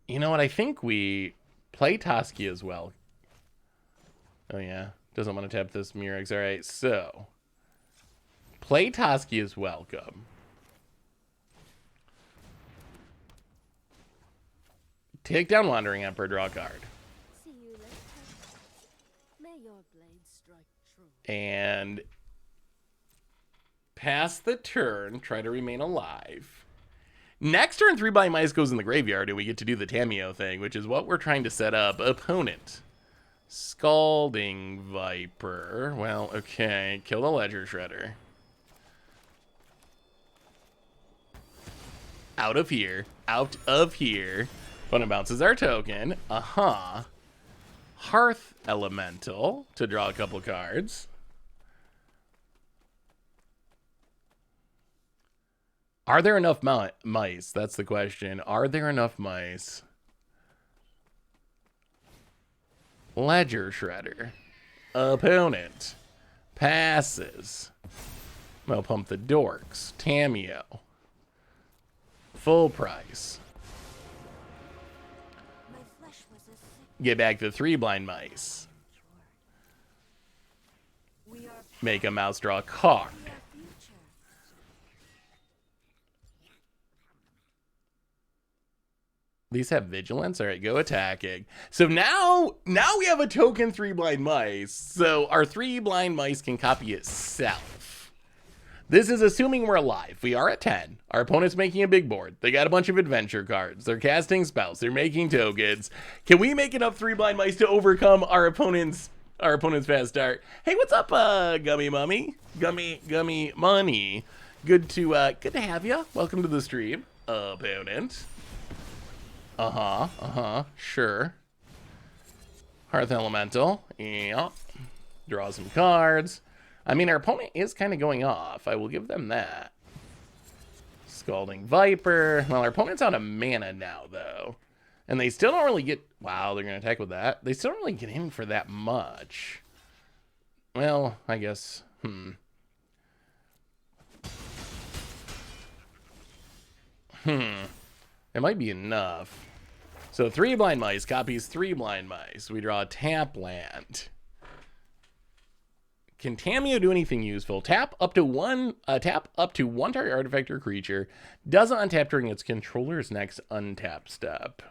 You know what? I think we play Toski as well. Oh yeah, doesn't want to tap this Murex. All right, so play Toski is welcome. Take down Wandering Emperor, draw a card. See you later. May your blade strike true. And pass the turn, try to remain alive. Next turn, 3 blind mice goes in the graveyard, and we get to do the Tamiyo thing, which is what we're trying to set up. Opponent. Scalding Viper. Well, okay. Kill the Ledger Shredder. Out of here. Out of here. Opponent bounces our token. Hearth Elemental to draw a couple cards. Are there enough mice? That's the question. Are there enough mice? Ledger Shredder. Opponent. Passes. We'll pump the dorks. Tamiyo. Full price. My flesh was a sick Get back to 3 blind mice. we are Make a mouse draw a card. future. These have vigilance. All right, go attacking. So now we have a token 3 blind mice. So our 3 blind mice can copy itself. This is assuming we're alive. We are at 10. Our opponent's making a big board. They got a bunch of adventure cards. They're casting spells. They're making tokens. Can we make enough 3 blind mice to overcome our opponent's fast start? Hey, what's up, Gummy Mummy? Gummy Money. Good to have you. Welcome to the stream, opponent. Sure. Hearth Elemental. Yeah. Draw some cards. I mean, our opponent is kind of going off. I will give them that. Scalding Viper. Well, our opponent's out of mana now, though. And they still don't really get... Wow, they're going to attack with that. They still don't really get in for that much. Well, I guess... It might be enough. So 3 blind mice copies 3 blind mice. We draw a tap land. Can Tamiyo do anything useful? Tap up to one target artifact or creature. Doesn't untap during its controller's next untap step.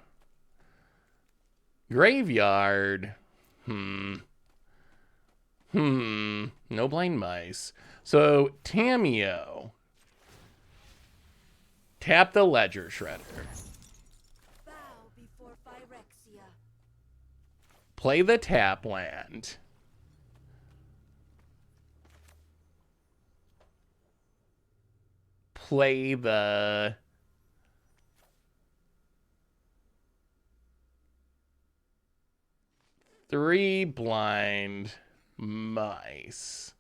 Graveyard. No blind mice. So Tamiyo. Tap the Ledger Shredder. Bow before Phyrexia. Play the tap land. Play the... Three blind mice.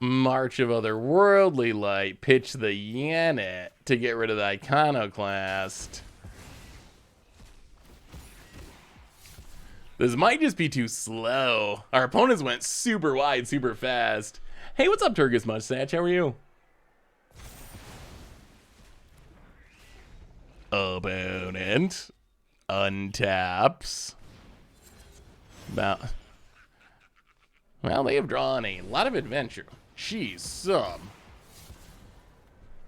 March of Otherworldly Light. Pitch the Yanet to get rid of the Iconoclast. This might just be too slow. Our opponents went super wide, super fast. Hey, what's up, Turgis Mustache? How are you? Opponent untaps. Well, they have drawn a lot of adventure. Jeez, some.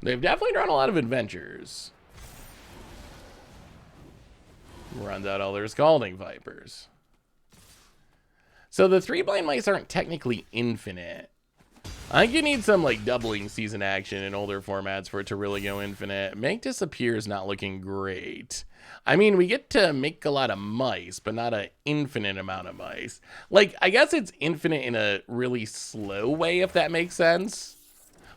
They've definitely drawn a lot of adventures. Runs out all their Scalding Vipers. So the 3 blind mice aren't technically infinite. I think you need some like doubling season action in older formats for it to really go infinite. Make Disappear is not looking great. I mean, we get to make a lot of mice, but not an infinite amount of mice. Like, I guess it's infinite in a really slow way, if that makes sense.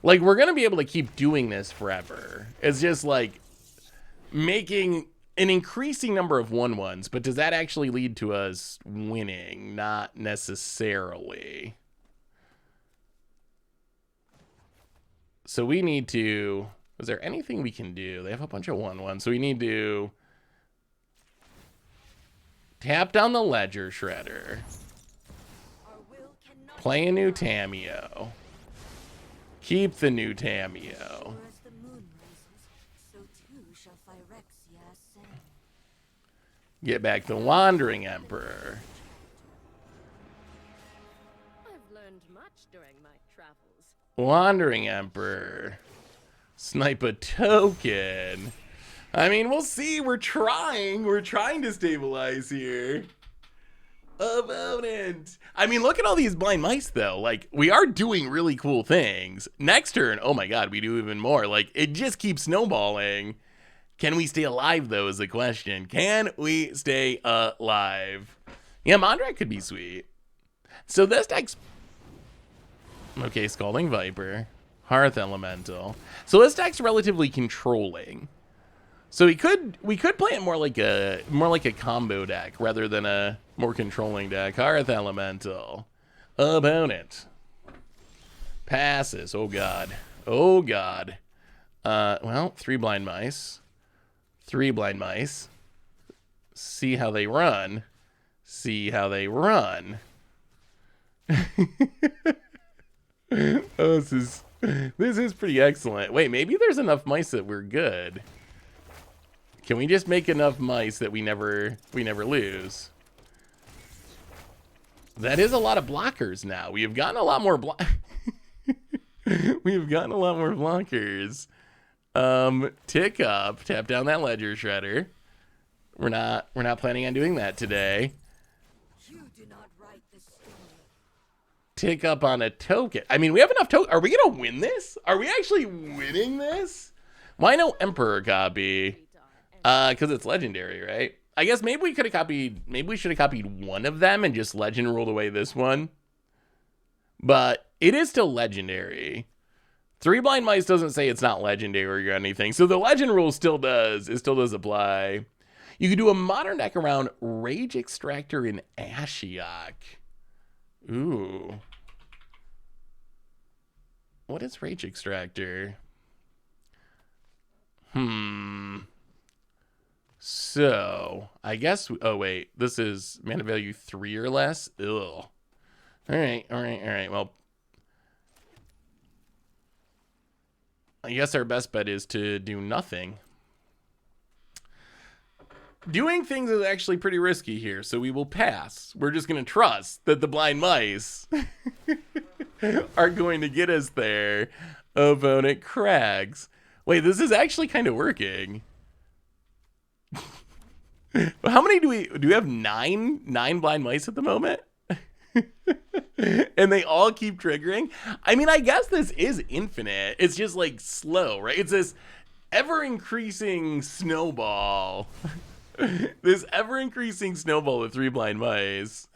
Like, we're going to be able to keep doing this forever. It's just like making an increasing number of 1/1s, but does that actually lead to us winning? Not necessarily. So we need to... Is there anything we can do? They have a bunch of 1/1s, so we need to tap down the Ledger Shredder. Play a new Tamiyo. Keep the new Tamiyo. As the moon rises, so too shall Phyrexia ascend. Get back the Wandering Emperor. I've learned much during my travels. Wandering Emperor. Snipe a token. I mean, we'll see. We're trying. We're trying to stabilize here. Opponent. I mean, look at all these blind mice, though. Like, we are doing really cool things. Next turn, oh my god, we do even more. Like, it just keeps snowballing. Can we stay alive, though, is the question. Can we stay alive? Yeah, Mondrak could be sweet. So this deck's... Okay, Scalding Viper. Hearth Elemental. So this deck's relatively controlling. So we could play it more like a combo deck rather than a more controlling deck. Hearth Elemental. Opponent. Passes. Oh god. Oh god. Well, 3 blind mice. 3 blind mice. See how they run. See how they run. Oh, this is pretty excellent. Wait, maybe there's enough mice that we're good. Can we just make enough mice that we never lose? That is a lot of blockers now. We have gotten a lot more we have gotten a lot more blockers. Tick up, tap down that Ledger Shredder. We're not planning on doing that today. You do not write the story. Tick up on a token. I mean, we have enough token. Are we gonna win this? Are we actually winning this? Why no Emperor copy? Because it's legendary, right? I guess maybe we should have copied one of them and just legend ruled away this one. But it is still legendary. 3 blind mice doesn't say it's not legendary or anything. So the legend rule still does. It still does apply. You could do a modern deck around Rage Extractor and Ashiok. Ooh. What is Rage Extractor? So, I guess... Oh, wait. This is mana value 3 or less? Ugh. All right. Well, I guess our best bet is to do nothing. Doing things is actually pretty risky here, so we will pass. We're just going to trust that the blind mice are going to get us there. Opponent crags. Wait, this is actually kind of working. How many do we have? Nine blind mice at the moment? And they all keep triggering. I mean, I guess this is infinite. It's just like slow, right? It's this ever-increasing snowball. This ever-increasing snowball with 3 blind mice.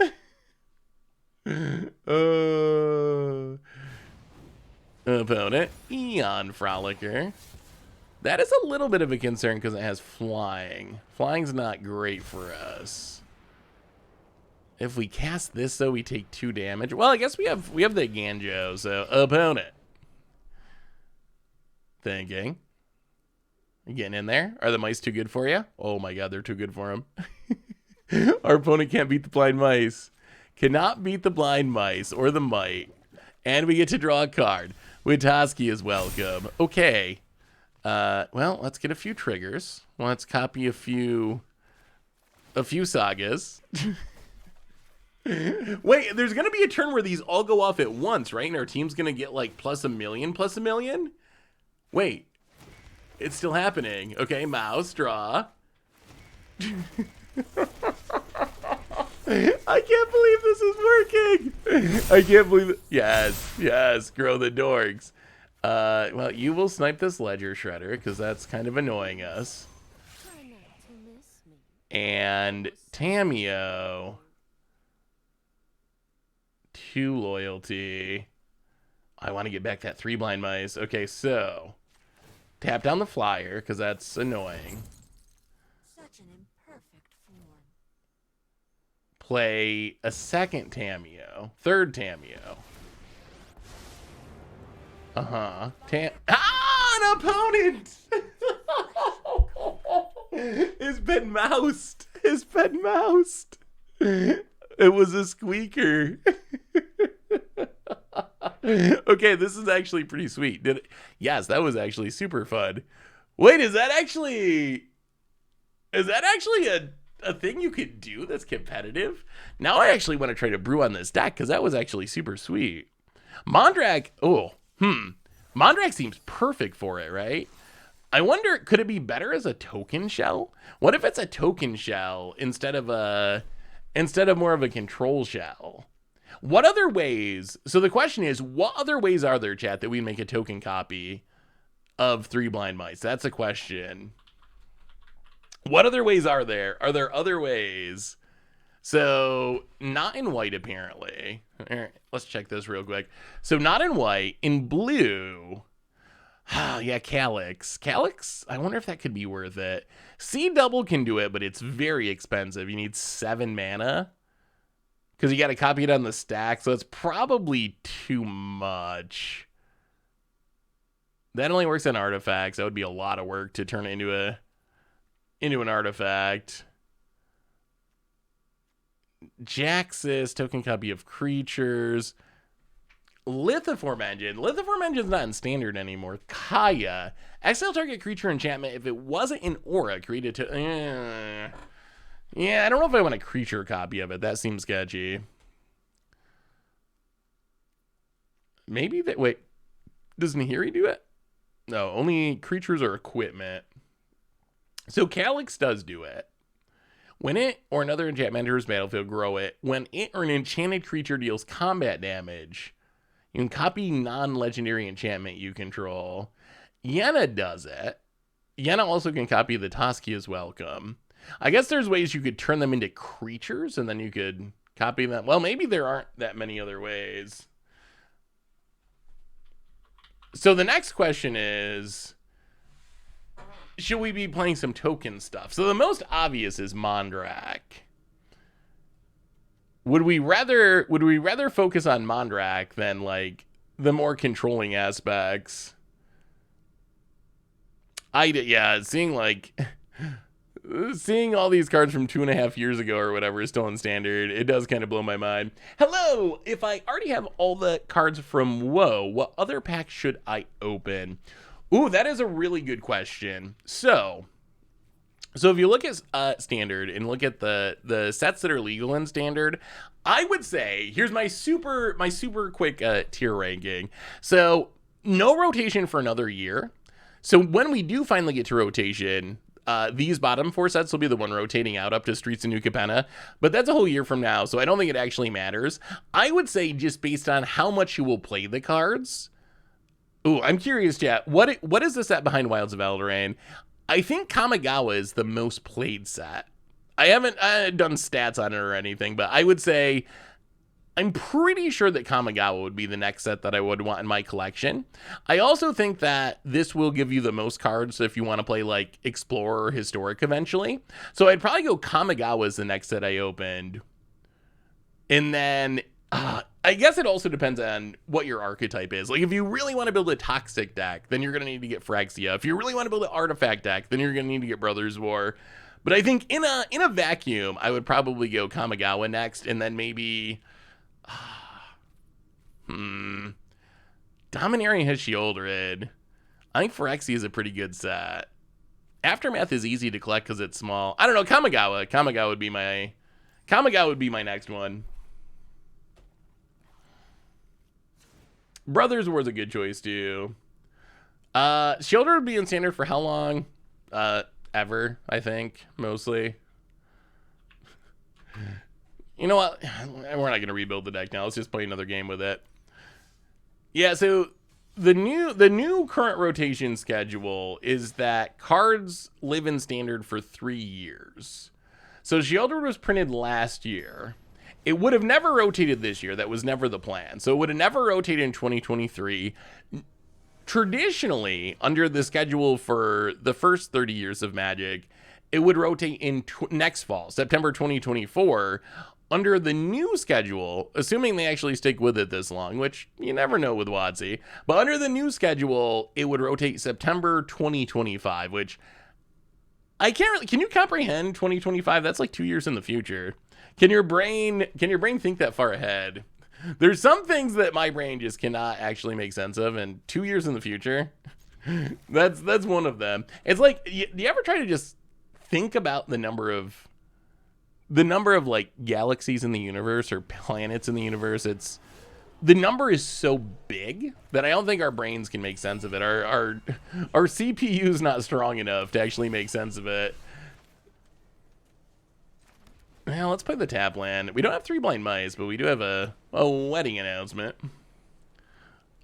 Opponent, Eon Frolicker. That is a little bit of a concern because it has flying. Flying's not great for us. If we cast this, though, we take 2 damage. Well, I guess we have the Ganjo, so opponent. Thinking. You getting in there? Are the mice too good for you? Oh my god, they're too good for him. Our opponent can't beat the blind mice. Cannot beat the blind mice or the mite. And we get to draw a card. Witoski is welcome. Okay. Well, let's get a few triggers. Let's copy a few sagas. Wait, there's going to be a turn where these all go off at once, right? And our team's going to get like plus a million? Wait. It's still happening. Okay, mouse, draw. I can't believe this is working. I can't believe it. Yes, grow the dorks. Well, you will snipe this Ledger Shredder because that's kind of annoying us. Try not to miss me. And Tamio, 2 loyalty. I want to get back that 3 blind mice. Okay, so tap down the flyer because that's annoying. Such an imperfect form. Play a second Tamio, 3rd Tamio. An opponent has been moused. It was a squeaker. Okay, this is actually pretty sweet. Yes, that was actually super fun. Wait, is that actually a thing you could do that's competitive? Now I actually want to try to brew on this deck because that was actually super sweet. Mondrak, Mondrak seems perfect for it, right? I wonder, could it be better as a token shell? What if it's a token shell instead of more of a control shell? What other ways? So the question is, what other ways are there, chat, that we make a token copy of 3 blind mice? That's a question. What other ways are there? Are there other ways? So, not in white, apparently. All right, let's check this real quick. So, not in white. In blue. Yeah, Calyx. Calyx, I wonder if that could be worth it. C double can do it, but it's very expensive. You need 7 mana. Because you got to copy it on the stack, so it's probably too much. That only works on artifacts. That would be a lot of work to turn it into an artifact. Jaxus, token copy of creatures. Lithiform Engine. Lithiform Engine's not in standard anymore. Kaya. Exile target creature enchantment if it wasn't in aura created to... Yeah, I don't know if I want a creature copy of it. That seems sketchy. Maybe that... Wait. Does Nahiri do it? No, only creatures or equipment. So Calyx does do it. When it or another enchantment enters battlefield, grow it. When it or an enchanted creature deals combat damage, you can copy non-legendary enchantment you control. Yenna does it. Yenna also can copy the Toski is welcome. I guess there's ways you could turn them into creatures and then you could copy them. Well, maybe there aren't that many other ways. So the next question is, should we be playing some token stuff? So the most obvious is Mondrak. Would we rather focus on Mondrak than like the more controlling aspects? Seeing all these cards from 2.5 years ago or whatever is still in standard, it does kind of blow my mind. Hello, if I already have all the cards from WoW, what other packs should I open? Ooh, that is a really good question. So if you look at standard and look at the sets that are legal in standard, I would say here's my super quick tier ranking. So no rotation for another year. So when we do finally get to rotation, these bottom 4 sets will be the one rotating out up to Streets of New Capenna, but that's a whole year from now, so I don't think it actually matters. I would say just based on how much you will play the cards. Ooh, I'm curious, chat. What is the set behind Wilds of Eldraine? I think Kamigawa is the most played set. I haven't done stats on it or anything, but I would say I'm pretty sure that Kamigawa would be the next set that I would want in my collection. I also think that this will give you the most cards if you want to play like Explorer or Historic eventually. So I'd probably go Kamigawa as the next set I opened. And then I guess it also depends on what your archetype is. Like if you really want to build a toxic deck, then you're going to need to get Phyrexia. If you really want to build an artifact deck, then you're going to need to get Brothers War. But I think in a vacuum, I would probably go Kamigawa next, and then maybe Dominaria has Sheoldred. I think Phyrexia is a pretty good set. Aftermath is easy to collect because it's small. I don't know, Kamigawa. Kamigawa would be my next one. Brothers War is a good choice too. Sheoldred would be in standard for how long? Ever, I think, mostly. You know what? We're not gonna rebuild the deck now. Let's just play another game with it. Yeah, so the new current rotation schedule is that cards live in standard for 3 years. So Sheoldred was printed last year. It would have never rotated this year. That was never the plan. So it would have never rotated in 2023. Traditionally, under the schedule for the first 30 years of Magic, it would rotate in next fall, September 2024. Under the new schedule, assuming they actually stick with it this long, which you never know with WotC, but under the new schedule, it would rotate September 2025, which I can't really, can you comprehend 2025? That's like 2 years in the future. Can your brain think that far ahead? There's some things that my brain just cannot actually make sense of, and 2 years in the future, that's one of them. It's like, do you ever try to just think about the number of like galaxies in the universe or planets in the universe? The number is so big that I don't think our brains can make sense of it. Our CPU is not strong enough to actually make sense of it. Well, let's play the tap land. We don't have 3 blind mice, but we do have a wedding announcement.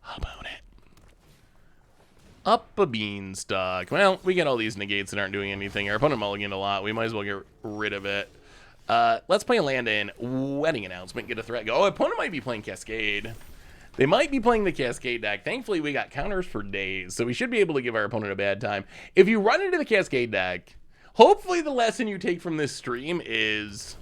How about it? Up a beanstalk. Well, we get all these negates that aren't doing anything. Our opponent mulliganed a lot. We might as well get rid of it. Let's play a land in wedding announcement. Get a threat. Go. Oh, opponent might be playing Cascade. They might be playing the Cascade deck. Thankfully, we got counters for days, so we should be able to give our opponent a bad time. If you run into the Cascade deck, hopefully the lesson you take from this stream is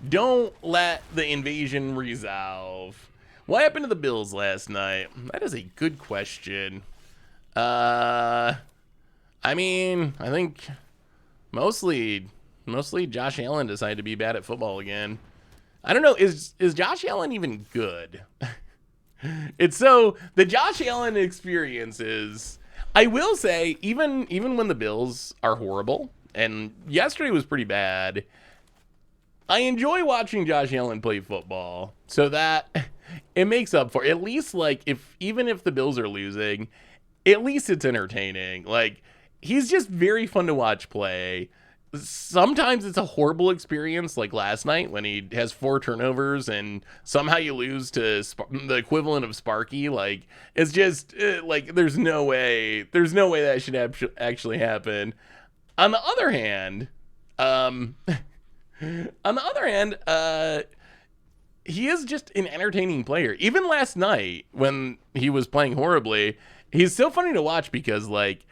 don't let the invasion resolve. What happened to the Bills last night? That is a good question. I mean, I think mostly Josh Allen decided to be bad at football again. I don't know, is Josh Allen even good? It's so, the Josh Allen experience is, I will say, even when the Bills are horrible, and yesterday was pretty bad, I enjoy watching Josh Allen play football, so that it makes up for, at least like, even if the Bills are losing, at least it's entertaining. Like, he's just very fun to watch play. Sometimes it's a horrible experience, like last night when he has 4 turnovers and somehow you lose to the equivalent of Sparky. Like, it's just like there's no way that should actually happen. On the other hand, he is just an entertaining player. Even last night when he was playing horribly, he's so funny to watch because like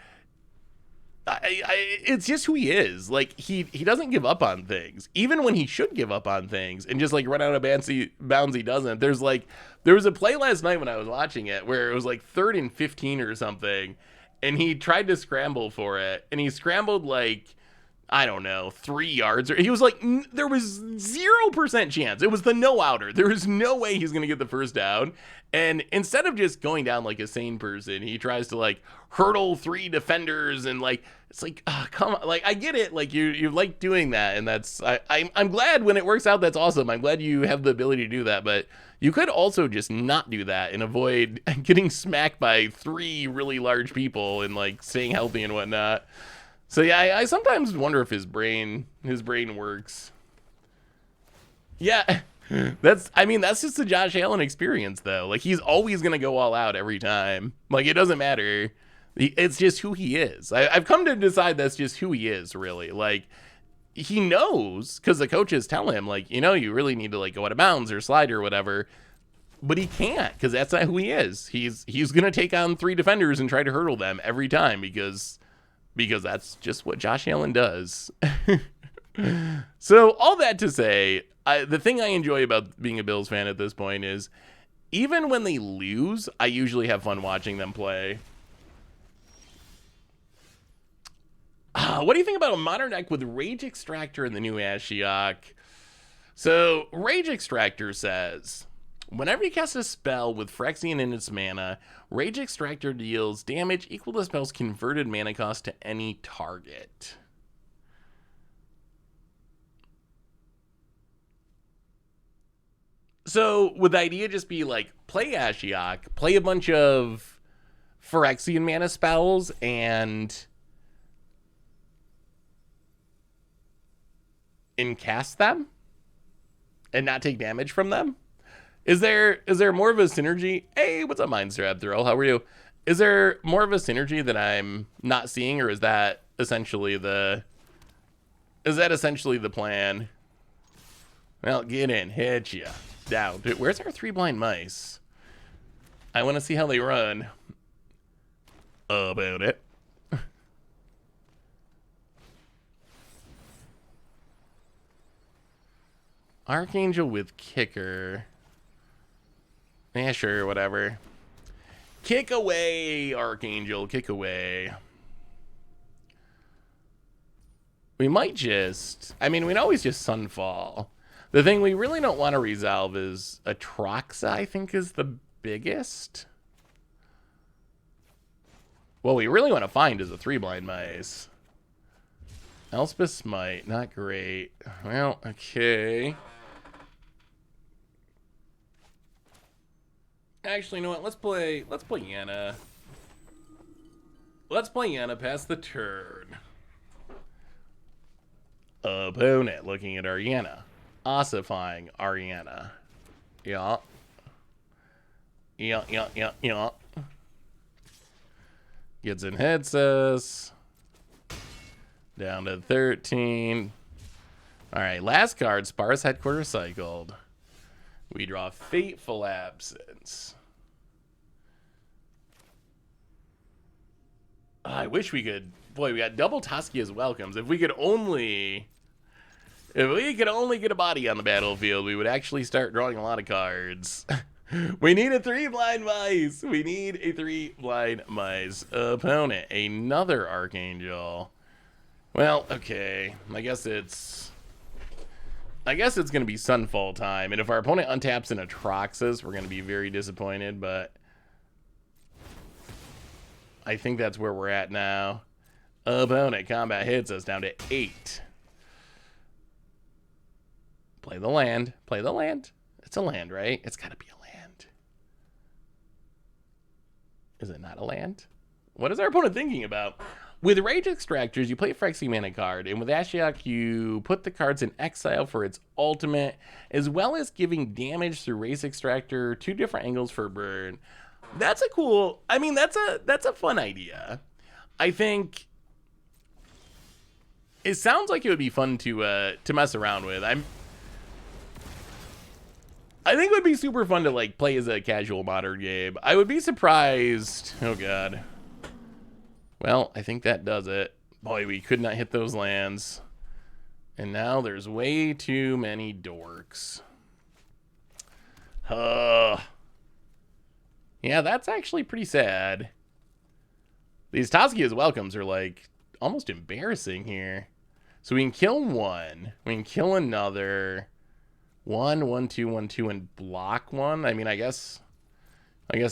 it's just who he is. Like, he doesn't give up on things, even when he should give up on things and just like run out of bounds. He doesn't. There was a play last night when I was watching it where it was like 3rd and 15 or something, and he tried to scramble for it, and he scrambled like, I don't know, 3 yards. Or he was like, there was 0% chance. It was the no outer. There was no way he's gonna get the first down. And instead of just going down like a sane person, he tries to like hurdle 3 defenders and like, it's like, oh, come on. Like, I get it. Like, you like doing that, and that's I'm glad when it works out. That's awesome. I'm glad you have the ability to do that, but you could also just not do that and avoid getting smacked by 3 really large people and like staying healthy and whatnot. So yeah, I sometimes wonder if his brain works. Yeah. That's just the Josh Allen experience, though. Like, he's always going to go all out every time. Like, it doesn't matter. It's just who he is. I've come to decide that's just who he is, really. Like, he knows, because the coaches tell him, like, you know, you really need to, like, go out of bounds or slide or whatever. But he can't, because that's not who he is. He's going to take on 3 defenders and try to hurdle them every time, because that's just what Josh Allen does. So, all that to say, the thing I enjoy about being a Bills fan at this point is, even when they lose, I usually have fun watching them play. What do you think about a modern deck with Rage Extractor and the new Ashiok? So, Rage Extractor says, whenever you cast a spell with Phyrexian in its mana, Rage Extractor deals damage equal to the spell's converted mana cost to any target. So, would the idea just be like, play Ashiok, play a bunch of Phyrexian mana spells, and cast them? And not take damage from them? Is there more of a synergy? Hey, what's up, Mindster Abthurl? How are you? Is there more of a synergy that I'm not seeing, or is that essentially the plan? Well, get in, hit ya. Down. Dude, where's our 3 blind mice? I want to see how they run. About it. Archangel with kicker. Yeah, sure, whatever. Kick away, Archangel. Kick away. We might just... I mean, we'd always just Sunfall. The thing we really don't want to resolve is Atroxa, I think, is the biggest. What we really want to find is a 3 blind mice. Elspeth Smite, not great. Well, okay. Actually, you know what? Let's play Yana. Let's play Yana past the turn. Opponent looking at our Yana. Ossifying Ariana. Yeah. Yeah. Gets and hits us. Down to 13. Alright, last card, Sparse Headquarters cycled. We draw Fateful Absence. I wish we could... Boy, we got double Toskia's welcomes. If we could only get a body on the battlefield, we would actually start drawing a lot of cards. We need a 3 blind mice. We need a 3 blind mice. Opponent, another Archangel. Well, okay. I guess it's gonna be Sunfall time, and if our opponent untaps an Atroxus, we're gonna be very disappointed, but I think that's where we're at now. Opponent combat hits us down to 8. Play the land. Play the land. It's a land, right? It's gotta be a land. Is it not a land? What is our opponent thinking about? With Rage Extractors, you play a Phyrexian mana card, and with Ashiok, you put the cards in exile for its ultimate, as well as giving damage through Rage Extractor, 2 different angles for a burn. That's a cool... I mean, that's a fun idea. I think... It sounds like it would be fun to mess around with. I think it would be super fun to, like, play as a casual modern game. I would be surprised... Oh, God. Well, I think that does it. Boy, we could not hit those lands. And now there's way too many dorks. Yeah, that's actually pretty sad. These Toskia's welcomes are like almost embarrassing here. So we can kill one. We can kill another. 1, 1, 2, 1, 2, and block one. I mean, I guess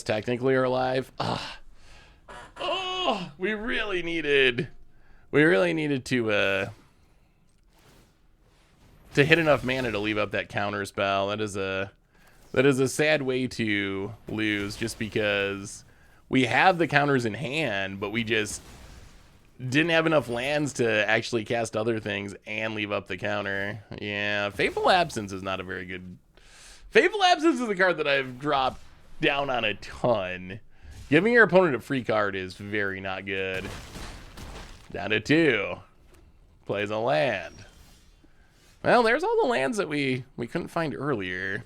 technically we're alive. Oh, we really needed to hit enough mana to leave up that counter spell. That is a sad way to lose, just because we have the counters in hand, but we just didn't have enough lands to actually cast other things and leave up the counter. Yeah, Fateful Absence is not a very good... Fateful Absence is a card that I've dropped down on a ton. Giving your opponent a free card is very not good. Down to 2. Plays a land. Well, there's all the lands that we couldn't find earlier.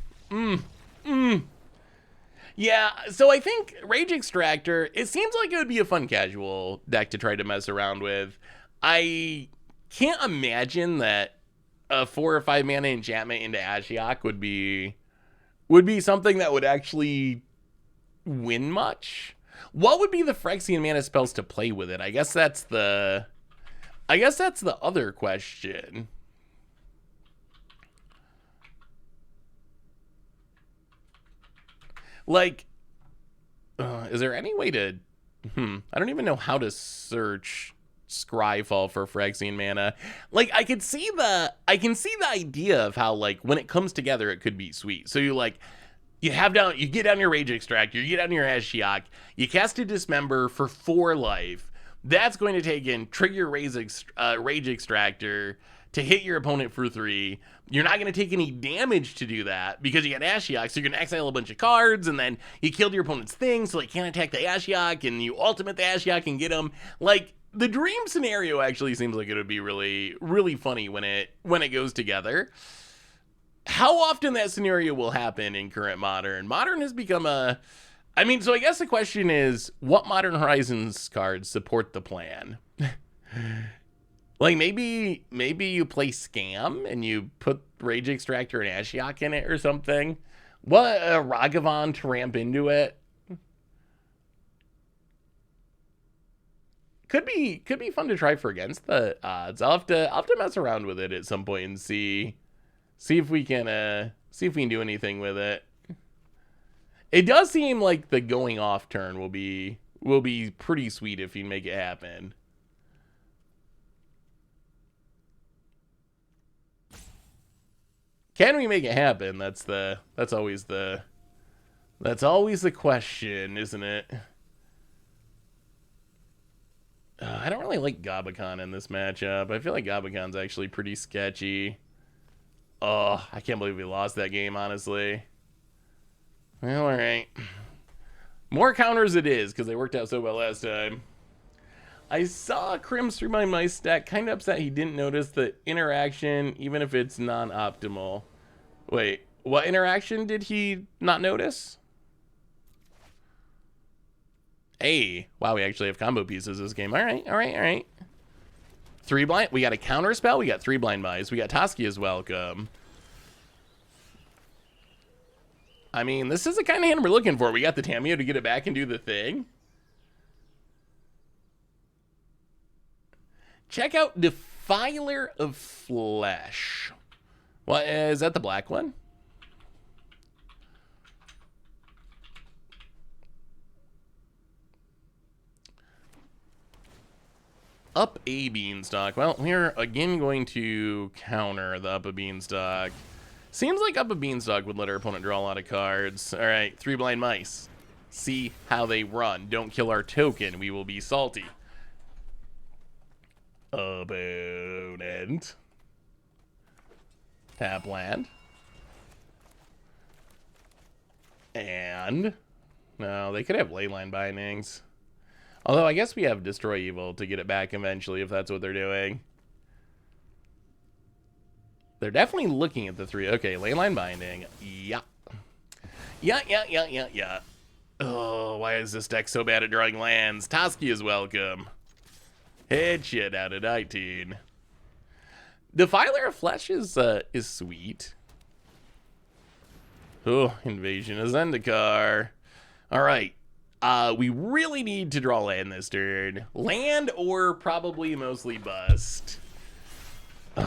Yeah, so I think Rage Extractor, it seems like it would be a fun casual deck to try to mess around with. I can't imagine that a 4 or 5 mana enchantment into Ashiok would be something that would actually win much. What would be the Phyrexian mana spells to play with it? I guess that's the other question. Like, is there any way to... I don't even know how to search Scryfall for Phyrexian mana. Like, I can see the idea of how, like, when it comes together, it could be sweet. So you get down your Rage Extractor, you get down your Ashiok, you cast a Dismember for 4 life. That's going to trigger Rage Extractor to hit your opponent for 3. You're not going to take any damage to do that because you got Ashiok, so you're going to exile a bunch of cards, and then you killed your opponent's thing, so they can't attack the Ashiok, and you ultimate the Ashiok and get them. Like, the dream scenario actually seems like it would be really, really funny when it goes together. How often that scenario will happen in current Modern? Modern has become so I guess the question is, what Modern Horizons cards support the plan? Like, maybe you play Scam and you put Rage Extractor and Ashiok in it or something. What, Ragavan to ramp into it? Could be fun to try for against the odds. I'll have to mess around with it at some point and see if we can do anything with it. It does seem like the going off turn will be pretty sweet if you make it happen. Can we make it happen? That's always the question, isn't it? I don't really like Gabakhan in this matchup. I feel like Gabakhan's actually pretty sketchy. Oh, I can't believe we lost that game, honestly. Well, alright. More counters it is, because they worked out so well last time. I saw Crims through my mice stack. Kind of upset he didn't notice the interaction, even if it's non-optimal. Wait, what interaction did he not notice? Hey, wow, we actually have combo pieces this game. All right. 3 blind. We got a counter spell. We got 3 blind mice. We got Toskia's welcome. I mean, this is the kind of hand we're looking for. We got the Tameo to get it back and do the thing. Check out Defiler of Flesh. What is that? The black one? Up a Beanstalk. Well, we're again going to counter the Up a Beanstalk. Seems like Up a Beanstalk would let our opponent draw a lot of cards. All right, 3 blind mice. See how they run. Don't kill our token. We will be salty. Opponent. Tap land. And no, they could have Leyline Bindings. Although I guess we have Destroy Evil to get it back eventually if that's what they're doing. They're definitely looking at the 3. Okay, Leyline Binding. Yeah. Yeah. Oh, why is this deck so bad at drawing lands? Toski is welcome. Headshot out of 19. Defiler of Flesh is sweet. Oh, Invasion of Zendikar. All right. We really need to draw land this turn. Land or probably mostly bust. Oh,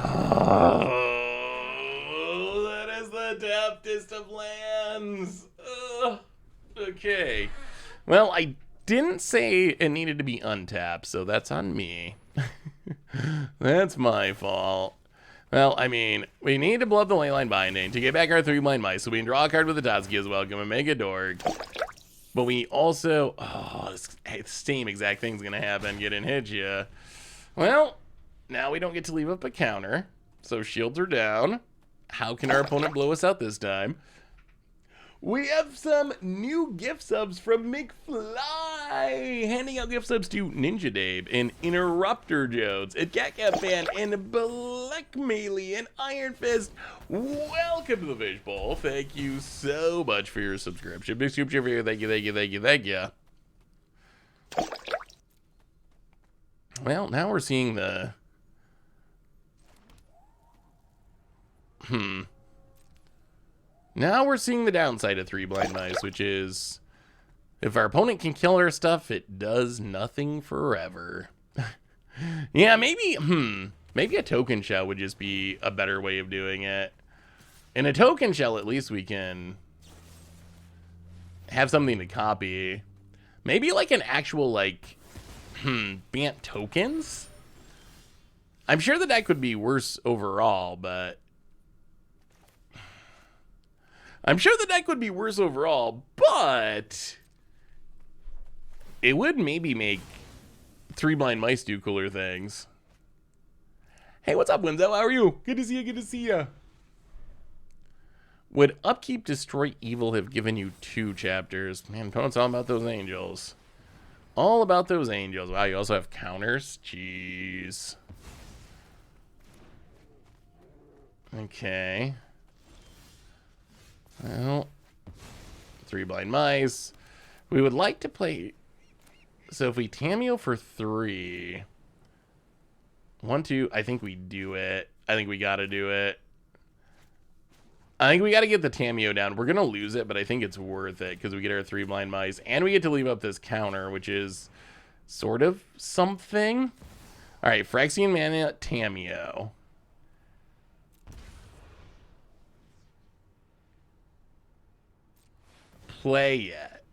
that is the depthest of lands. Okay. Well, I didn't say it needed to be untapped, so that's on me. That's my fault. Well, I mean, we need to blow up the Leyline Binding to get back our 3 blind mice, so we can draw a card with the Totsky as welcome and make a dork. But we also, the same exact thing's gonna happen, get in hit ya. Well, now we don't get to leave up a counter, so shields are down. How can our opponent blow us out this time? We have some new gift subs from McFly, handing out gift subs to Ninja Dave and Interrupter Jones and Cat Fan and Black Melee and Iron Fist. Welcome to the Fishbowl. Thank you so much for your subscription. Big super chat for you. Thank you, thank you, thank you, thank you. Well, now we're seeing the... Now we're seeing the downside of 3 blind mice, which is if our opponent can kill our stuff, it does nothing forever. Yeah, maybe a token shell would just be a better way of doing it. In a token shell, at least we can have something to copy. Maybe like an actual Bant tokens? I'm sure the deck would be worse overall, but it would maybe make 3 blind mice do cooler things. Hey, what's up, Winzo? How are you? Good to see you, good to see you. Would Upkeep Destroy Evil have given you 2 chapters? Man, opponent's all about those angels. All about those angels. Wow, you also have counters? Jeez. Okay. Well, 3 blind mice. We would like to play... So if we Tameo for 3... 1, 2, I think we do it. I think we gotta do it. I think we gotta get the Tameo down. We're gonna lose it, but I think it's worth it because we get our 3 blind mice and we get to leave up this counter, which is sort of something. All right, Phyrexian Mana, Tameo. Play it.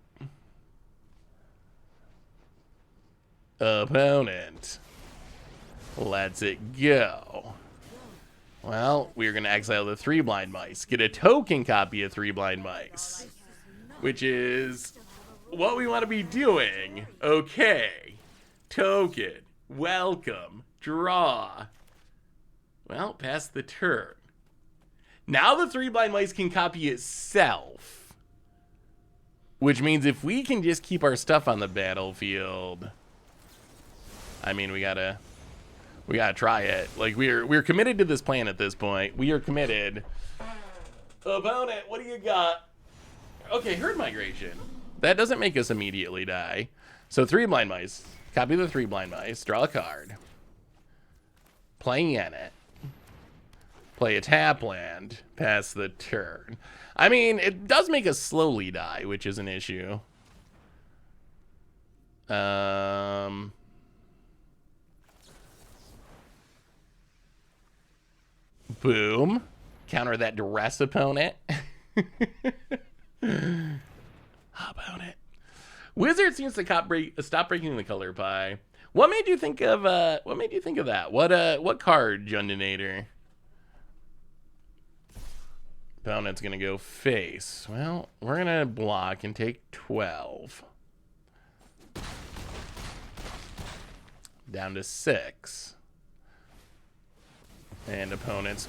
Opponent. Let's it go. Well, we're going to exile the 3 blind mice. Get a token copy of 3 blind mice. Which is what we want to be doing. Okay. Token. Welcome. Draw. Well, pass the turn. Now the 3 blind mice can copy itself. Which means if we can just keep our stuff on the battlefield... I mean, we gotta try it. Like, we're committed to this plan at this point. We are committed. Opponent, what do you got? Okay, Herd Migration. That doesn't make us immediately die. So 3 blind mice. Copy the 3 blind mice. Draw a card. Play in it. Play a tap land. Pass the turn. I mean, it does make us slowly die, which is an issue. Boom. Counter that duress, opponent. Opponent. Wizard seems to stop breaking the color pie. What made you think of that? What card, Jundinator? Opponent's gonna go face. Well, we're gonna block and take 12. Down to 6. And opponents,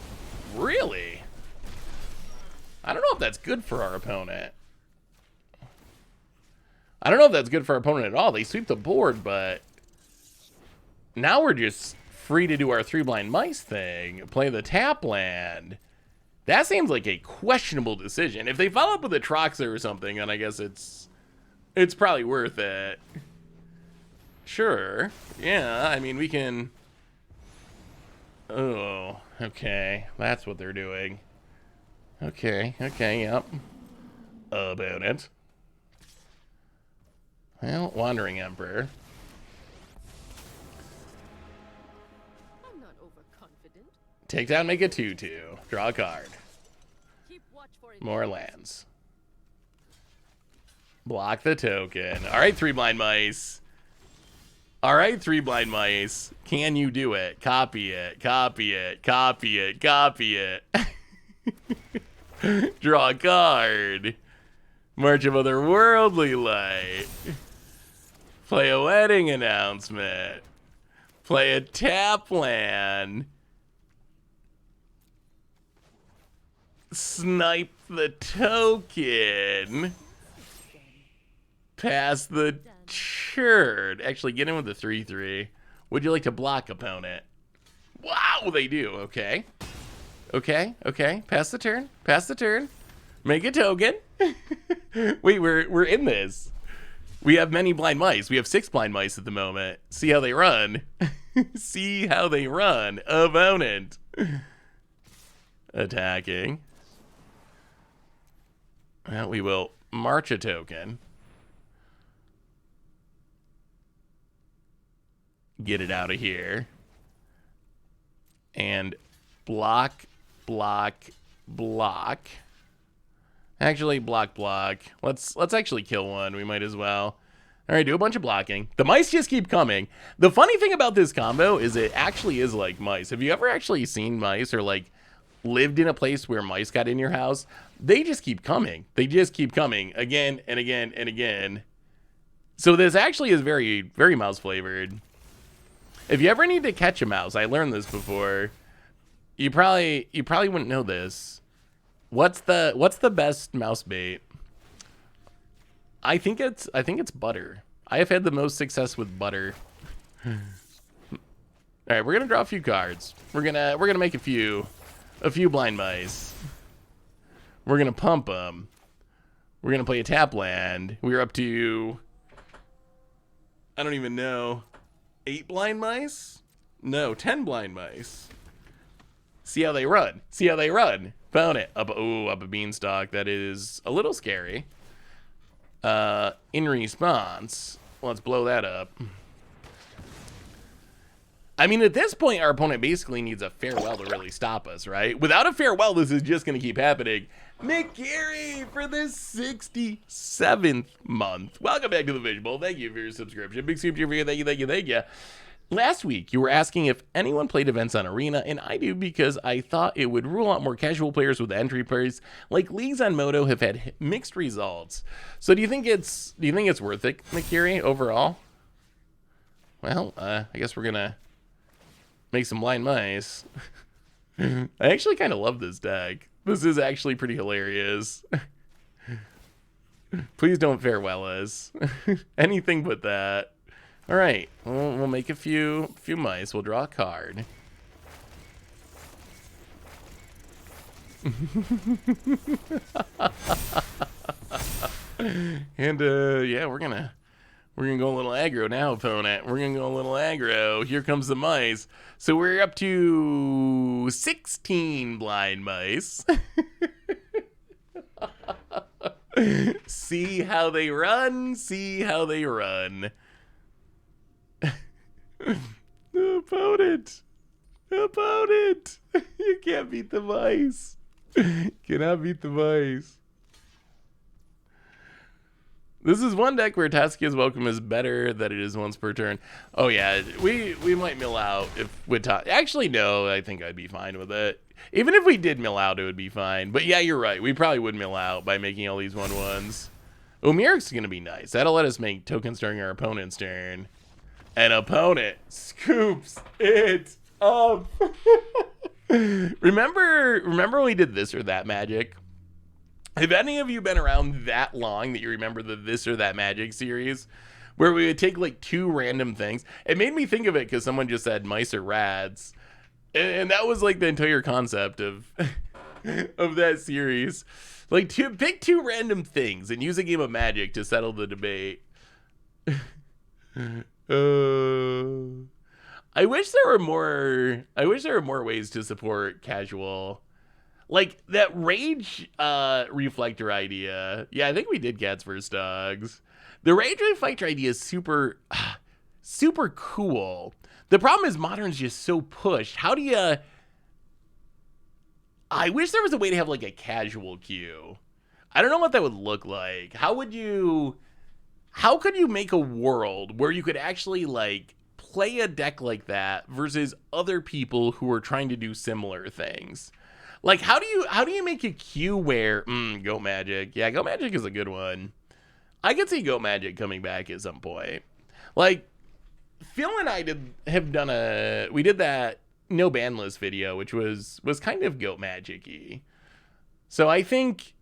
really? I don't know if that's good for our opponent. I don't know if that's good for our opponent at all. They sweep the board, but now we're just free to do our 3 blind mice thing. Play the tap land. That seems like a questionable decision. If they follow up with a Troxa or something, then I guess it's probably worth it. Sure. Yeah, I mean, we can... Oh, okay. That's what they're doing. Okay, yep. About it. Well, Wandering Emperor. I'm not overconfident. Take down, make a 2/2. Draw a card. Keep watch for it. More lands. Block the token. Alright, 3 blind mice. Alright, 3 blind mice. Can you do it? Copy it. Copy it. Copy it. Copy it. Draw a card. March of Otherworldly Light. Play a wedding announcement. Play a tap land. Snipe the token. Pass the turn. Actually, get in with the 3/3. Would you like to block, opponent? Wow, they do. Okay. Okay. Pass the turn. Pass the turn. Make a token. Wait, we're in this. We have many blind mice. We have 6 blind mice at the moment. See how they run. See how they run. Opponent. Attacking. Well, we will march a token. Get it out of here. And block. Actually, block. Let's actually kill one. We might as well. All right, do a bunch of blocking. The mice just keep coming. The funny thing about this combo is it actually is like mice. Have you ever actually seen mice or like lived in a place where mice got in your house? They just keep coming. They just keep coming again and again and again. So this actually is very, very mouse flavored. If you ever need to catch a mouse, I learned this before. You probably wouldn't know this. What's the best mouse bait? I think it's butter. I have had the most success with butter. All right, we're gonna draw a few cards. We're gonna make a few blind mice. We're gonna pump them. We're gonna play a tap land. We're up to, I don't even know, 8 blind mice? No, 10 blind mice. See how they run. See how they run. Found it. Up a beanstalk. That is a little scary. In response, let's blow that up. I mean, at this point, our opponent basically needs a farewell to really stop us, right? Without a farewell, this is just going to keep happening. McGarry for the 67th month. Welcome back to the Visual. Thank you for your subscription. Big super for you. Thank you. Last week, you were asking if anyone played events on Arena, and I do because I thought it would rule out more casual players with entry price. Like leagues on Moto have had mixed results. So do you think it's worth it, McGarry, overall? Well, I guess we're gonna make some blind mice. I actually kind of love this deck. This is actually pretty hilarious. Please don't farewell us. Anything but that. All right, we'll make a few mice. We'll draw a card. And yeah, we're gonna go a little aggro now, opponent. We're gonna go a little aggro. Here comes the mice. So we're up to 16 blind mice. See how they run. See how they run. Opponent. You can't beat the mice. Cannot beat the mice. This is one deck where Taskia's Welcome is better than it is once per turn. Oh yeah, we might mill out if with actually no, I think I'd be fine with it. Even if we did mill out, it would be fine. But yeah, you're right. We probably would mill out by making all these 1/1s. Omiric's gonna be nice. That'll let us make tokens during our opponent's turn. An opponent scoops it up. Remember when we did this or that magic? Have any of you been around that long that you remember the this or that magic series? Where we would take like 2 random things. It made me think of it because someone just said mice or rats. And that was like the entire concept of of that series. Like pick 2 random things and use a game of magic to settle the debate. I wish there were more. I wish there were more ways to support casual, like that rage reflector idea. Yeah, I think we did cats versus dogs. The rage reflector idea is super, super cool. The problem is modern's just so pushed. How do you? I wish there was a way to have like a casual queue. I don't know what that would look like. How could you make a world where you could actually like play a deck like that versus other people who are trying to do similar things? Like how do you make a queue where Go Magic? Yeah, Go Magic is a good one. I could see Go Magic coming back at some point. Like Phil and I we did that no ban list video, which was kind of Go Magic-y. So I think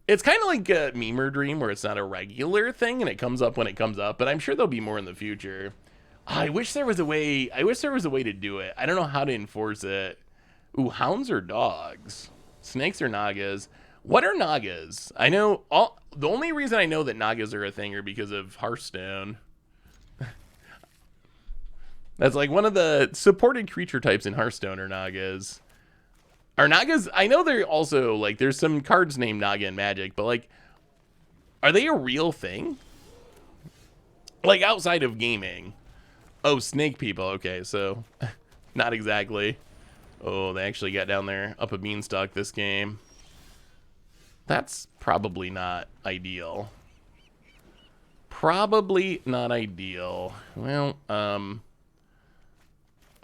it's kind of like a memer dream where it's not a regular thing and it comes up when it comes up, but I'm sure there'll be more in the future. I wish there was a way to do it. I don't know how to enforce it. Ooh, hounds or dogs? Snakes or nagas? What are nagas? I know the only reason I know that nagas are a thing are because of Hearthstone. That's like one of the supported creature types in Hearthstone are nagas. Are nagas? I know they're also like there's some cards named Naga in Magic, but like, are they a real thing? Like outside of gaming? Oh, snake people. Okay, so not exactly. Oh, they actually got down there up a beanstalk this game. That's probably not ideal. Probably not ideal. Well,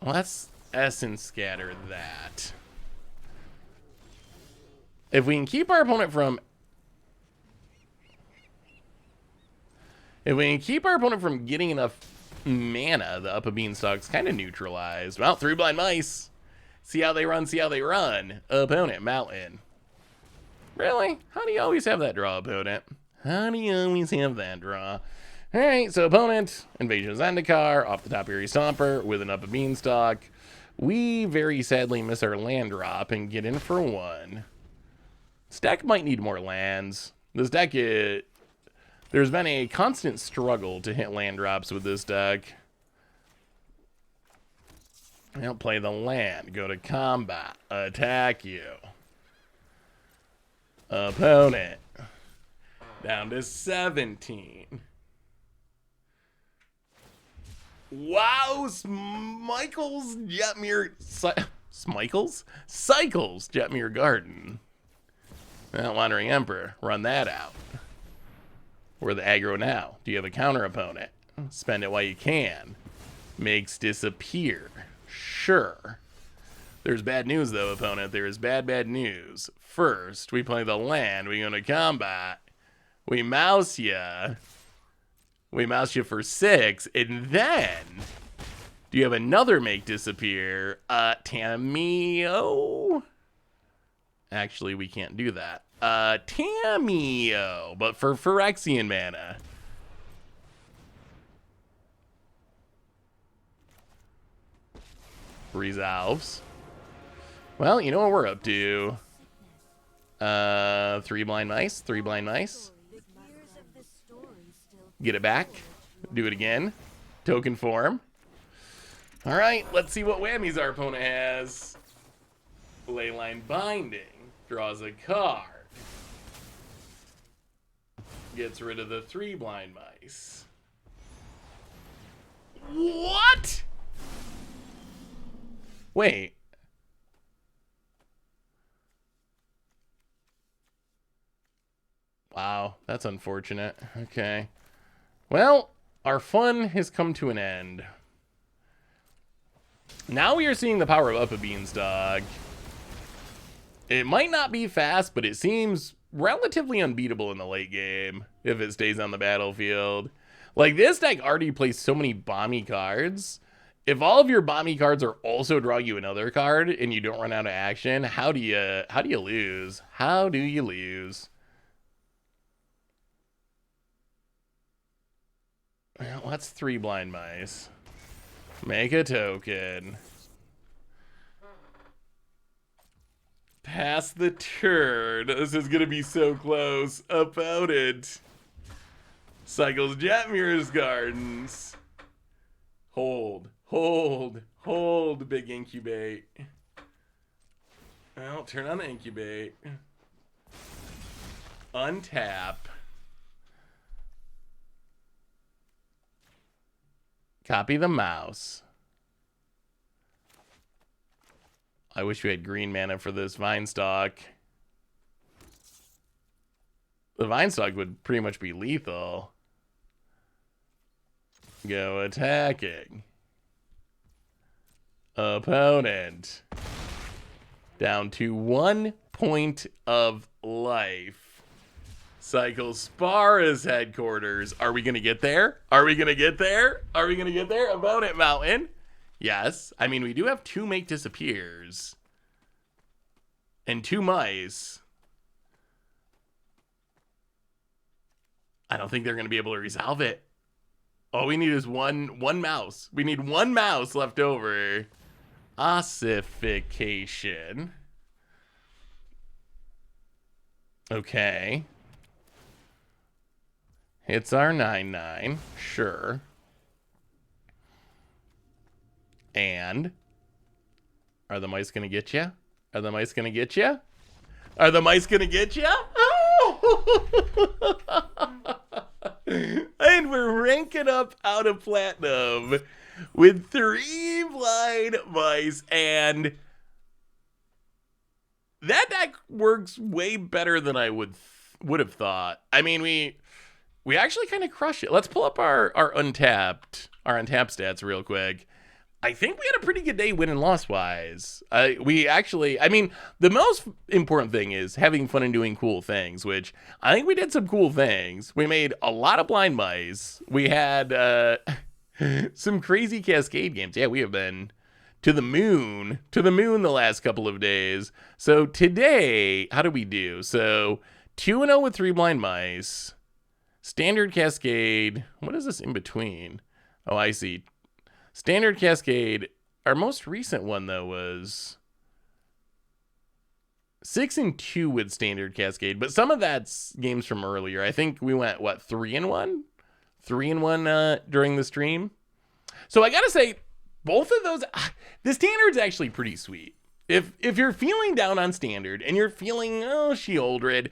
let's S and scatter that. If we can keep our opponent from getting enough mana, the up a beanstalk's kind of neutralized. Well, 3 blind mice. See how they run. Opponent, mountain. Really? How do you always have that draw, opponent? How do you always have that draw? Alright, so opponent, Invasion of Zendikar, off the top Eerie Stomper, with an up a beanstalk. We very sadly miss our land drop and get in for 1. This deck might need more lands. This deck, there's been a constant struggle to hit land drops with this deck. I'll play the land, go to combat, attack you. Opponent, down to 17. Wow, Cycles Jetmir Garden. Well, Wandering Emperor, run that out. We're the aggro now. Do you have a counter opponent? Spend it while you can. Makes disappear. Sure. There's bad news though, opponent. There is bad news. First, we play the land. We go to combat. We mouse ya. We mouse you for 6. And then, do you have another make disappear? Tameo? Actually, we can't do that. Tameo, but for Phyrexian mana. Resolves. Well, you know what we're up to. 3 blind mice, 3 blind mice. Get it back. Do it again. Token form. All right, let's see what whammies our opponent has. Leyline Binding. Draws a card. Gets rid of the 3 blind mice. What? Wait. Wow, that's unfortunate. Okay. Well, our fun has come to an end. Now we are seeing the power of Up a Beanstalk. It might not be fast, but it seems relatively unbeatable in the late game if it stays on the battlefield. Like, this deck already plays so many bomby cards. If all of your bomby cards are also draw you another card and you don't run out of action, how do you lose? How do you lose? Well, that's 3 blind mice. Make a token. Pass the turn. This is gonna be so close. Opponent. Cycles Jetmir's Gardens. Hold, big incubate. Well, turn on the incubate. Untap. Copy the mouse. I wish we had green mana for this Vine Stalk. The Vine Stalk would pretty much be lethal. Go attacking. Opponent. Down to 1 point of life. Cycle Spara's headquarters. Are we going to get there? Are we going to get there? Are we going to get there? Opponent Mountain. Yes. I mean, we do have 2 Make Disappears. And 2 mice. I don't think they're going to be able to resolve it. All we need is one mouse. We need 1 mouse left over. Ossification. Okay. It's our 9/9. Sure. And are the mice going to get you? Are the mice going to get you? Are the mice going to get you? And we're ranking up out of platinum with 3 blind mice, and that deck works way better than I would have thought. I mean, we actually kind of crush it. Let's pull up our untapped stats real quick. I think we had a pretty good day win and loss wise. I mean, the most important thing is having fun and doing cool things, which I think we did some cool things. We made a lot of blind mice. We had some crazy Cascade games. Yeah, we have been to the moon the last couple of days. So today, how do we do? So 2-0 with 3 blind mice. Standard Cascade. What is this in between? Oh, I see. Standard Cascade. Our most recent one, though, was 6-2 with Standard Cascade. But some of that's games from earlier. I think we went, 3-1? 3-1 during the stream. So I got to say, both of those, the Standard's actually pretty sweet. If you're feeling down on Standard and you're feeling, Shieldred,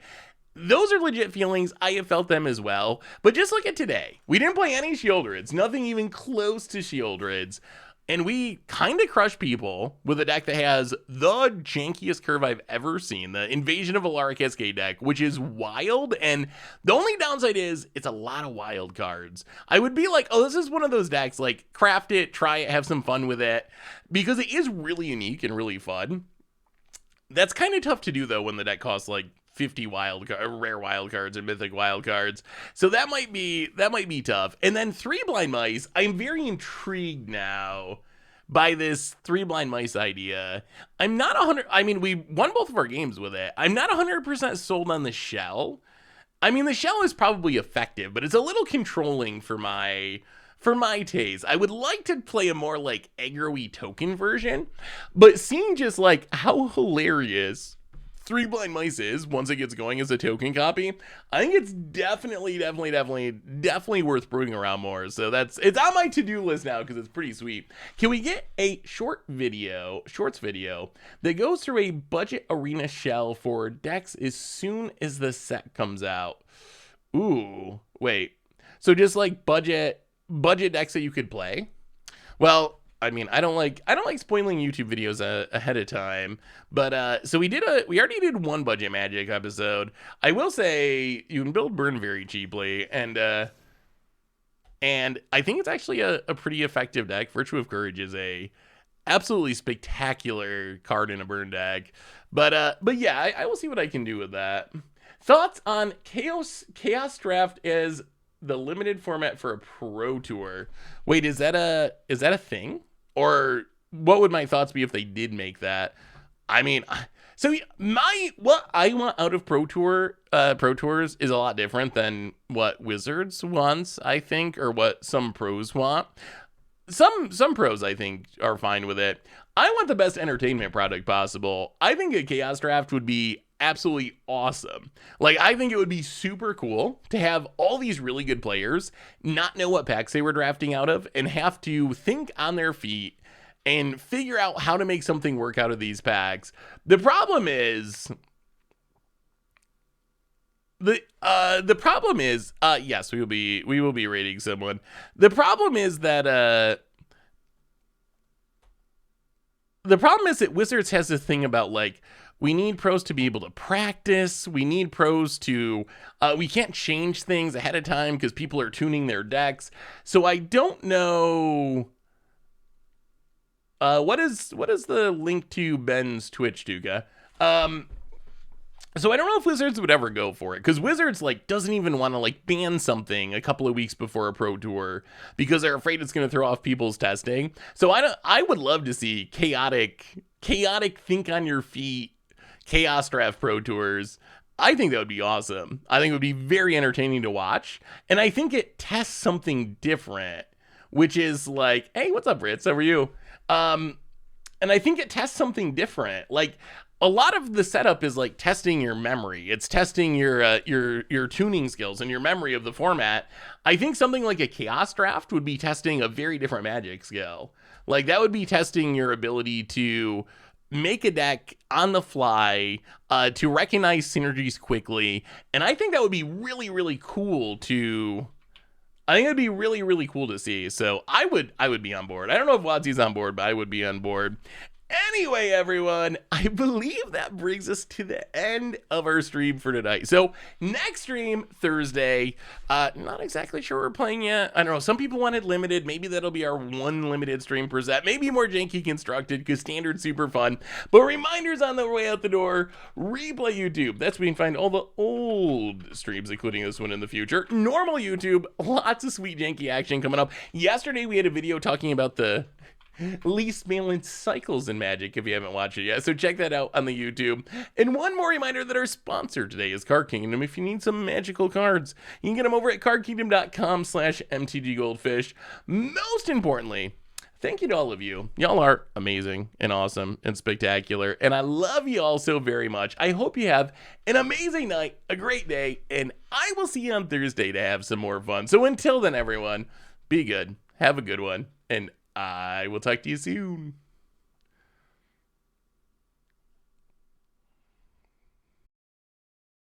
those are legit feelings. I have felt them as well. But just look at today. We didn't play any Shieldreds. Nothing even close to Shieldreds. And we kind of crush people with a deck that has the jankiest curve I've ever seen. The Invasion of Alara Cascade deck, which is wild. And the only downside is it's a lot of wild cards. I would be like, oh, this is one of those decks. Like, craft it, try it, have some fun with it. Because it is really unique and really fun. That's kind of tough to do, though, when the deck costs, 50 rare wild cards and mythic wild cards. So that might be tough. And then 3 blind mice. I'm very intrigued now by this 3 blind mice idea. I'm not 100. I mean, we won both of our games with it. I'm not 100% sold on the shell. I mean, the shell is probably effective, but it's a little controlling for my taste. I would like to play a more aggro-y token version, but seeing just how hilarious 3 blind mice is once it gets going as a token copy, I think it's definitely worth brewing around more. So it's on my to-do list now because it's pretty sweet. Can we get a shorts video that goes through a budget arena shell for decks as soon as the set comes out? Ooh, wait. So just budget decks that you could play? Well, I mean, I don't like spoiling YouTube videos ahead of time, but so we already did 1 budget Magic episode. I will say you can build Burn very cheaply, and I think it's actually a pretty effective deck. Virtue of Courage is a absolutely spectacular card in a Burn deck, but yeah, I will see what I can do with that. Thoughts on Chaos Draft as the limited format for a Pro Tour? Wait, is that a thing? Or what would my thoughts be if they did make that? I mean, so what I want out of Pro Tours is a lot different than what Wizards wants, I think, or what some pros want. Some pros, I think, are fine with it. I want the best entertainment product possible. I think a Chaos Draft would be absolutely awesome. Like, I think it would be super cool to have all these really good players not know what packs they were drafting out of and have to think on their feet and figure out how to make something work out of these packs. The problem is yes, we will be rating someone. The problem is that Wizards has this thing about, like, we need pros to be able to practice. We need pros to, we can't change things ahead of time because people are tuning their decks. So I don't know. What is the link to Ben's Twitch, Duga? So I don't know if Wizards would ever go for it, because Wizards, like, doesn't even want to, like, ban something a couple of weeks before a pro tour because they're afraid it's going to throw off people's testing. So I would love to see chaotic think on your feet chaos draft pro tours. I think that would be awesome. I think it would be very entertaining to watch, and I think it tests something different, which is like, hey, what's up, Ritz? How are you? And I think it tests something different. Like, a lot of the setup is like testing your memory. It's testing your tuning skills and your memory of the format. I think something like a chaos draft would be testing a very different Magic skill. Like, that would be testing your ability to make a deck on the fly, to recognize synergies quickly. And I think that would be really, really cool to... I think it'd be really, really cool to see. So I would be on board. I don't know if Watsy's on board, but I would be on board. Anyway, everyone, I believe that brings us to the end of our stream for tonight. So next stream, Thursday, not exactly sure we're playing yet. I don't know. Some people wanted limited. Maybe that'll be our one limited stream per set. Maybe more janky constructed because standard's super fun. But reminders on the way out the door, replay YouTube. That's where you can find all the old streams, including this one in the future. Normal YouTube, lots of sweet janky action coming up. Yesterday, we had a video talking about the least balanced cycles in Magic, if you haven't watched it yet, so check that out on the YouTube. And one more reminder that our sponsor today is Card Kingdom. If you need some magical cards, you can get them over at cardkingdom.com/mtggoldfish. Most importantly, thank you to all of you. Y'all are amazing and awesome and spectacular, and I love you all so very much. I hope you have an amazing night, a great day, and I will see you on Thursday to have some more fun. So until then, everyone, be good, have a good one, and I will talk to you soon.